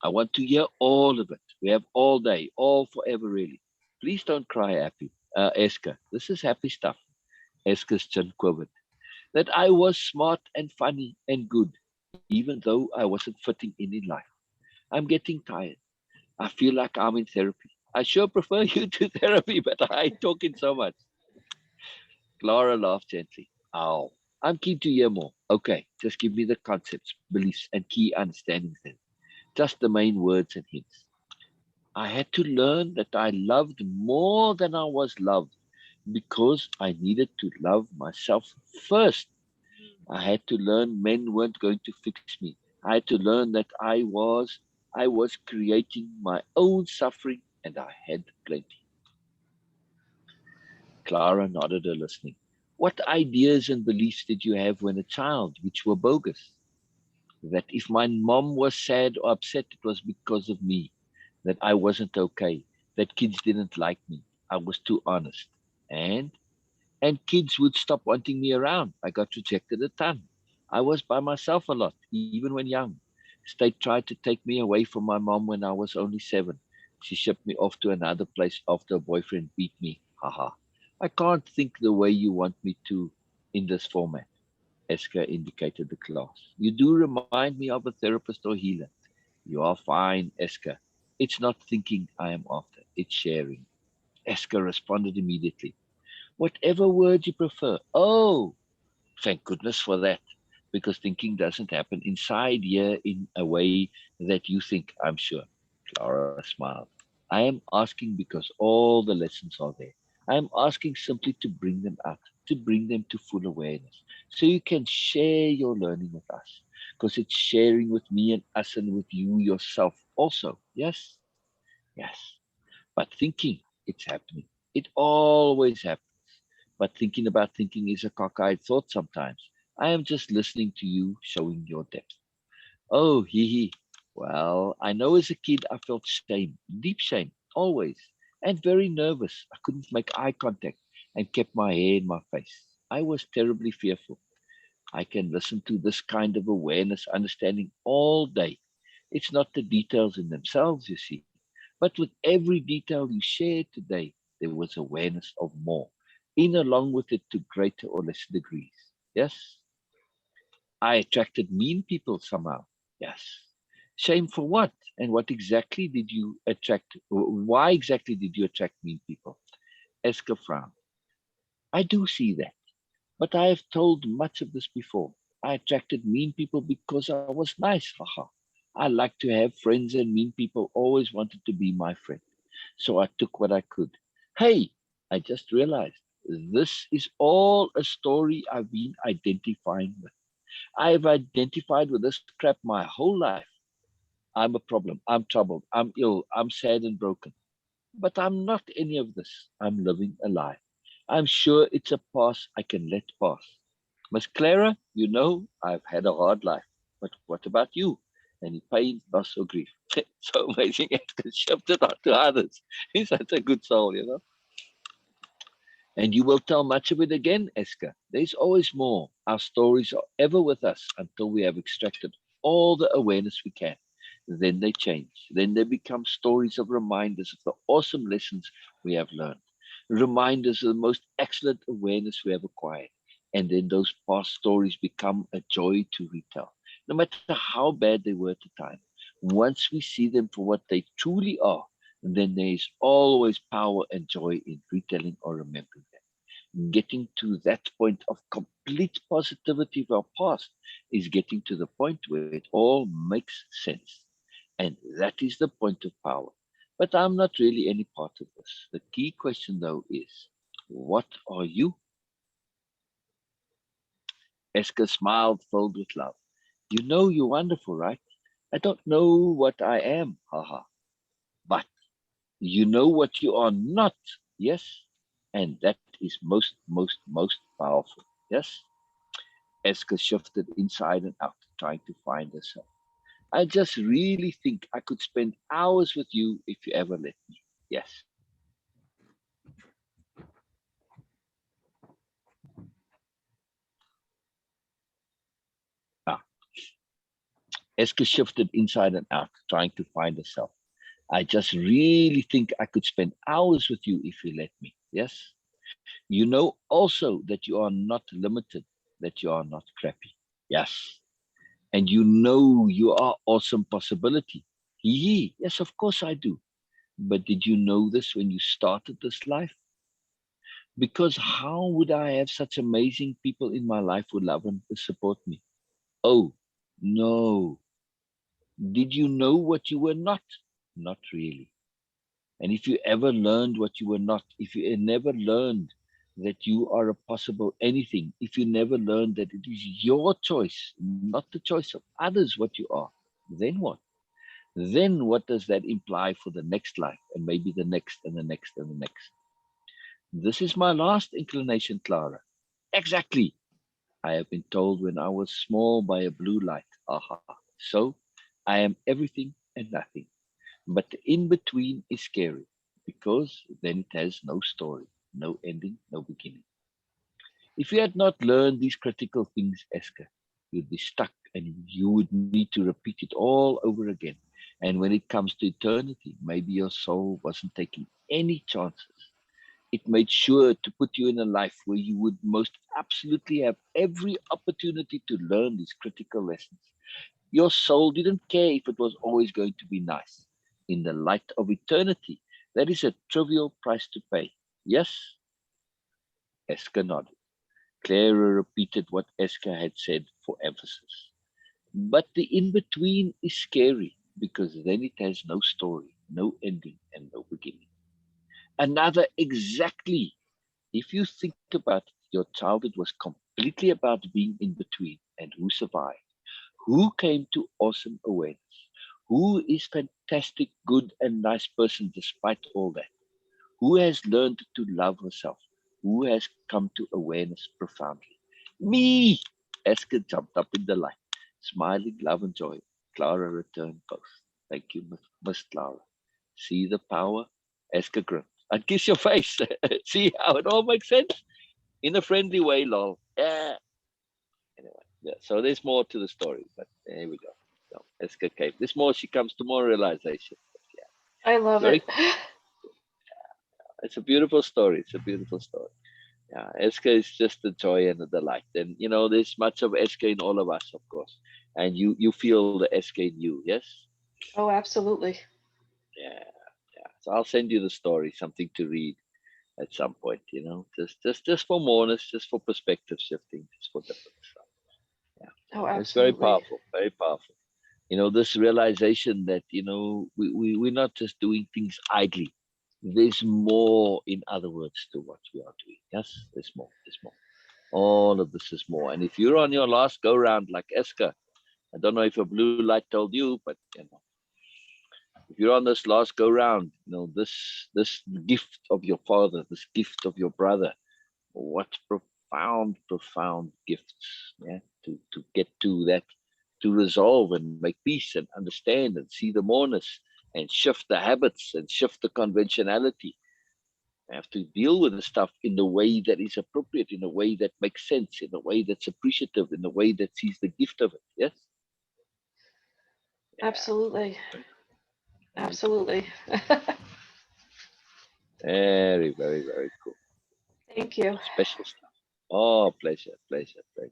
Speaker 6: I want to hear all of it. We have all day, all forever, really. Please don't cry, Happy. Eska, this is happy stuff. Eska's chin quivered. That I was smart and funny and good, even though I wasn't fitting in life. I'm getting tired. I feel like I'm in therapy. I sure prefer you to therapy, but I talk in so much. Clara laughed gently. Oh, I'm keen to hear more. Okay, just give me the concepts, beliefs, and key understandings then. Just the main words and hints. I had to learn that I loved more than I was loved because I needed to love myself first. I had to learn men weren't going to fix me. I had to learn that I was creating my own suffering and I had plenty. Clara nodded her listening. What ideas and beliefs did you have when a child which were bogus? That if my mom was sad or upset, it was because of me, that I wasn't okay, that kids didn't like me. I was too honest. And and kids would stop wanting me around. I got rejected a ton. I was by myself a lot, even when young. State tried to take me away from my mom when I was only 7. She shipped me off to another place after a boyfriend beat me. Haha. I can't think the way you want me to in this format. Esker indicated the class. You do remind me of a therapist or healer. You are fine, Esker. It's not thinking I am after, it's sharing. Esker responded immediately. Whatever word you prefer. Oh, thank goodness for that. Because thinking doesn't happen inside here in a way that you think, I'm sure. Clara smiled. I am asking because all the lessons are there. I am asking simply to bring them out, to bring them to full awareness. So you can share your learning with us. Because it's sharing with me and us and with you yourself also. Yes? Yes. But thinking, it's happening. It always happens. But thinking about thinking is a cockeyed thought sometimes. I am just listening to you, showing your depth. Oh, hee hee. Well, I know as a kid I felt shame, deep shame, always, and very nervous. I couldn't make eye contact and kept my hair in my face. I was terribly fearful. I can listen to this kind of awareness, understanding all day. It's not the details in themselves, you see, but with every detail you shared today, there was awareness of more, in along with it to greater or lesser degrees. Yes, I attracted mean people somehow. Yes. Shame for what? And what exactly did you attract? Why exactly did you attract mean people? Esker frowned. I do see that. But I have told much of this before. I attracted mean people because I was nice, haha. I like to have friends, and mean people always wanted to be my friend. So I took what I could. Hey, I just realized this is all a story I've been identifying with. I've identified with this crap my whole life. I'm a problem. I'm troubled. I'm ill. I'm sad and broken. But I'm not any of this. I'm living a lie. I'm sure it's a past I can let pass. Miss Clara, you know I've had a hard life. But what about you? Any pain, loss, or grief? So amazing. It can shift it onto others. He's such a good soul, you know. And you will tell much of it again, Esker. There's always more. Our stories are ever with us until we have extracted all the awareness we can. Then they change. Then they become stories of reminders of the awesome lessons we have learned, reminders of the most excellent awareness we have acquired. And then those past stories become a joy to retell, no matter how bad they were at the time. Once we see them for what they truly are, then there is always power and joy in retelling or remembering them. Getting to that point of complete positivity of our past is getting to the point where it all makes sense. And that is the point of power. But I'm not really any part of this. The key question, though, is what are you? Esker smiled, filled with love. You know you're wonderful, right? I don't know what I am, haha. But you know what you are not, yes? And that is most, most, most powerful, yes? Esker shifted inside and out, trying to find herself. I just really think I could spend hours with you if you ever let me. Yes. Ah, Esker shifted inside and out, trying to find herself. I just really think I could spend hours with you if you let me. Yes. You know also that you are not limited, that you are not crappy. Yes. And you know you are awesome possibility. Hee, yes, of course I do. But did you know this when you started this life? Because how would I have such amazing people in my life who love and support me? Oh, no. Did you know what you were not? Not really. And if you ever learned what you were not, if you never learned that you are a possible anything, if you never learned that it is your choice, not the choice of others, what you are, then what? Then what does that imply for the next life and maybe the next and the next and the next? This is my last inclination, Clara. Exactly. I have been told when I was small by a blue light. Aha. So I am everything and nothing. But the in between is scary because then it has no story, no ending, no beginning. If you had not learned these critical things, Esker, you'd be stuck and you would need to repeat it all over again. And when it comes to eternity, maybe your soul wasn't taking any chances. It made sure to put you in a life where you would most absolutely have every opportunity to learn these critical lessons. Your soul didn't care if it was always going to be nice. In the light of eternity, That is a trivial price to pay. Yes? Esker nodded. Clara repeated what Esker had said for emphasis. But the in-between is scary because then it has no story, no ending, and no beginning. Another exactly. If you think about it, your childhood was completely about being in between and who survived, who came to awesome awareness, who is fantastic, good, and nice person despite all that, who has learned to love herself, who has come to awareness profoundly. Me! Esker jumped up in the light, smiling love and joy. Clara returned both. Thank you, Miss Clara. See the power? Esker grinned. I'd kiss your face. See how it all makes sense? In a friendly way, lol. Yeah. Anyway, yeah. So there's more to the story, but here we go. So Esker came. There's more. She comes to more realization. Yeah.
Speaker 3: I love
Speaker 6: Very.
Speaker 3: it.
Speaker 6: It's a beautiful story. It's a beautiful story. Yeah, Esker is just a joy and a delight, and there's much of Esker in all of us, of course, and you feel the Esker in you. Yes.
Speaker 3: Oh, absolutely.
Speaker 6: Yeah. Yeah. So I'll send you the story, something to read at some point. Just for moreness, just for perspective shifting, just for different stuff. Yeah.
Speaker 3: Oh,
Speaker 6: It's very
Speaker 3: absolutely.
Speaker 6: powerful. Very powerful. This realization that we're not just doing things idly. There's more, in other words, to what we are doing. Yes, there's more. There's more. All of this is more. And if you're on your last go round like Esker, I don't know if a blue light told you, but if you're on this last go round, this gift of your father, this gift of your brother, what profound, profound gifts, yeah, to get to that, to resolve and make peace and understand and see the moreness and shift the habits and shift the conventionality. I have to deal with the stuff in the way that is appropriate, in a way that makes sense, in a way that's appreciative, in a way that sees the gift of it. Yes? Yeah.
Speaker 3: Absolutely.
Speaker 6: Very cool.
Speaker 3: Absolutely.
Speaker 6: Very, very, very cool.
Speaker 3: Thank you.
Speaker 6: Special stuff. Oh, pleasure, pleasure, pleasure.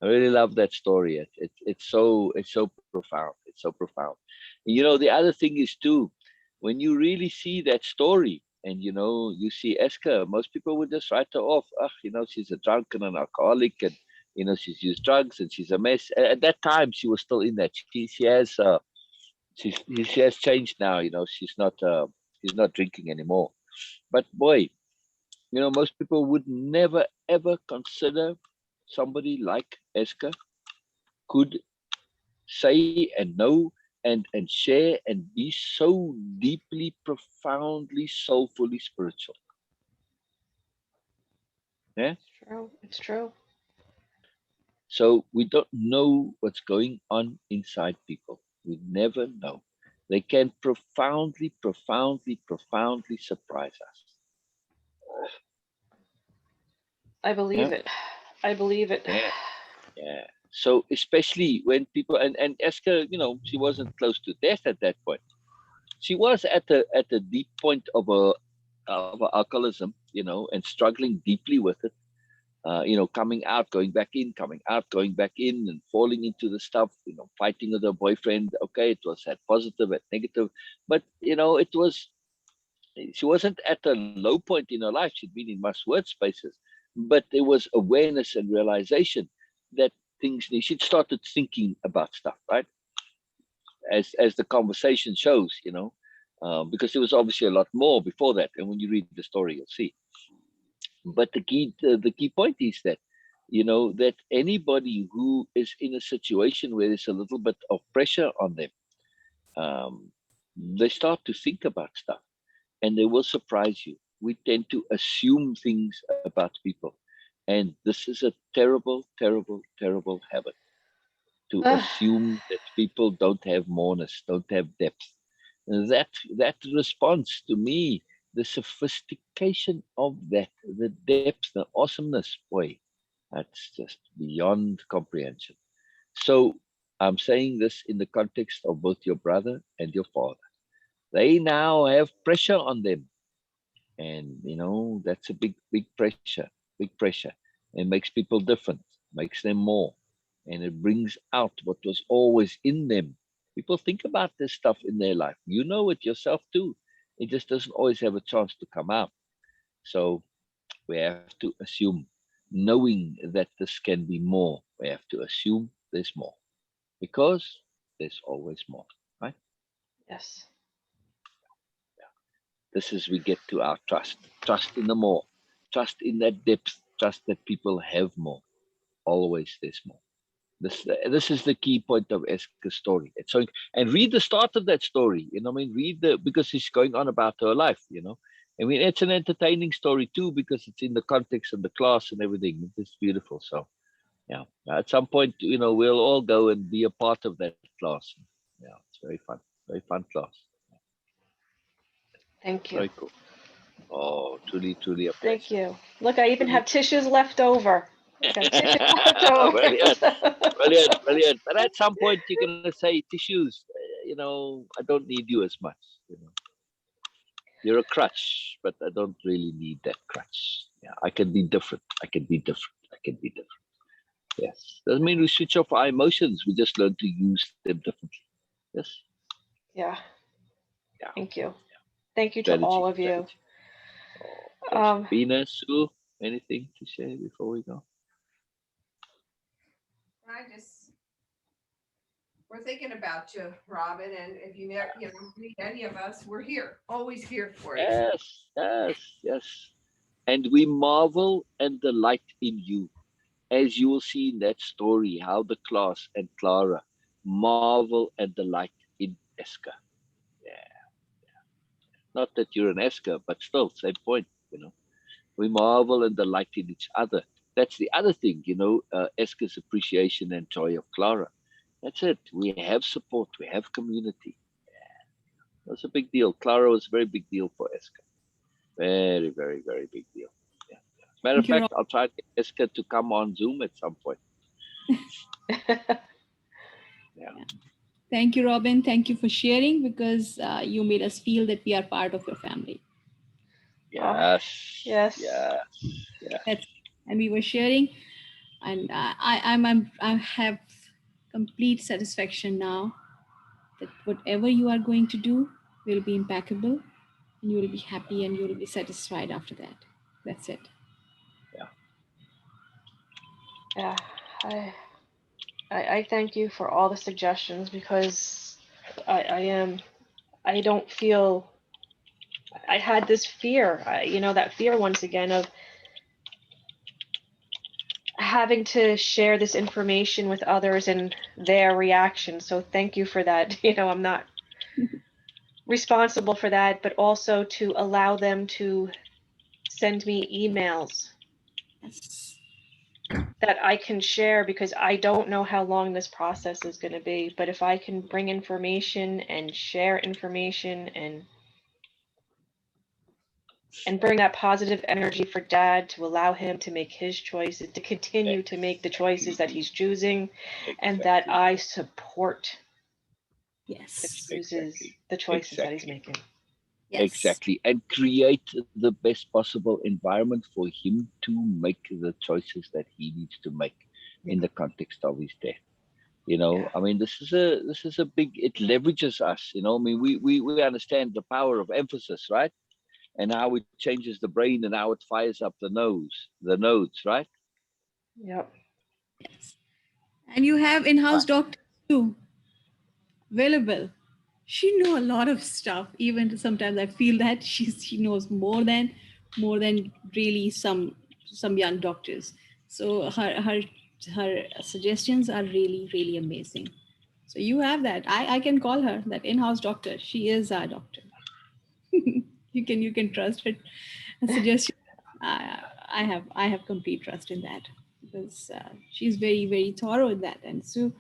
Speaker 6: I really love that story. It's so profound. It's so profound. The other thing is too, when you really see that story and you see Esker, most people would just write her off. She's a drunk and an alcoholic, and she's used drugs and she's a mess. At that time, she was still in that. She has changed now. She's not drinking anymore. But boy, most people would never ever consider somebody like Esker could say and know and share and be so deeply, profoundly, soulfully spiritual. Yeah.
Speaker 3: It's true. It's true.
Speaker 6: So we don't know what's going on inside people. We never know. They can profoundly, profoundly, profoundly surprise us.
Speaker 3: I believe
Speaker 6: Yeah.
Speaker 3: it. I believe it.
Speaker 6: Yeah. Yeah. So especially when people and Esker, she wasn't close to death at that point. She was at the deep point of her alcoholism, and struggling deeply with it. Coming out, going back in, coming out, going back in, and falling into the stuff. Fighting with her boyfriend. Okay, it was at positive, at negative, but it was. She wasn't at a low point in her life. She'd been in much worse spaces, but there was awareness and realization that things. She'd started thinking about stuff, right? As the conversation shows, because there was obviously a lot more before that. And when you read the story, you'll see. But the key point is that that anybody who is in a situation where there's a little bit of pressure on them, they start to think about stuff, and they will surprise you. We tend to assume things about people, and this is a terrible, terrible, terrible habit, to assume that people don't have moreness, don't have depth. And that response to me, the sophistication of that, the depth, the awesomeness, boy, that's just beyond comprehension. So I'm saying this in the context of both your brother and your father. They now have pressure on them, and that's a big, big pressure, big pressure. It makes people different, makes them more, and it brings out what was always in them. People think about this stuff in their life. You know it yourself too. It just doesn't always have a chance to come out. So we have to assume, knowing that this can be more, we have to assume there's more, because there's always more, right?
Speaker 3: Yes.
Speaker 6: This is we get to our trust in the more, trust in that depth, trust that people have more. Always there's more. This is the key point of Eska's story. It's so, and read the start of that story. You know, I mean, read because she's going on about her life. You know, I mean, it's an entertaining story too because it's in the context of the class and everything. It's beautiful. So, yeah, at some point, you know, we'll all go and be a part of that class. Yeah, it's very fun class.
Speaker 3: Thank you.
Speaker 6: Very cool. Oh, truly a pleasure.
Speaker 3: Thank you. Look, I even have tissues left over. I got tissues left over.
Speaker 6: Brilliant. But at some point, you're going to say, tissues, you know, I don't need you as much. You know, you're a crutch, but I don't really need that crutch. Yeah, I can be different. Yes. Doesn't mean we switch off our emotions. We just learn to use them differently. Yes.
Speaker 3: Yeah.
Speaker 6: Yeah.
Speaker 3: Thank you. Thank you to all of you.
Speaker 6: Beena, Sue, anything to say before we go?
Speaker 2: We're thinking about you, Robyn, and if you never, meet any of us, we're here, always here for you.
Speaker 6: Yes. And we marvel and delight in you, as you will see in that story, how the class and Clara marvel and delight in Eska. Yeah. Not that you're an Eska, but still, same point, you know. We marvel and delight in each other. That's the other thing, you know, Eska's appreciation and joy of Clara. That's it. We have support. We have community. Yeah. That's a big deal. Clara was a very big deal for Eska. Very, very, very big deal. Yeah. Matter of fact, I'll try to get Eska to come on Zoom at some point. Yeah.
Speaker 5: Thank you, Robyn. Thank you for sharing, because you made us feel that we are part of your family.
Speaker 6: Yes.
Speaker 5: And we were sharing, and I have complete satisfaction now that whatever you are going to do will be impeccable, and you will be happy and you will be satisfied after that. That's it.
Speaker 3: Yeah. I thank you for all the suggestions, because I don't feel, I had this fear, that fear once again of having to share this information with others and their reaction. So thank you for that. I'm not responsible for that, but also to allow them to send me emails that I can share, because I don't know how long this process is going to be. But if I can bring information and share information and bring that positive energy for Dad, to allow him to make his choices, to continue to make the choices that he's choosing, and that I support the choices that he's making.
Speaker 5: Yes.
Speaker 6: Exactly. And create the best possible environment for him to make the choices that he needs to make in the context of his death. I mean, this is a big, it leverages us, I mean, we understand the power of emphasis, right? And how it changes the brain and how it fires up the nodes, right?
Speaker 3: Yep.
Speaker 5: Yes. And you have in-house doctors too available. She knows a lot of stuff. Even sometimes I feel that she knows more than really some young doctors. So her suggestions are really, really amazing. So you have that. I can call her that in-house doctor. She is our doctor. you can trust her suggestion. I have complete trust in that, because she's very, very thorough in that. And so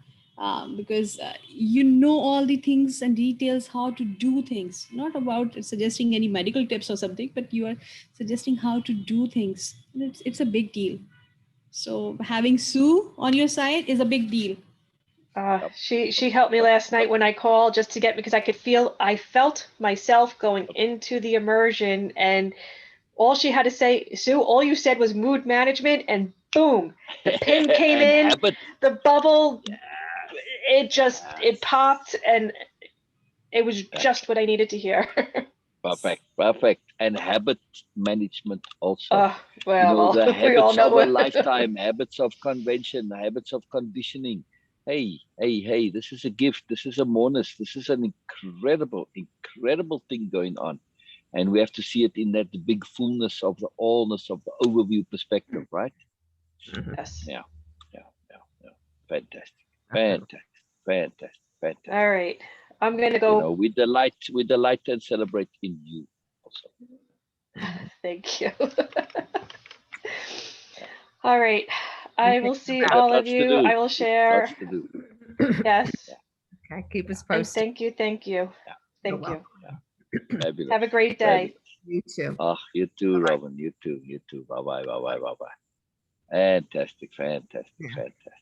Speaker 5: because you know all the things and details, how to do things, not about suggesting any medical tips or something, but you are suggesting how to do things. And it's a big deal. So having Sue on your side is a big deal.
Speaker 3: She helped me last night when I called, just to get, because I felt myself going into the immersion, and all she had to say, Sue, all you said was mood management, and boom, the pin came in, the bubble, it popped, and it was just what I needed to hear.
Speaker 6: Perfect, perfect. And habit management also.
Speaker 3: Well,
Speaker 6: The
Speaker 3: we all
Speaker 6: habits
Speaker 3: know
Speaker 6: of a
Speaker 3: what.
Speaker 6: lifetime, habits of convention, habits of conditioning. Hey, this is a gift. This is a bonus. This is an incredible thing going on. And we have to see it in that big fullness of the allness of the overview perspective, right?
Speaker 3: Yes.
Speaker 6: Yeah. Fantastic.
Speaker 3: All right. I'm gonna go.
Speaker 6: We delight and celebrate in you also.
Speaker 3: Thank you. All right. I will see all of
Speaker 6: Lots to
Speaker 3: you.
Speaker 6: do.
Speaker 3: I will share.
Speaker 6: Lots to do.
Speaker 3: Yes.
Speaker 2: Okay, keep us
Speaker 3: And
Speaker 2: posted.
Speaker 3: thank you. Thank you. Thank you.
Speaker 6: Fabulous.
Speaker 3: Have a great day.
Speaker 2: You too.
Speaker 6: Oh, you too,
Speaker 2: Bye-bye.
Speaker 6: Robyn. You too. Bye bye. Fantastic.
Speaker 2: Yeah.
Speaker 6: Fantastic.